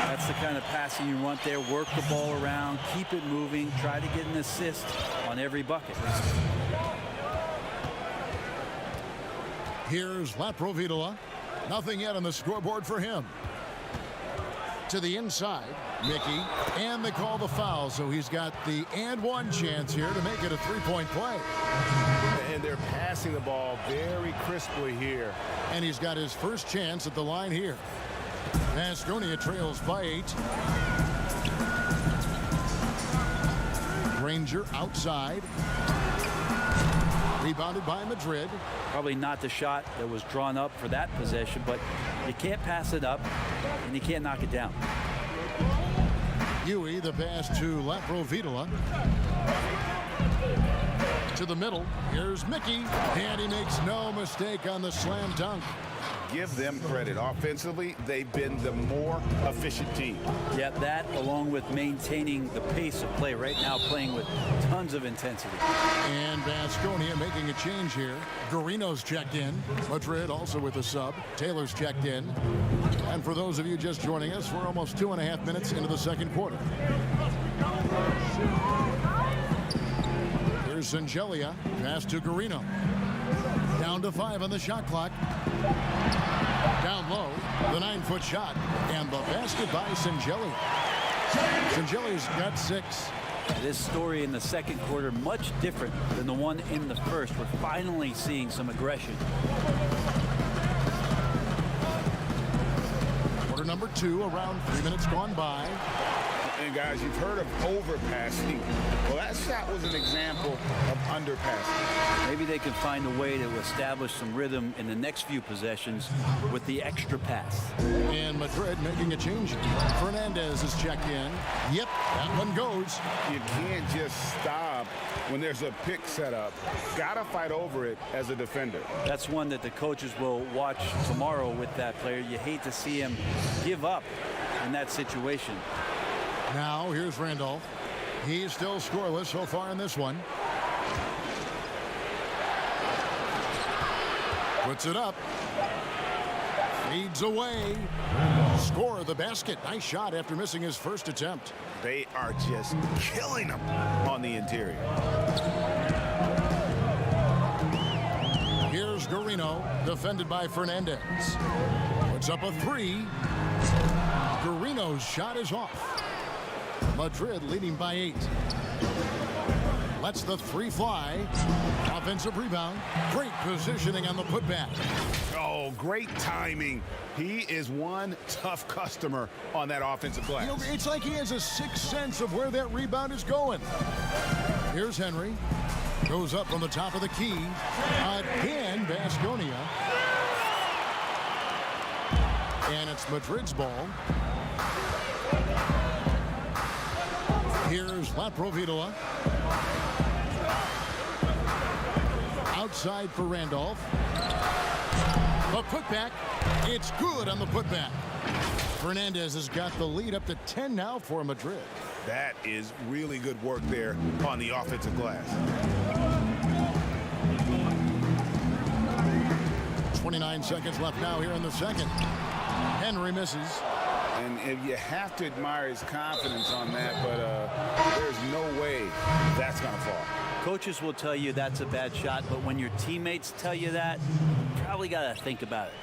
Speaker 9: That's the kind of passing you want there. Work the ball around, keep it moving, try to get an assist on every bucket.
Speaker 1: Here's Laprovitola. Nothing yet on the scoreboard for him. To the inside, Mickey, and they call the foul, so he's got the and one chance here to make it a 3-point play.
Speaker 3: And they're passing the ball very crisply here.
Speaker 1: And he's got his first chance at the line here. Baskonia trails by 8. Granger outside. Rebounded by Madrid.
Speaker 9: Probably not the shot that was drawn up for that possession, but you can't pass it up and you can't knock it down.
Speaker 1: Yui, the pass to Laprovitola. To the middle. Here's Mickey. And he makes no mistake on the slam dunk.
Speaker 3: Give them credit. Offensively, they've been the more efficient team.
Speaker 9: Yeah, that along with maintaining the pace of play right now, playing with tons of intensity.
Speaker 1: And Baskonia making a change here. Garino's checked in. Madrid also with a sub. Taylor's checked in. And for those of you just joining us, we're almost 2.5 minutes into the second quarter. Here's Zangelia. Pass to Garino. Down to 5 on the shot clock. Down low, the 9-foot shot, and the basket by Zangelia. Zangelia's got 6.
Speaker 9: This story in the second quarter much different than the one in the first. We're finally seeing some aggression.
Speaker 1: Quarter number 2, around 3 minutes gone by.
Speaker 3: And guys, you've heard of overpassing. Well, that shot was an example of underpassing.
Speaker 9: Maybe they can find a way to establish some rhythm in the next few possessions with the extra pass.
Speaker 1: And Madrid making a change. Fernandez is checked in. Yep, that one goes.
Speaker 3: You can't just stop when there's a pick set up. Gotta fight over it as a defender.
Speaker 9: That's one that the coaches will watch tomorrow with that player. You hate to see him give up in that situation.
Speaker 1: Now, here's Randolph. He's still scoreless so far in this one. Puts it up. Feeds away. Score the basket. Nice shot after missing his first attempt.
Speaker 3: They are just killing them on the interior.
Speaker 1: Here's Garino, defended by Fernandez. Puts up a 3. Garino's shot is off. Madrid leading by 8. Lets the 3 fly. Offensive rebound. Great positioning on the putback.
Speaker 3: Oh, great timing. He is one tough customer on that offensive glass.
Speaker 1: You know, it's like he has a sixth sense of where that rebound is going. Here's Henry. Goes up from the top of the key. Again, Baskonia. And it's Madrid's ball. Here's Laprovitola. Outside for Randolph. The putback. It's good on the putback. Fernandez has got the lead up to 10 now for Madrid.
Speaker 3: That is really good work there on the offensive glass.
Speaker 1: 29 seconds left now here in the second. Henry misses.
Speaker 3: And you have to admire his confidence on that, but there's no way that's going to fall.
Speaker 9: Coaches will tell you that's a bad shot, but when your teammates tell you that, you probably got to think about it.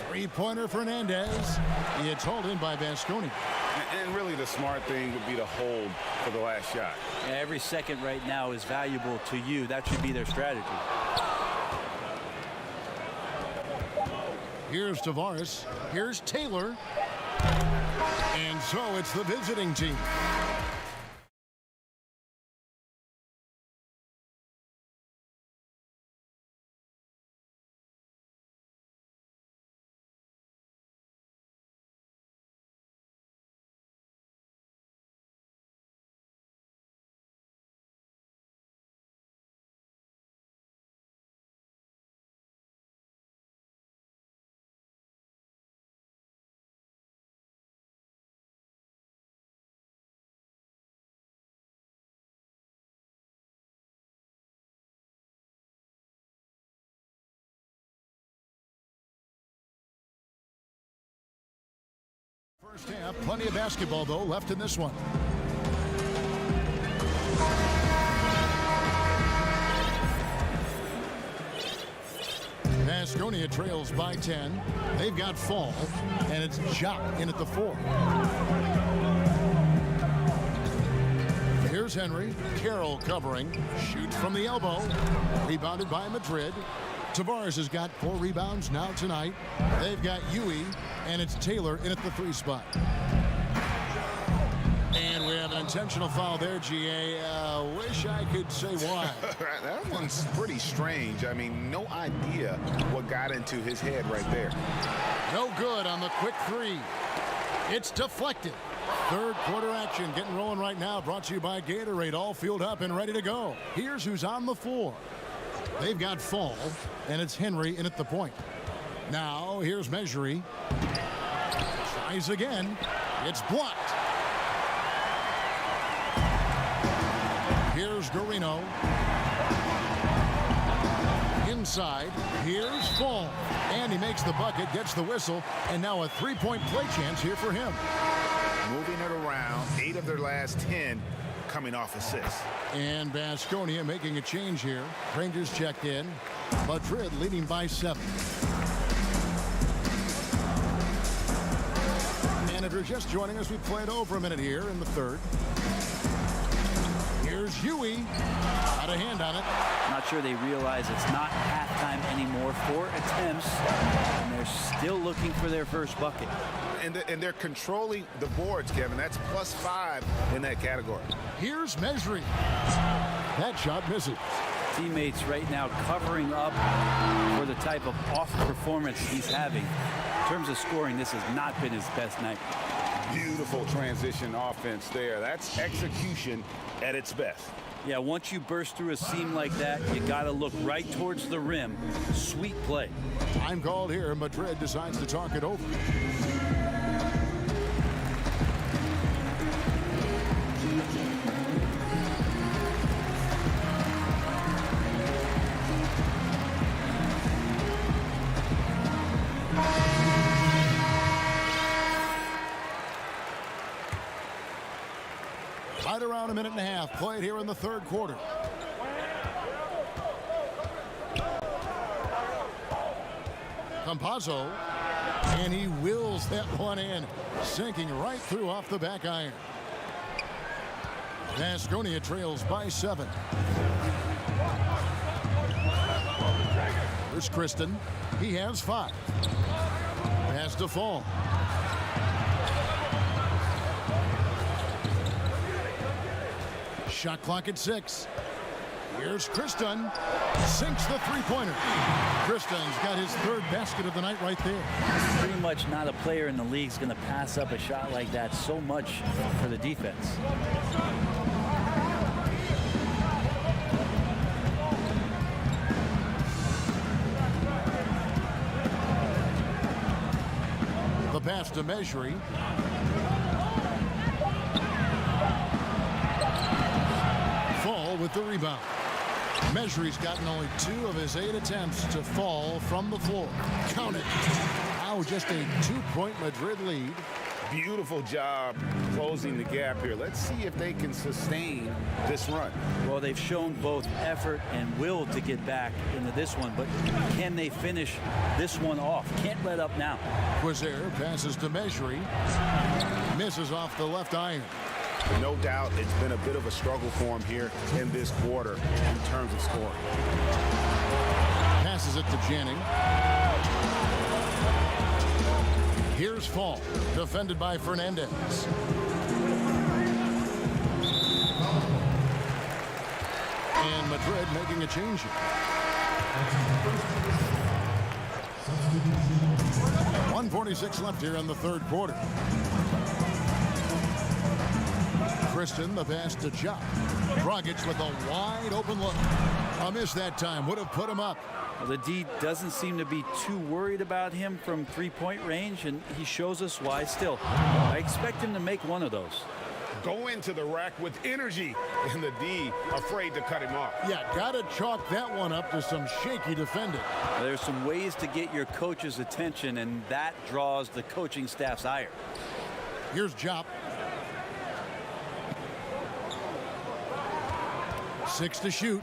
Speaker 1: Three-pointer Fernandez. It's hauled in by Vasconi.
Speaker 3: And really the smart thing would be to hold for the last shot.
Speaker 9: Every second right now is valuable to you. That should be their strategy.
Speaker 1: Here's Tavares. Here's Taylor. And so it's the visiting team. First half, plenty of basketball, though, left in this one. Vasconia trails by 10. They've got Fall, and it's Jock in at the 4. Here's Henry. Carroll covering. Shoots from the elbow. Rebounded by Madrid. Tavares has got 4 rebounds now tonight. They've got Huey, and it's Taylor in at the 3 spot. And we have an intentional foul there, GA. Wish I could say why.
Speaker 3: That one's pretty strange. I mean, no idea what got into his head right there.
Speaker 1: No good on the quick 3. It's deflected. Third quarter action getting rolling right now. Brought to you by Gatorade. All fueled up and ready to go. Here's who's on the floor. They've got Fall, and it's Henry in at the point. Now, here's Measury. Tries again. It's blocked. Here's Garino. Inside. Here's Fall. And he makes the bucket, gets the whistle, and now a 3-point play chance here for him.
Speaker 3: Moving it around, 8 of their last 10 coming off assists. And
Speaker 1: Vasconia making a change here. Rangers checked in. Madrid leading by 7. And if you're just joining us, we've played over a minute here in the third. Here's Huey. Got a hand on it.
Speaker 9: Not sure they realize it's not halftime anymore. 4 attempts, and they're still looking for their first bucket.
Speaker 3: And they're controlling the boards, Kevin. That's +5 in that category.
Speaker 1: Here's Measury. That shot misses.
Speaker 9: Teammates right now covering up for the type of off performance he's having. In terms of scoring, this has not been his best night.
Speaker 3: Beautiful transition offense there. That's execution at its best.
Speaker 9: Yeah, once you burst through a seam like that, you got to look right towards the rim. Sweet play.
Speaker 1: Time called here. Madrid decides to talk it over. Right around a minute and a half played here in the third quarter. Campazzo, and he wills that one in, sinking right through off the back iron. Vasconia trails by 7. Here's Kristen. He has 5. Pass to Fall. Shot clock at 6. Here's Kristen. Sinks the 3-pointer. Kristen's got his 3rd basket of the night right there.
Speaker 9: Pretty much not a player in the league is going to pass up a shot like that so much for the defense.
Speaker 1: The pass to Measury. Fall with the rebound. Measury's gotten only 2 of his 8 attempts to fall from the floor. Count it. Now just a 2-point Madrid lead.
Speaker 3: Beautiful job closing the gap here. Let's see if they can sustain this run.
Speaker 9: Well, they've shown both effort and will to get back into this one, but can they finish this one off? Can't let up now.
Speaker 1: Quizer passes to Mejri. Misses off the left iron.
Speaker 3: No doubt it's been a bit of a struggle for him here in this quarter in terms of scoring.
Speaker 1: Passes it to Janning. Here's Fall, defended by Fernandez. And Madrid making a change here. 1:46 left here in the third quarter. Kristen, the pass to Jop. Dragic with a wide open look. A miss that time would have put him up.
Speaker 9: Well, the D doesn't seem to be too worried about him from three-point range, and he shows us why still. I expect him to make one of those.
Speaker 3: Go into the rack with energy, and the D afraid to cut him off.
Speaker 1: Yeah, gotta chalk that one up to some shaky defending.
Speaker 9: There's some ways to get your coach's attention, and that draws the coaching staff's ire.
Speaker 1: Here's Jop. 6 to shoot.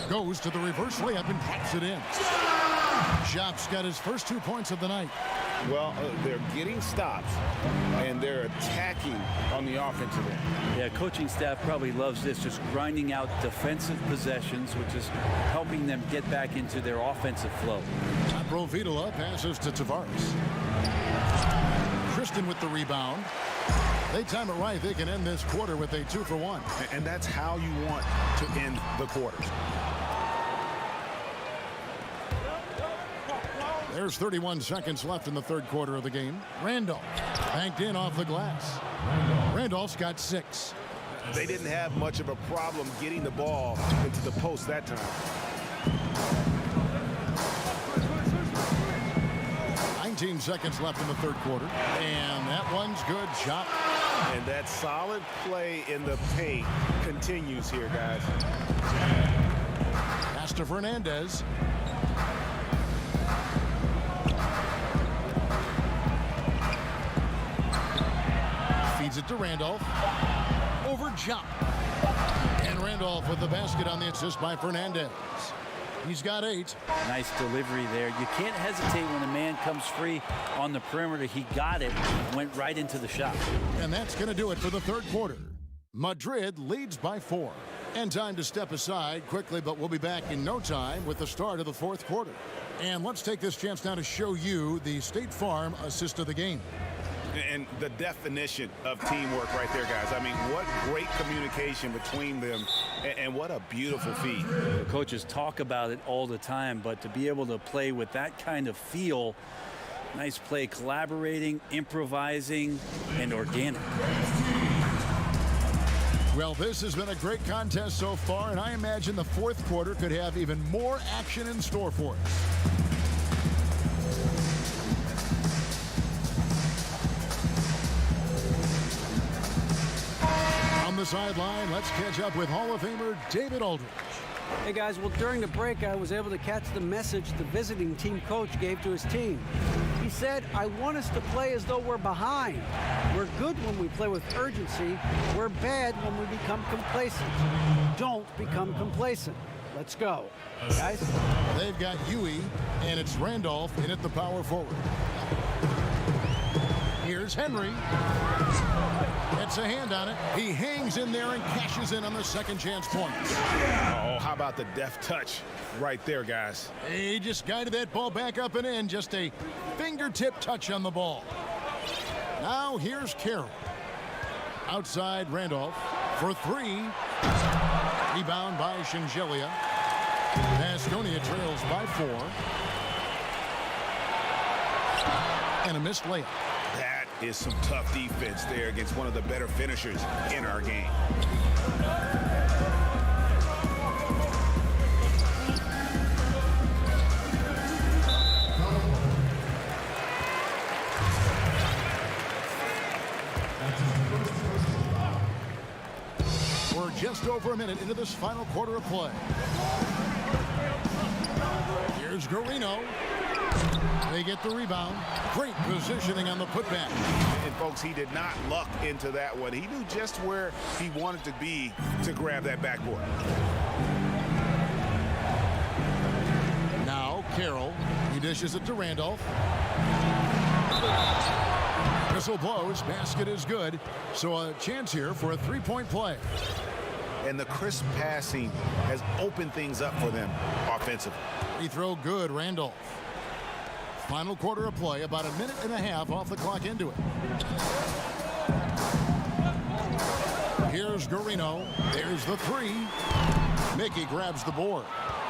Speaker 1: Goes to the reverse layup and pops it in. Jop's got his first 2 points of the night.
Speaker 3: Well, they're getting stops, and they're attacking on the offensive end.
Speaker 9: Yeah, coaching staff probably loves this, just grinding out defensive possessions, which is helping them get back into their offensive flow.
Speaker 1: Provitola passes to Tavares. Kristen with the rebound. They time it right. They can end this quarter with a 2-for-1.
Speaker 3: And that's how you want to end the quarters.
Speaker 1: There's 31 seconds left in the third quarter of the game. Randolph banked in off the glass. Randolph's got 6.
Speaker 3: They didn't have much of a problem getting the ball into the post that time.
Speaker 1: 19 seconds left in the third quarter. And that one's good. Shot.
Speaker 3: And that solid play in the paint continues here, guys.
Speaker 1: Pass to Fernandez. Feeds it to Randolph. Over Jop. And Randolph with the basket on the assist by Fernandez. He's got 8.
Speaker 9: Nice delivery there. You can't hesitate when a man comes free on the perimeter. He got it, went right into the shot.
Speaker 1: And that's going to do it for the third quarter. Madrid leads by 4. And time to step aside quickly, but we'll be back in no time with the start of the fourth quarter. And let's take this chance now to show you the State Farm assist of the game.
Speaker 3: And the definition of teamwork right there, guys. I mean, what great communication between them, and what a beautiful feed.
Speaker 9: The coaches talk about it all the time, but to be able to play with that kind of feel, nice play, collaborating, improvising, and organic.
Speaker 1: Well, this has been a great contest so far, and I imagine the fourth quarter could have even more action in store for us. On the sideline, let's catch up with Hall of Famer David Aldridge.
Speaker 6: Hey guys, well during the break I was able to catch the message the visiting team coach gave to his team. He said, I want us to play as though we're behind. We're good when we play with urgency. We're bad when we become complacent. Don't become complacent. Let's go. Guys?
Speaker 1: They've got Huey, and it's Randolph in at the power forward. Here's Henry. Gets a hand on it. He hangs in there and cashes in on the second chance point.
Speaker 3: Oh, how about the deft touch right there, guys?
Speaker 1: He just guided that ball back up and in. Just a fingertip touch on the ball. Now here's Carroll. Outside Randolph for 3. Rebound by Shingelia. Baskonia trails by 4. And a missed layup.
Speaker 3: That is some tough defense there against one of the better finishers in our game.
Speaker 1: We're just over a minute into this final quarter of play. Here Here's Garino. They get the rebound. Great positioning on the putback.
Speaker 3: And folks, he did not luck into that one. He knew just where he wanted to be to grab that backboard.
Speaker 1: Now Carroll. He dishes it to Randolph. Whistle blows. Basket is good. So a chance here for a three-point play.
Speaker 3: And the crisp passing has opened things up for them offensively.
Speaker 1: Free throw good. Randolph. Final quarter of play, about a minute and a half off the clock into it. Here's Garino. There's the three. Mickey grabs the board.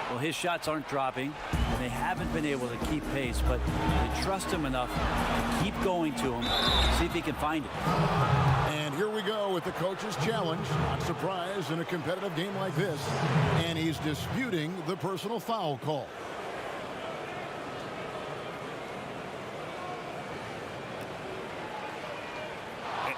Speaker 9: Well, his shots aren't dropping, and they haven't been able to keep pace, but they trust him enough to keep going to him, see if he can find it.
Speaker 1: And here we go with the coach's challenge. Not surprised in a competitive game like this. And he's disputing the personal foul call.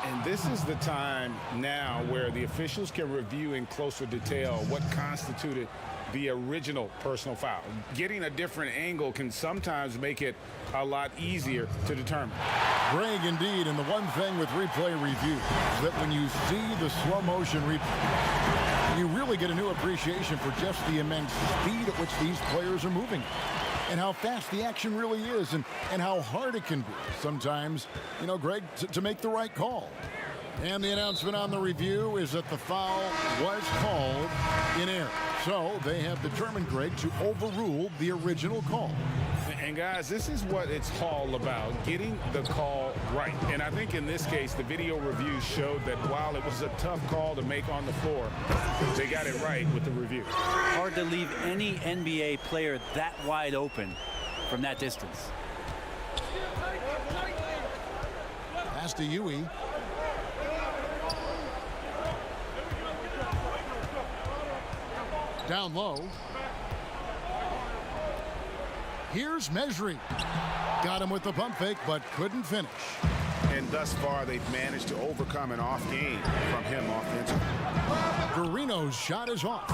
Speaker 3: And this is the time now where the officials can review in closer detail what constituted the original personal foul. Getting a different angle can sometimes make it a lot easier to determine.
Speaker 1: Greg, indeed, and the one thing with replay review is that when you see the slow motion replay, you really get a new appreciation for just the immense speed at which these players are moving. And how fast the action really is, and how hard it can be sometimes, you know, Greg, to make the right call. And the announcement on the review is that the foul was called in error. So they have determined, Greg, to overrule the original call.
Speaker 3: And guys, this is what it's all about, getting the call right. And I think in this case, the video review showed that while it was a tough call to make on the floor, they got it right with the review.
Speaker 9: Hard to leave any NBA player that wide open from that distance.
Speaker 1: Pass to Huey. Down low. Here's Measuring. Got him with the pump fake, but couldn't finish.
Speaker 3: And thus far, they've managed to overcome an off game from him offensively.
Speaker 1: Garino's shot is off.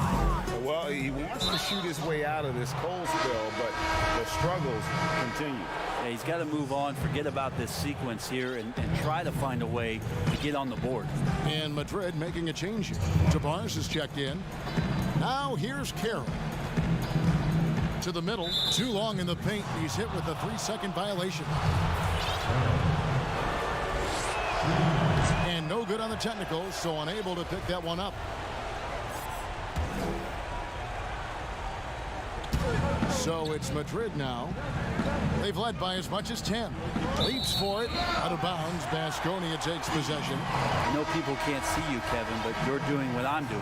Speaker 3: Well, he wants to shoot his way out of this cold spell, but the struggles continue.
Speaker 9: Yeah, he's got to move on, forget about this sequence here, and try to find a way to get on the board.
Speaker 1: And Madrid making a change here. Tavares is checked in. Now here's Carroll. To the middle. Too long in the paint. He's hit with a 3-second violation. And no good on the technical, so unable to pick that one up. So it's Madrid now. They've led by as much as 10. Leaps for it. Out of bounds. Baskonia takes possession.
Speaker 9: I know people can't see you, Kevin, but you're doing what I'm doing.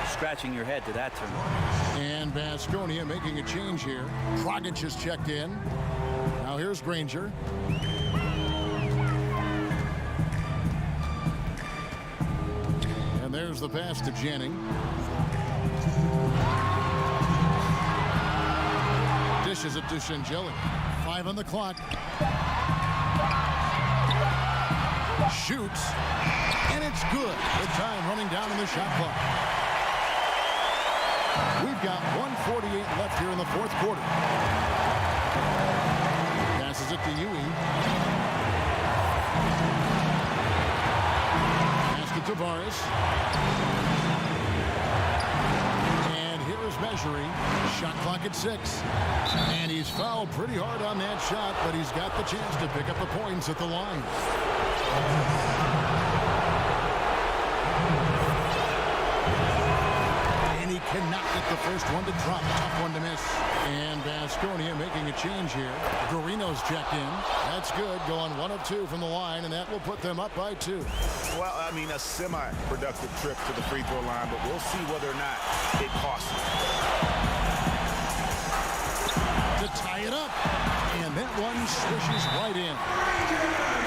Speaker 9: Scratching your head to that turn.
Speaker 1: And Baskonia making a change here. Dragic is checked in. Now here's Granger. And there's the pass to Janning. Dishes it to Shangeli. 5 on the clock. Shoots. And it's good. The time running down in the shot clock. We've got 1:48 left here in the fourth quarter. Passes it to Huey. Pass to Tavares. And here is Measuring. Shot clock at 6. And he's fouled pretty hard on that shot, but he's got the chance to pick up the points at the line. Cannot get the first one to drop. Tough one to miss. And Baskonia making a change here. Garino's checked in. That's good. Going 1 of 2 from the line, and that will put them up by 2.
Speaker 3: Well, I mean, a semi-productive trip to the free throw line, but we'll see whether or not it costs them.
Speaker 1: To tie it up. And that one swishes right in.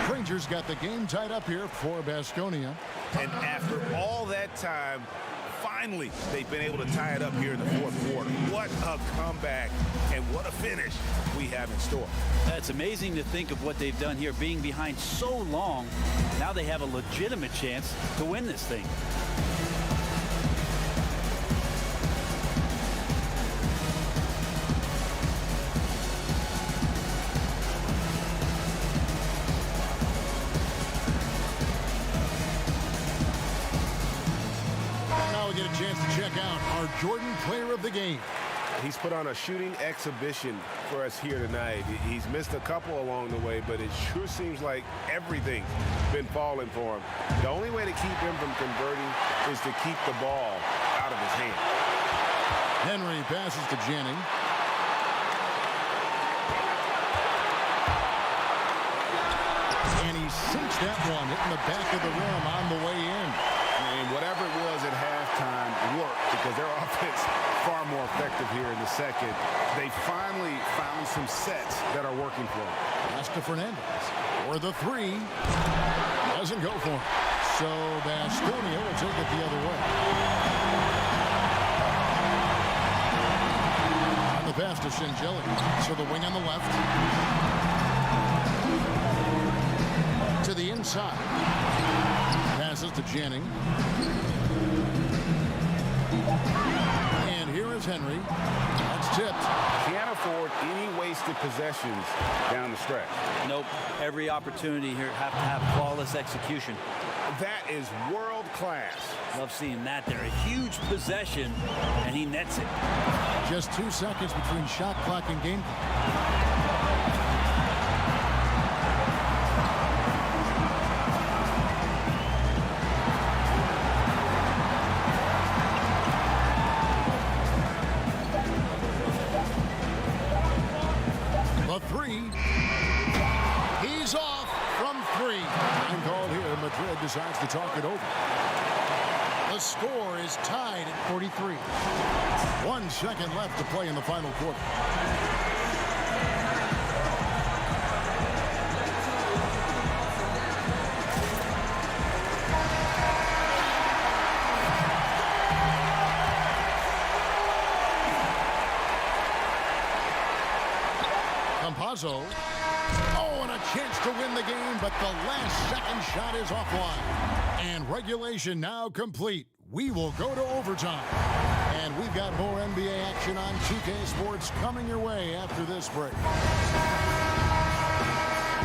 Speaker 1: Granger's got the game tied up here for Baskonia.
Speaker 3: And after all that time, finally, they've been able to tie it up here in the fourth quarter. What a comeback and what a finish we have in store.
Speaker 9: It's amazing to think of what they've done here, being behind so long. Now they have a legitimate chance to win this thing.
Speaker 1: our Jordan Player of the Game.
Speaker 5: He's put on a shooting exhibition for us here tonight. He's missed a couple along the way, but it sure seems like everything's been falling for him. The only way to keep him from converting is to keep the ball out of his hand.
Speaker 1: Henry passes to Jennings. And he sinks that one, hitting the back of the rim on the way in.
Speaker 5: And whatever it was at halftime worked because their offense far more effective here in the second. They finally found some sets that are working for them.
Speaker 1: Pass to Fernandez. Or the three. Doesn't go for him. So Baskonia will take it the other way. On the pass to Shingeli. So the wing on the left. To the inside. Passes to Jennings. And here is Henry. That's tipped.
Speaker 5: Can't afford any wasted possessions down the stretch.
Speaker 9: Nope. Every opportunity here have to have flawless execution.
Speaker 5: That is world class.
Speaker 9: Love seeing that there. A huge possession, and he nets it.
Speaker 1: Just 2 seconds between shot clock and game clock. He's off from three. Time called here. Madrid decides to talk it over. The score is tied at 43. 1 second left to play in the final quarter. Campazzo. Oh, and a chance to win the game, but the last second shot is offline. And regulation now complete. We will go to overtime. And we've got more NBA action on 2K Sports coming your way after this break.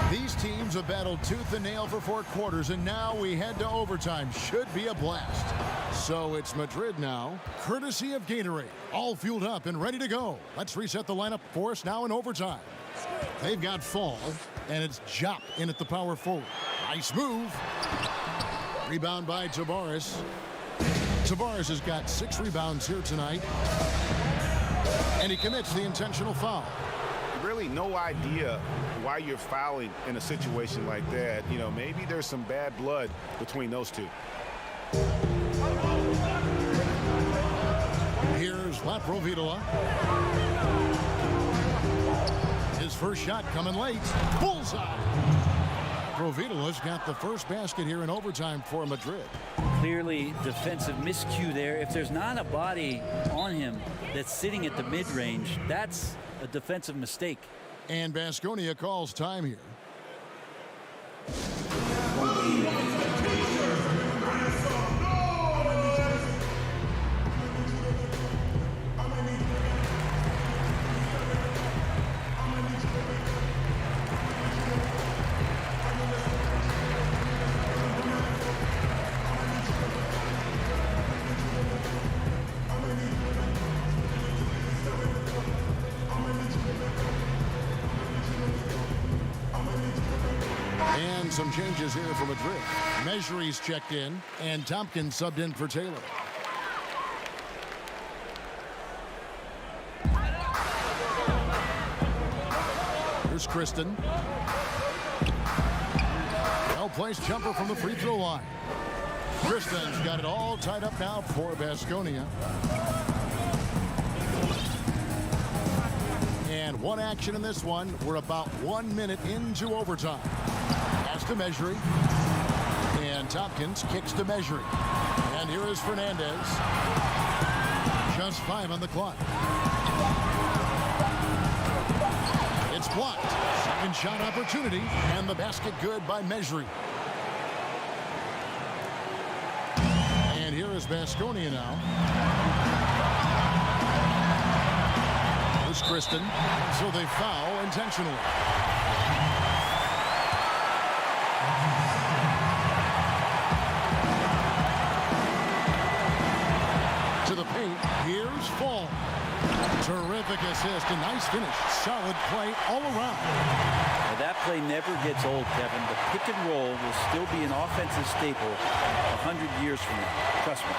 Speaker 1: These teams have battled tooth and nail for 4 quarters, and now we head to overtime. Should be a blast. So it's Madrid now, courtesy of Gatorade. All fueled up and ready to go. Let's reset the lineup for us now in overtime. They've got Fall, and it's Jop in at the power forward. Nice move. Rebound by Tavares. Tavares has got 6 rebounds here tonight. And he commits the intentional foul.
Speaker 5: Really no idea why you're fouling in a situation like that. You know, maybe there's some bad blood between those two.
Speaker 1: Here's Laprovitola. His first shot coming late. Bullseye. Provitola's got the first basket here in overtime for Madrid.
Speaker 9: Clearly defensive miscue there. If there's not a body on him that's sitting at the mid-range, that's a defensive mistake.
Speaker 1: And Baskonia calls time here. And some changes here for Madrid. Mejri's checked in, and Tompkins subbed in for Taylor. Here's Kristen. Well-placed jumper from the free throw line. Kristen's got it all tied up now for Baskonia. And one action in this one. We're about 1 minute into overtime. Pass to Mejri. And Tompkins kicks to Mejri. And here is Fernandez. Just 5 on the clock. It's blocked. Second shot opportunity. And the basket good by Mejri. And here is Baskonia now. Here's Kristen. So they foul intentionally. To the paint. Here's Fall. Terrific assist, a nice finish. Solid play all around.
Speaker 9: Now, that play never gets old, Kevin. The pick and roll will still be an offensive staple 100 years from now. Trust me.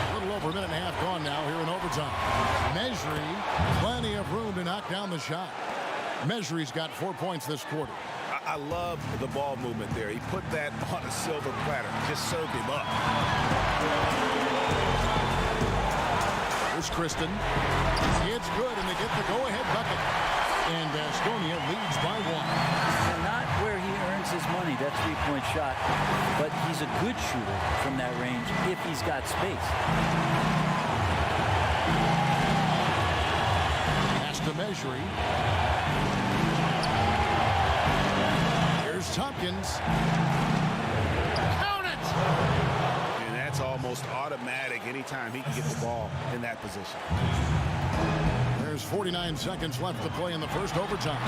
Speaker 1: A little over a minute and a half gone now here in overtime. Measury, plenty of room to knock down the shot. Measury's got 4 points this quarter.
Speaker 3: I love the ball movement there. He put that on a silver platter. Just served him up.
Speaker 1: Here's Kristen. It's good, and they get the go-ahead bucket. And Baskonia leads by 1.
Speaker 9: And not where he earns his money, that three-point shot. But he's a good shooter from that range if he's got space.
Speaker 1: Pass to Measury. Tompkins. Count it!
Speaker 3: And that's almost automatic anytime he can get the ball in that position.
Speaker 1: There's 49 seconds left to play in the first overtime.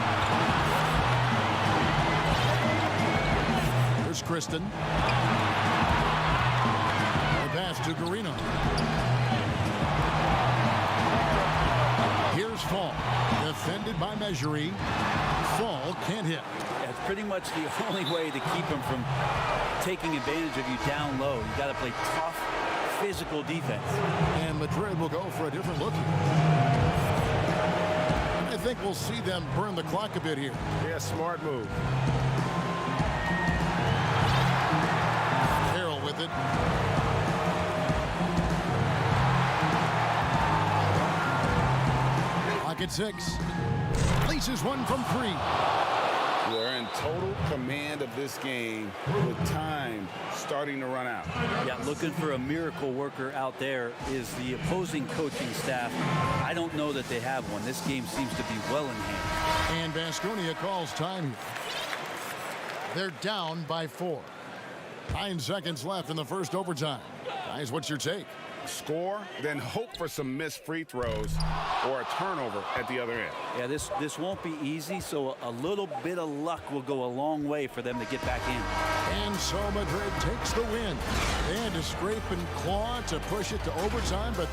Speaker 1: Here's Kristen. The pass to Garino. Here's Fall. Defended by Measury. Fall can't hit.
Speaker 9: That's pretty much the only way to keep him from taking advantage of you down low. You got to play tough, physical defense.
Speaker 1: And Madrid will go for a different look here. I think we'll see them burn the clock a bit here.
Speaker 5: Yeah, smart move.
Speaker 1: Carroll with it. Clock at 6. Laces one from 3.
Speaker 3: They're in total command of this game with time starting to run out.
Speaker 9: Yeah, looking for a miracle worker out there is the opposing coaching staff. I don't know that they have one. This game seems to be well in hand.
Speaker 1: And Baskonia calls time here. They're down by 4. 9 seconds left in the first overtime. Guys, what's your take?
Speaker 3: Score, then hope for some missed free throws or a turnover at the other end.
Speaker 9: Yeah, this won't be easy, so a little bit of luck will go a long way for them to get back in.
Speaker 1: And so Madrid takes the win. They had to scrape and claw to push it to overtime, but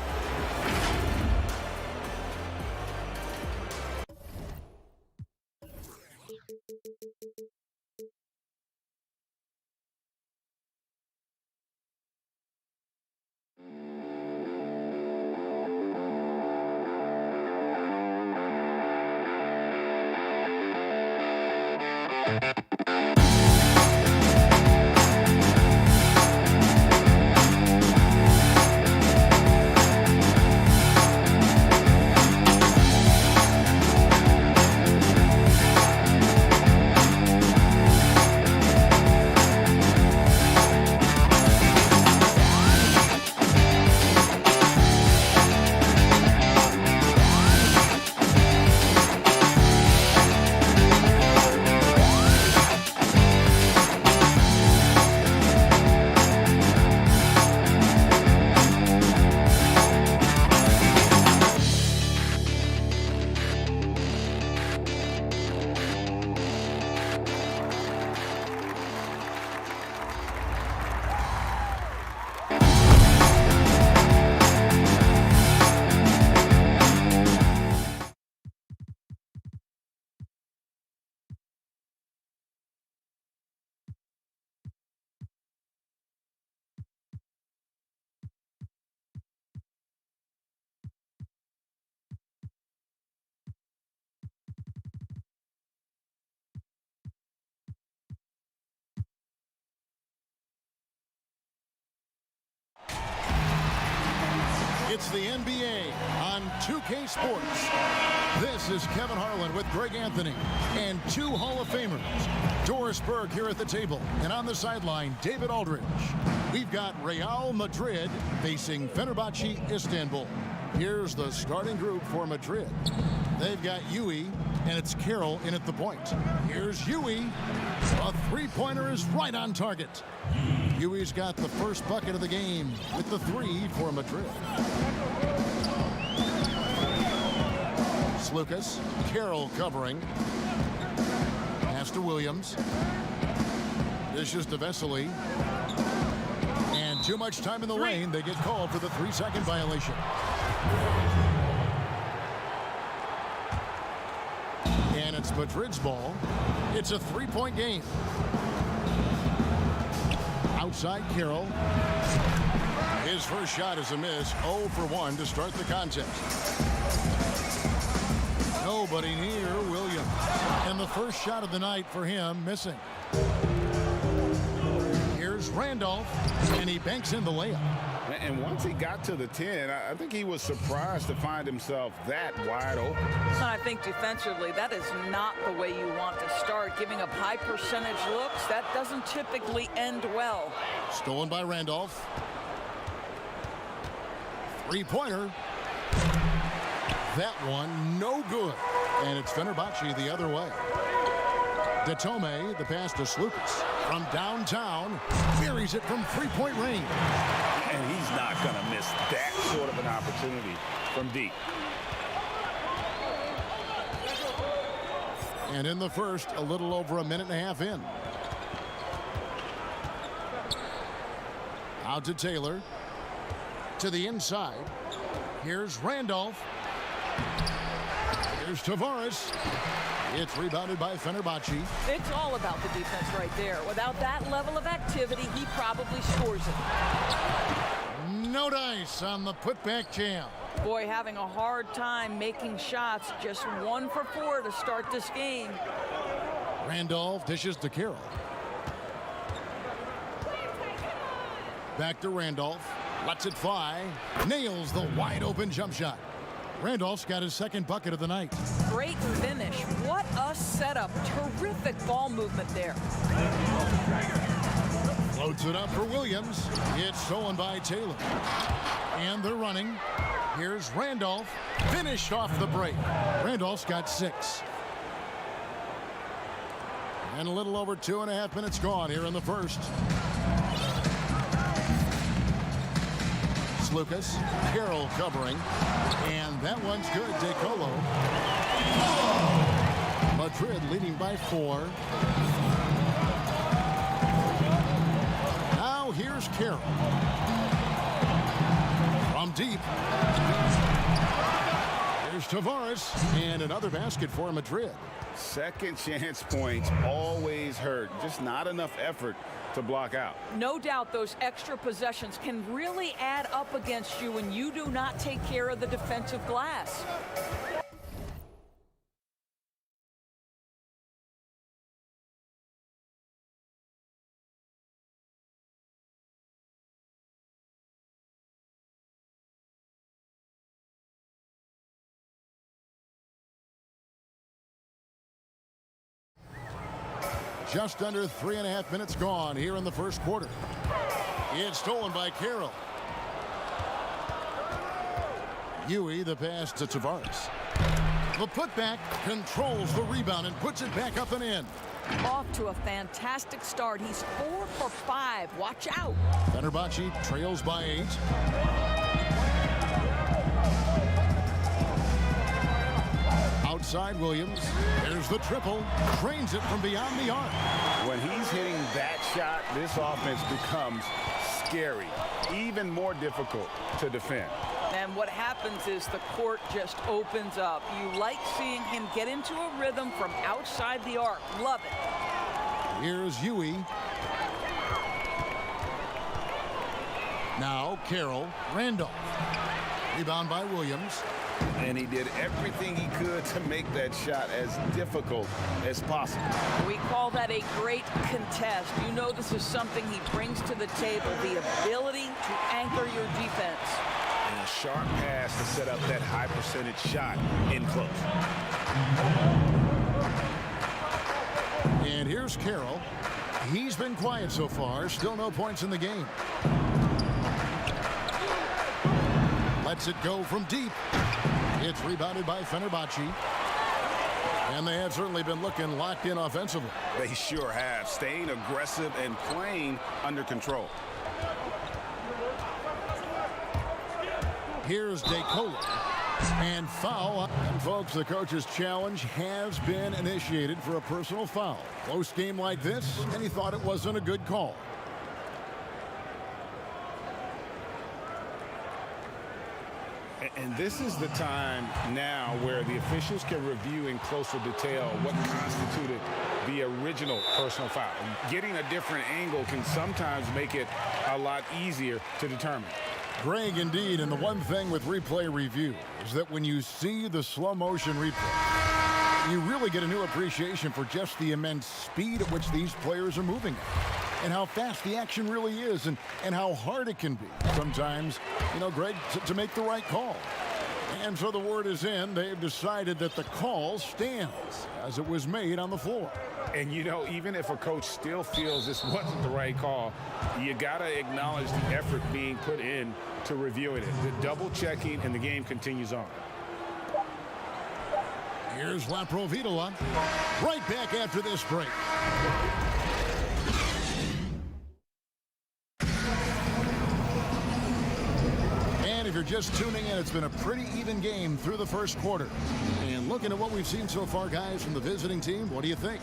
Speaker 1: it's the NBA on 2K Sports. This is Kevin Harlan with Greg Anthony and 2 Hall of Famers. Doris Berg here at the table, and on the sideline, David Aldridge. We've got Real Madrid facing Fenerbahce Istanbul. Here's the starting group for Madrid. They've got Yui, and it's Carroll in at the point. Here's Yui. A three-pointer is right on target. Yui's got the first bucket of the game with the 3 for Madrid. Lucas, Carroll covering. Pass to Williams. Dishes to Vesely. And Too much time in the lane. They get called for the 3-second violation. And it's Madrid's ball. It's a 3-point game. Outside Carroll. His first shot is a miss. 0 for 1 to start the contest. Nobody near Williams. And the first shot of the night for him missing. Here's Randolph, and he banks in the layup.
Speaker 3: And once he got to the 10, I think he was surprised to find himself that wide open.
Speaker 4: And I think defensively, that is not the way you want to start. Giving up high percentage looks, that doesn't typically end well.
Speaker 1: Stolen by Randolph. Three-pointer. That one, no good. And it's Fenerbahce the other way. Datome, the pass to Slukas. From downtown, buries it from three-point range.
Speaker 3: And he's not going to miss that sort of an opportunity from deep.
Speaker 1: And in the first, a little over a minute and a half in. Out to Taylor. To the inside. Here's Randolph. Here's Tavares. It's rebounded by Fenerbahce.
Speaker 4: It's all about the defense right there. Without that level of activity, he probably scores it.
Speaker 1: No dice on the putback jam.
Speaker 4: Boy, having a hard time making shots. Just 1 for 4 to start this game.
Speaker 1: Randolph dishes to Carroll. Back to Randolph. Lets it fly. Nails the wide open jump shot. Randolph's got his second bucket of the night.
Speaker 4: Great finish. What a setup. Terrific ball movement there.
Speaker 1: Floats it up for Williams. It's stolen by Taylor. And they're running. Here's Randolph. Finished off the break. Randolph's got 6. And a little over 2.5 minutes gone here in the first. Lucas, Carroll covering, and that one's good. DeColo. Madrid leading by 4. Now here's Carroll. From deep. Here's Tavares, and another basket for Madrid.
Speaker 3: Second chance points always hurt. Just not enough effort to block out.
Speaker 4: No doubt those extra possessions can really add up against you when you do not take care of the defensive glass.
Speaker 1: Just under 3.5 minutes gone here in the first quarter. It's stolen by Carroll. Huey, the pass to Tavares. The putback controls the rebound and puts it back up and in.
Speaker 4: Off to a fantastic start. He's 4 for 5. Watch out.
Speaker 1: Fenerbahce trails by 8. Outside Williams. There's the triple. Drains it from beyond the arc.
Speaker 3: When he's hitting that shot, this offense becomes scary, even more difficult to defend.
Speaker 4: And what happens is the court just opens up. You like seeing him get into a rhythm from outside the arc. Love it.
Speaker 1: Here's Huey. Now Carroll. Randolph. Rebound by Williams.
Speaker 3: And he did everything he could to make that shot as difficult as possible.
Speaker 4: We call that a great contest. You know this is something he brings to the table, the ability to anchor your defense.
Speaker 3: And a sharp pass to set up that high percentage shot in close.
Speaker 1: And here's Carroll. He's been quiet so far. Still no points in the game. Lets it go from deep. It's rebounded by Fenerbahce. And they have certainly been looking locked in offensively.
Speaker 3: They sure have. Staying aggressive and playing under control.
Speaker 1: Here's DeColo. And foul. And folks, the coach's challenge has been initiated for a personal foul. Close game like this, and he thought it wasn't a good call.
Speaker 3: And this is the time now where the officials can review in closer detail what constituted the original personal foul. Getting a different angle can sometimes make it a lot easier to determine.
Speaker 1: Greg, indeed, and the one thing with replay review is that when you see the slow motion replay, you really get a new appreciation for just the immense speed at which these players are moving and how fast the action really is and how hard it can be sometimes, Greg, to make the right call. And so the word is in. They've decided that the call stands as it was made on the floor.
Speaker 3: And, even if a coach still feels this wasn't the right call, you got to acknowledge the effort being put in to reviewing it. The double checking, and the game continues on.
Speaker 1: Here's Laprovitola right back after this break. And if you're just tuning in, it's been a pretty even game through the first quarter. And looking at what we've seen so far, guys, from the visiting team, what do you think?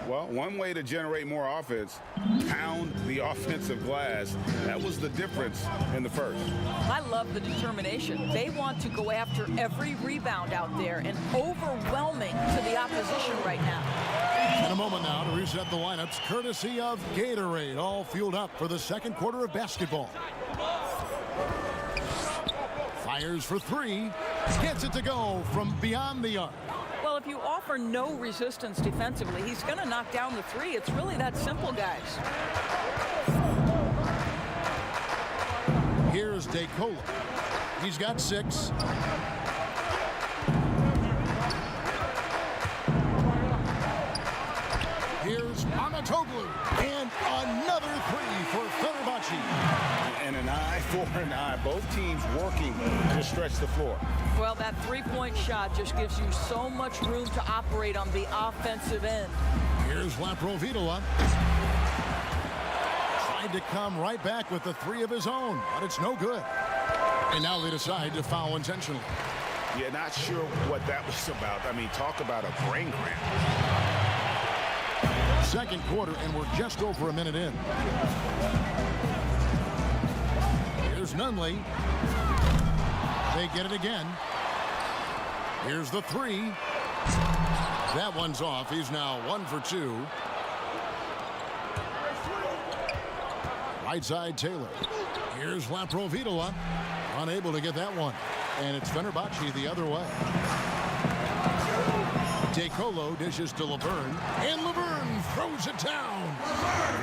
Speaker 3: Well, one way to generate more offense, pound the offensive glass. That was the difference in the first.
Speaker 4: I love the determination. They want to go after every rebound out there and overwhelming to the opposition right now.
Speaker 1: In a moment now to reset the lineups, courtesy of Gatorade, all fueled up for the second quarter of basketball. Fires for three, gets it to go from beyond the arc.
Speaker 4: Well, if you offer no resistance defensively, he's going to knock down the three. It's really that simple, guys.
Speaker 1: Here's DeCola. He's got 6. Here's Anatoglu. And another three for Fenerbahce.
Speaker 3: And an eye for an eye. Both teams working to stretch the floor.
Speaker 4: Well, that three-point shot just gives you so much room to operate on the offensive end.
Speaker 1: Here's Laprovitola. Tried to come right back with the three of his own, but it's no good. And now they decide to foul intentionally.
Speaker 3: Yeah, not sure what that was about. I mean, talk about a brain cramp.
Speaker 1: Second quarter, and we're just over a minute in. Here's Nunley. They get it again. Here's the three. That one's off. He's now 1 for 2. Right side, Taylor. Here's Laprovitola. Unable to get that one. And it's Fenerbahce the other way. DeColo dishes to Laverne. And Laverne throws it down.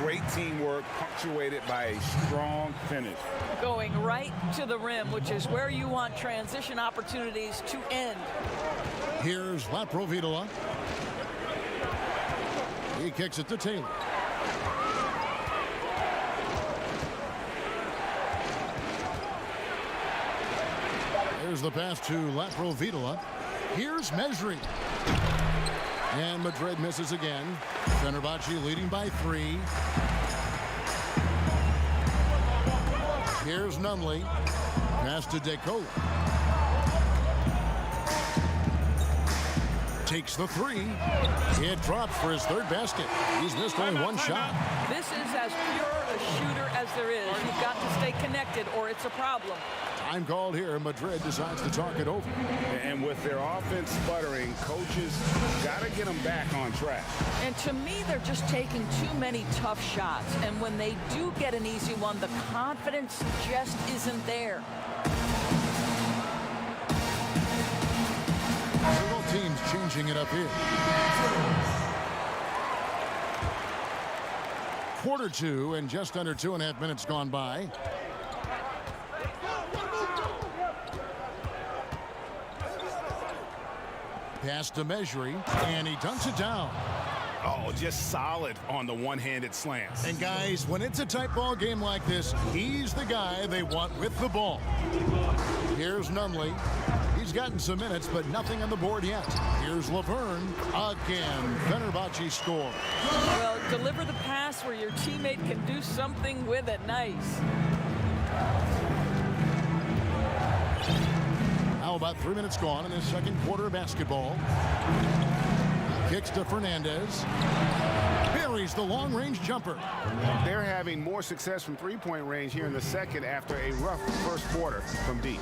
Speaker 3: Great teamwork punctuated by a strong finish.
Speaker 4: Going right to the rim, which is where you want transition opportunities to end.
Speaker 1: Here's Laprovitola. He kicks it to Taylor. There's the pass to Laprovitola. Here's Mesri. And Madrid misses again. Fenerbahce leading by 3. Here's Nunley. Pass to DeCola. Takes the three. It drops for his third basket. He's missed only one shot.
Speaker 4: This is as pure a shooter as there is. You've got to stay connected or it's a problem.
Speaker 1: Time called here. Madrid decides to talk it over.
Speaker 3: And with their offense sputtering, coaches got to get them back on track.
Speaker 4: And to me, they're just taking too many tough shots. And when they do get an easy one, the confidence just isn't there.
Speaker 1: Both teams changing it up here. Quarter 2 and just under 2.5 minutes gone by. Pass to Mesri, and he dunks it down.
Speaker 3: Oh, just solid on the one-handed slants.
Speaker 1: And guys, when it's a tight ball game like this, he's the guy they want with the ball. Here's Nunley. He's gotten some minutes, but nothing on the board yet. Here's Laverne. Again, Fenerbahce score.
Speaker 4: Well, deliver the pass where your teammate can do something with it. Nice.
Speaker 1: Now about 3 minutes gone in the second quarter of basketball. Kicks to Fernandez. Buries the long-range jumper.
Speaker 3: They're having more success from three-point range here in the second after a rough first quarter from deep.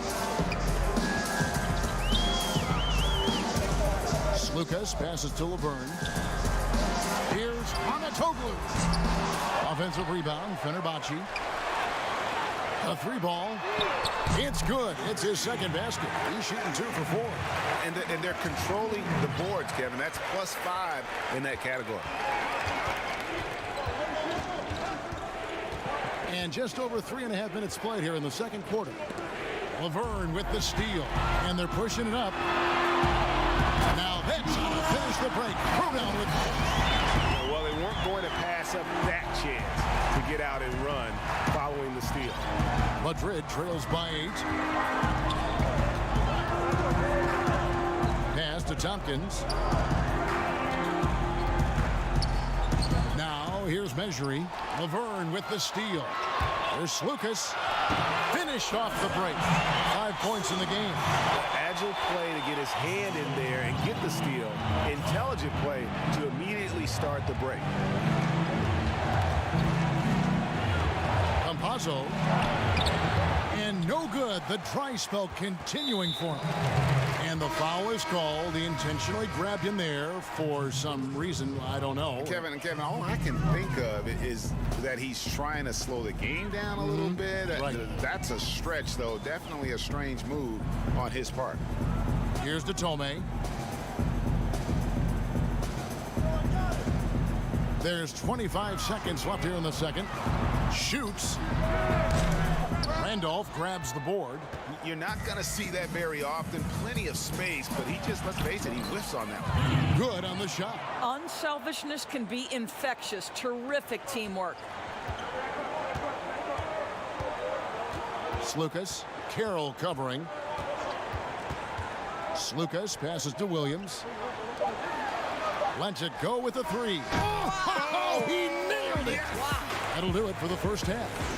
Speaker 1: Lucas passes to Laverne. Here's Anatoglu. Offensive rebound, Fenerbahce. A three ball. It's good. It's his second basket. He's shooting 2 for 4.
Speaker 3: And they're controlling the boards, Kevin. That's +5 in that category.
Speaker 1: And just over 3.5 minutes played here in the second quarter. Laverne with the steal. And they're pushing it up. Now that's how to finish the break. Throwdown with.
Speaker 5: Well, they weren't going to pass up that chance to get out and run following the steal.
Speaker 1: Madrid trails by 8. Pass to Tompkins. Now here's Measury. Laverne with the steal. There's Lucas. Finished off the break. 5 points in the game.
Speaker 5: Agile play to get his hand in there and get the steal. Intelligent play to immediately start the break.
Speaker 1: Campazzo. And no good. The dry spell continuing for him. And the foul is called. He intentionally grabbed him there for some reason. I don't know.
Speaker 3: Kevin, all I can think of is that he's trying to slow the game down a little bit.
Speaker 1: Right.
Speaker 3: That's a stretch, though. Definitely a strange move on his part.
Speaker 1: Here's the Tomei. There's 25 seconds left here in the second. Shoots. Randolph grabs the board.
Speaker 3: You're not going to see that very often. Plenty of space, but he just, let's face it, he whiffs on that one.
Speaker 1: Good on the shot.
Speaker 4: Unselfishness can be infectious. Terrific teamwork.
Speaker 1: Slucas. Carroll covering. Slucas passes to Williams. Lets it go with a 3. Oh, he nailed it. Wow. That'll do it for the first half.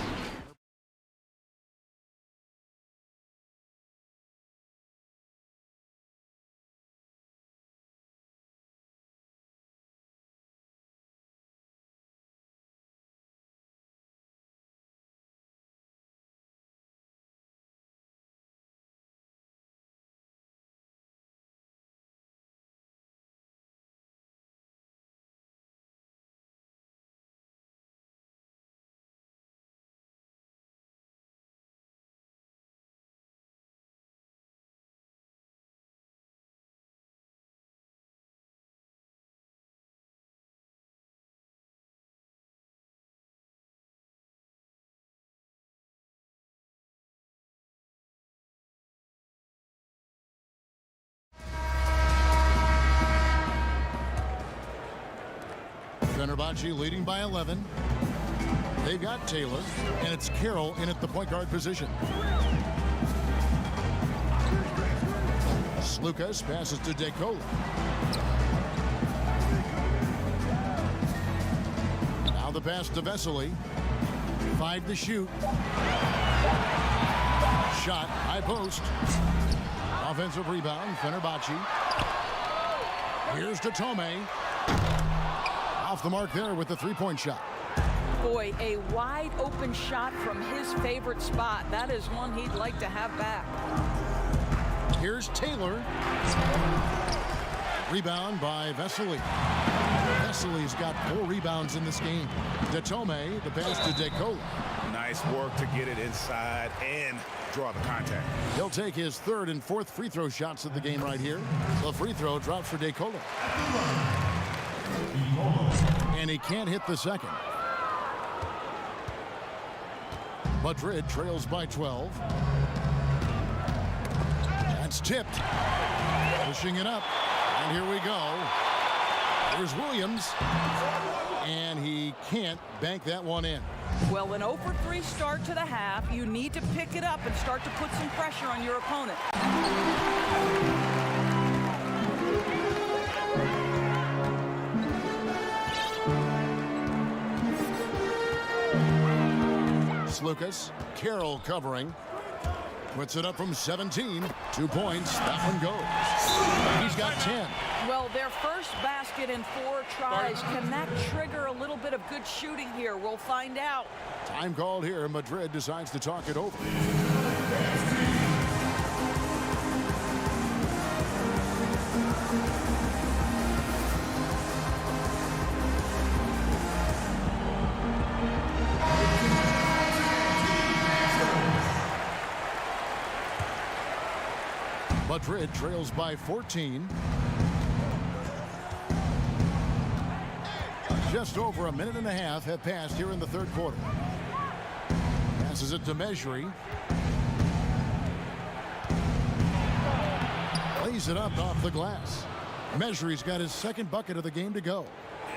Speaker 1: Fenerbahce leading by 11. They've got Taylor, and it's Carroll in at the point guard position. Slucas passes to DeCola. Now the pass to Vesely. 5 to shoot. Shot, high post. Offensive rebound, Fenerbahce. Here's to Tomei. Off the mark there with the 3-point shot.
Speaker 4: Boy, a wide open shot from his favorite spot. That is one he'd like to have back.
Speaker 1: Here's Taylor. Rebound by Vesely. Vesely's got 4 rebounds in this game. De Tomei, the pass to DeCola.
Speaker 3: Nice work to get it inside and draw the contact.
Speaker 1: He'll take his 3rd and 4th free throw shots of the game right here. The free throw drops for DeCola. And he can't hit the second. Madrid trails by 12. That's tipped. Pushing it up. And here we go. There's Williams. And he can't bank that one in.
Speaker 4: Well, an 0 for 3 start to the half. You need to pick it up and start to put some pressure on your opponent.
Speaker 1: Lucas. Carroll covering. Puts it up from 17. 2 points. That one goes. He's got 10.
Speaker 4: Well, their first basket in 4 tries. Can that trigger a little bit of good shooting here? We'll find out.
Speaker 1: Time called here. Madrid decides to talk it over. Madrid trails by 14. Just over a minute and a half have passed here in the third quarter. Passes it to Mejri. Lays it up off the glass. Mejri's got his second bucket of the game to go.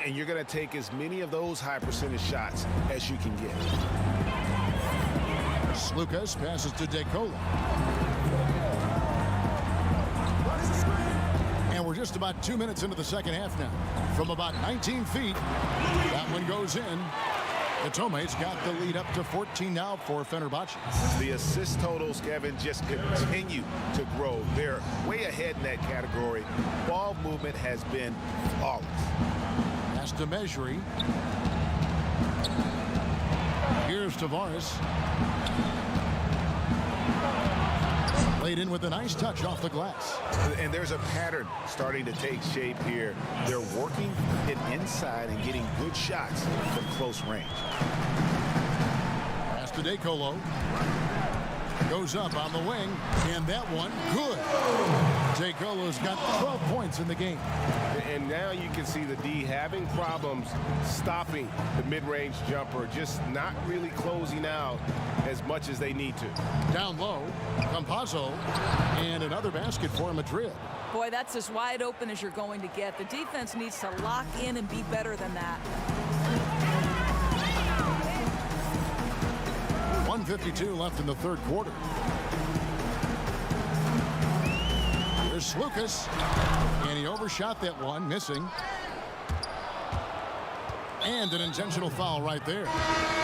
Speaker 3: And you're going to take as many of those high percentage shots as you can get.
Speaker 1: Slucas passes to DeColo. And we're just about 2 minutes into the second half now. From about 19 feet, that one goes in. Itome's got the lead up to 14 now for Fenerbahce.
Speaker 3: The assist totals, Kevin, just continue to grow. They're way ahead in that category. Ball movement has been flawless.
Speaker 1: Pass to Mejri. Here's Tavares. Laid in with a nice touch off the glass.
Speaker 3: And there's a pattern starting to take shape here. They're working it inside and getting good shots from close range.
Speaker 1: Pass to DeColo. Goes up on the wing, and that one good. DeColo's got 12 points in the game.
Speaker 5: And now you can see the D having problems stopping the mid-range jumper, just not really closing out as much as they need to.
Speaker 1: Down low, Campazzo, and another basket for Madrid.
Speaker 4: Boy, that's as wide open as you're going to get. The defense needs to lock in and be better than that.
Speaker 1: 1:52 left in the third quarter. Here's Slucas, and he overshot that one, missing. And an intentional foul right there.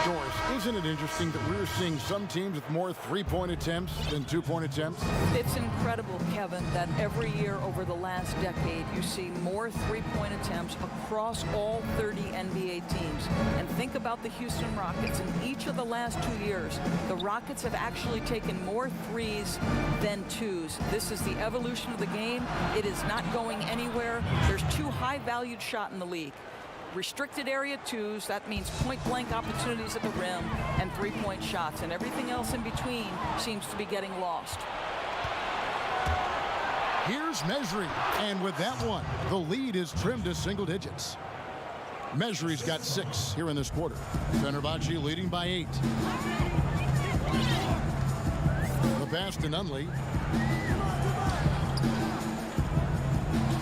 Speaker 1: Doris, isn't it interesting that we're seeing some teams with more three-point attempts than two-point attempts?
Speaker 4: It's incredible, Kevin, that every year over the last decade you see more three-point attempts across all 30 NBA teams. And think about the Houston Rockets. In each of the last 2 years, the Rockets have actually taken more threes than twos. This is the evolution of the game. It is not going anywhere. There's two high-valued shots in the league. Restricted area twos, that means point-blank opportunities at the rim, and three-point shots, and everything else in between seems to be getting lost.
Speaker 1: Here's Mejri, and with that one, the lead is trimmed to single digits. Mejri's got 6 here in this quarter. Fenerbahce leading by 8. The pass to Nunley.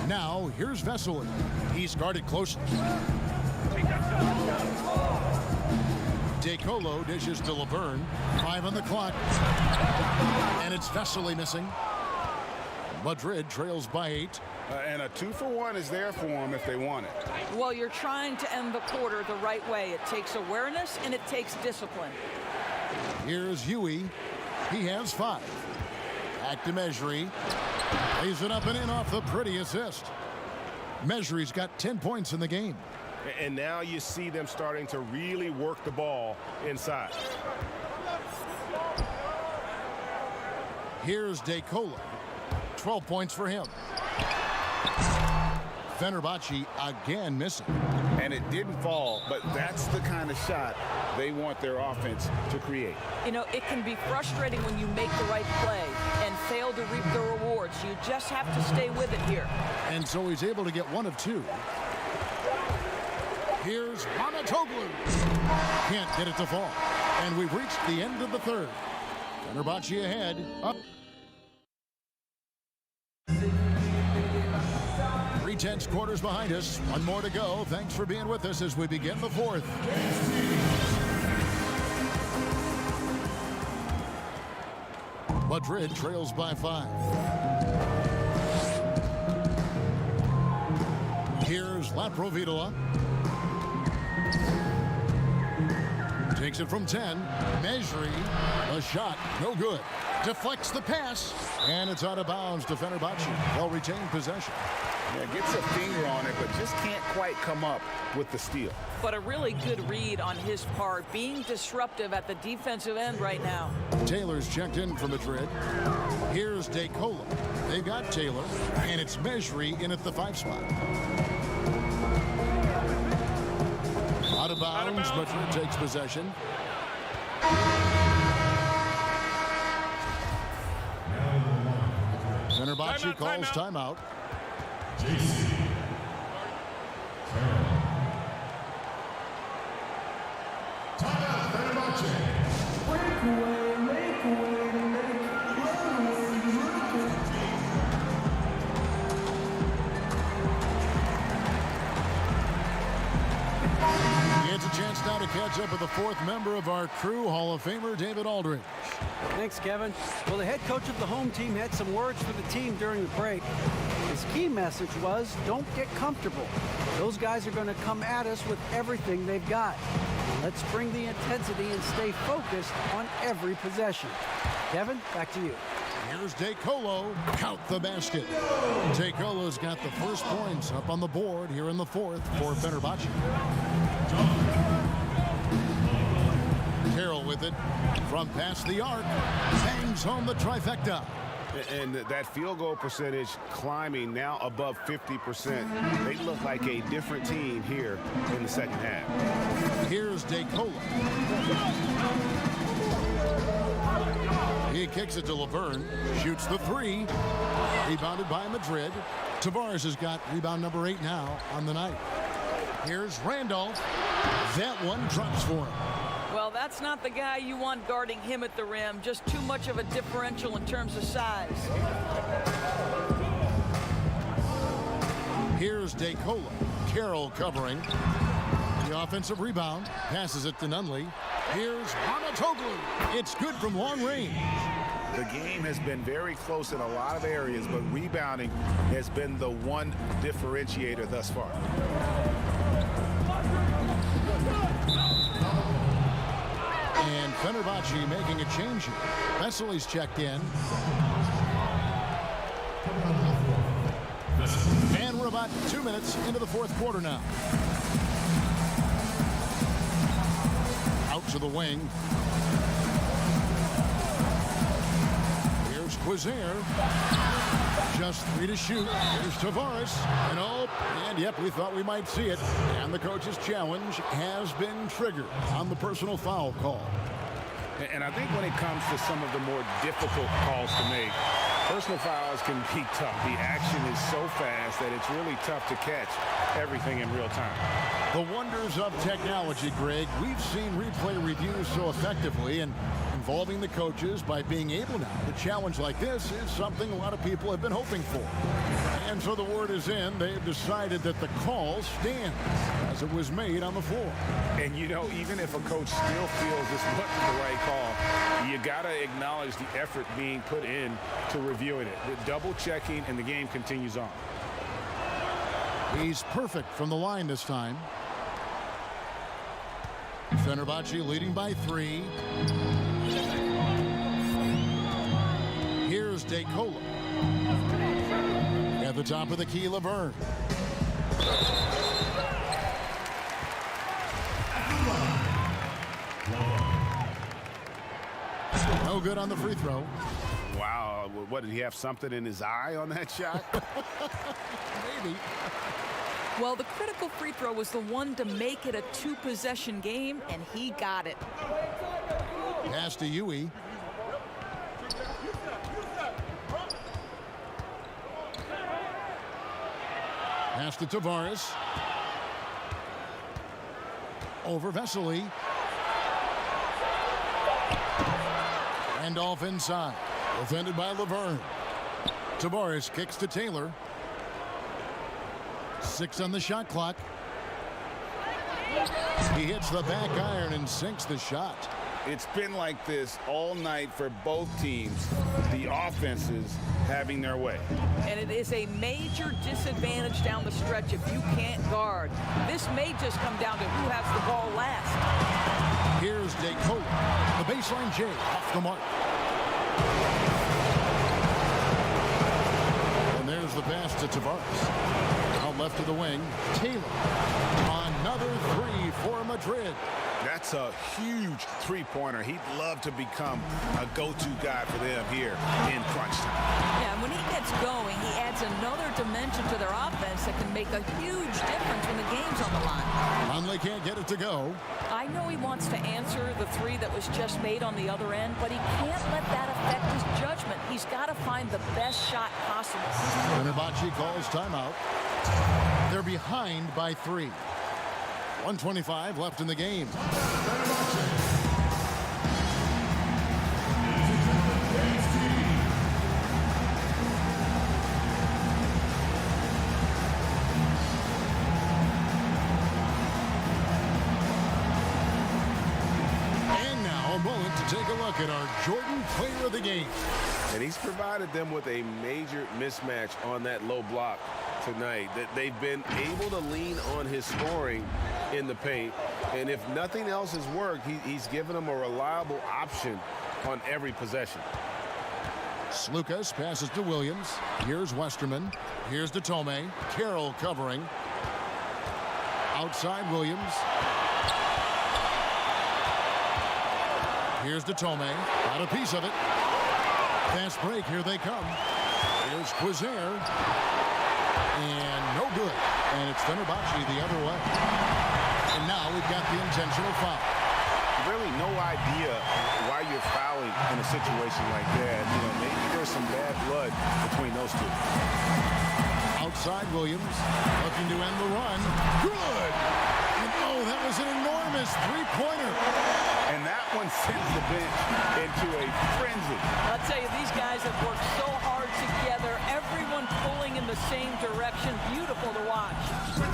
Speaker 1: Now, here's Vesely. He's guarded closely. DeColo dishes to Laverne. 5 on the clock. And it's Vesely missing. Madrid trails by 8.
Speaker 3: And a 2-for-1 is there for them if they want it.
Speaker 4: Well, you're trying to end the quarter the right way. It takes awareness and it takes discipline.
Speaker 1: Here's Huey. He has 5. Back to Mejri. Lays it up and in off the pretty assist. Mejri's got 10 points in the game.
Speaker 5: And now you see them starting to really work the ball inside.
Speaker 1: Here's DeColo. 12 points for him. Fenerbahce again missing.
Speaker 3: And it didn't fall, but that's the kind of shot they want their offense to create.
Speaker 4: You know, it can be frustrating when you make the right play and fail to reap the rewards. You just have to stay with it here.
Speaker 1: And so he's able to get 1 of 2. Here's Mamatoglou. Can't get it to fall. And we've reached the end of the third. Fenerbahce ahead. Up. 3/10 quarters behind us. 1 more to go. Thanks for being with us as we begin the fourth. Madrid trails by 5. Here's Laprovidola. Takes it from 10. Mejri. A shot. No good. Deflects the pass. And it's out of bounds to Fenerbahce. They'll retain possession.
Speaker 3: Yeah, gets a finger on it, but just can't quite come up with the steal.
Speaker 4: But a really good read on his part, being disruptive at the defensive end right now.
Speaker 1: Taylor's checked in for Madrid. Here's DeColo. They've got Taylor, and it's Mejri in at the 5 spot. Out of bounds, Madrid takes possession. Fenerbahce calls timeout. It's a chance now to catch up with the fourth member of our crew, Hall of Famer David Aldridge.
Speaker 6: Thanks, Kevin. Well, the head coach of the home team had some words for the team during the break. His key message was, don't get comfortable. Those guys are going to come at us with everything they've got. Let's bring the intensity and stay focused on every possession. Kevin, back to you.
Speaker 1: Here's DeColo. Count the basket. DeColo's got the first points up on the board here in the fourth for Fenerbahce. Carroll with it from past the arc. Bangs home the trifecta.
Speaker 5: And that field goal percentage climbing now above 50%. They look like a different team here in the second half.
Speaker 1: Here's DeColo. He kicks it to Laverne. Shoots the three. Rebounded by Madrid. Tavares has got rebound number 8 now on the night. Here's Randolph. That one drops for him.
Speaker 4: Well, that's not the guy you want guarding him at the rim. Just too much of a differential in terms of size.
Speaker 1: Here's DeColo. Carroll covering. The offensive rebound. Passes it to Nunley. Here's Hanatoglu. It's good from long range.
Speaker 3: The game has been very close in a lot of areas, but rebounding has been the one differentiator thus far.
Speaker 1: And Fenerbahce making a change here. Vesely's checked in. And we're about 2 minutes into the fourth quarter now. Out to the wing. Here's Quizair. Just 3 to shoot. Here's Tavares. And yep, we thought we might see it. And the coach's challenge has been triggered on the personal foul call.
Speaker 3: And I think when it comes to some of the more difficult calls to make, personal fouls can be tough. The action is so fast that it's really tough to catch everything in real time.
Speaker 1: The wonders of technology, Greg. We've seen replay reviews so effectively, and involving the coaches by being able now to challenge like this is something a lot of people have been hoping for. And so the word is in. They've decided that the call stands as it was made on the floor.
Speaker 3: And you know, even if a coach still feels this wasn't the right call, you got to acknowledge the effort being put in to reviewing it. The double checking, and the game continues on.
Speaker 1: He's perfect from the line this time. Fenerbahce leading by 3. Here's DeColo. At the top of the key, Laverne. No good on the free throw.
Speaker 5: Wow, what, did he have something in his eye on that shot?
Speaker 1: Maybe.
Speaker 4: Well, the critical free throw was the one to make it a 2-possession game, and he got it.
Speaker 1: Pass to Yui. Pass to Tavares. Over Vesely. And off inside. Defended by Laverne. Tavares kicks to Taylor. 6 on the shot clock. He hits the back iron and sinks the shot.
Speaker 3: It's been like this all night for both teams. The offenses having their way.
Speaker 4: And it is a major disadvantage down the stretch if you can't guard. This may just come down to who has the ball last.
Speaker 1: Here's DeColo. The baseline J off the mark. And there's the pass to Tavares. Out left of the wing. Taylor. Another 3 for Madrid.
Speaker 3: That's a huge three-pointer. He'd love to become a go-to guy for them here in crunch time.
Speaker 4: Yeah, and when he gets going, he adds another dimension to their offense that can make a huge difference when the game's on the line.
Speaker 1: Conley can't get it to go.
Speaker 4: I know he wants to answer the three that was just made on the other end, but he can't let that affect his judgment. He's got to find the best shot possible.
Speaker 1: Fenerbahce calls timeout. They're behind by 3. 1:25 left in the game. And now a moment to take a look at our Jordan Player of the Game.
Speaker 5: And he's provided them with a major mismatch on that low block tonight. That they've been able to lean on his scoring in the paint. And if nothing else has worked, he's given them a reliable option on every possession.
Speaker 1: Slukas passes to Williams. Here's Westerman. Here's to Tome. Carroll covering. Outside Williams. Here's to Tome. Got a piece of it. Fast break. Here they come. Here's Quizer. And no good. And it's Fenerbahce the other way. And now we've got the intentional foul.
Speaker 5: Really no idea why you're fouling in a situation like that. You know, maybe there's some bad blood between those two.
Speaker 1: Outside Williams. Looking to end the run. Good. And oh, that was an enormous three-pointer.
Speaker 5: And that one sends the bench into a frenzy.
Speaker 4: I'll tell you, these guys have worked so hard together. Everyone pulling in the same direction. Beautiful to watch.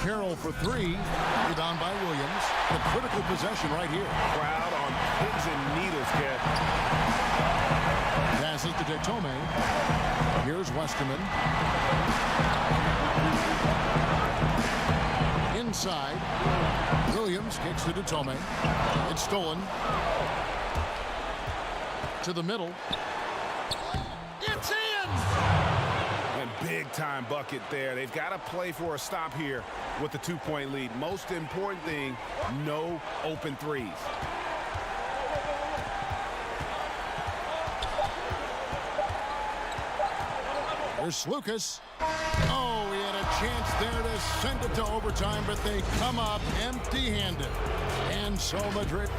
Speaker 1: Carroll for 3. Rebound by Williams. A critical possession right here.
Speaker 5: Crowd on pins and needles, Kev.
Speaker 1: Passes to Tome. Here's Westerman. Inside. Williams kicks to Tome. It's stolen. To the middle. It's in!
Speaker 5: And big time bucket there. They've got to play for a stop here with the 2-point lead. Most important thing, no open threes.
Speaker 1: There's Slukas. Oh, he had a chance there to send it to overtime, but they come up empty-handed. And so Madrid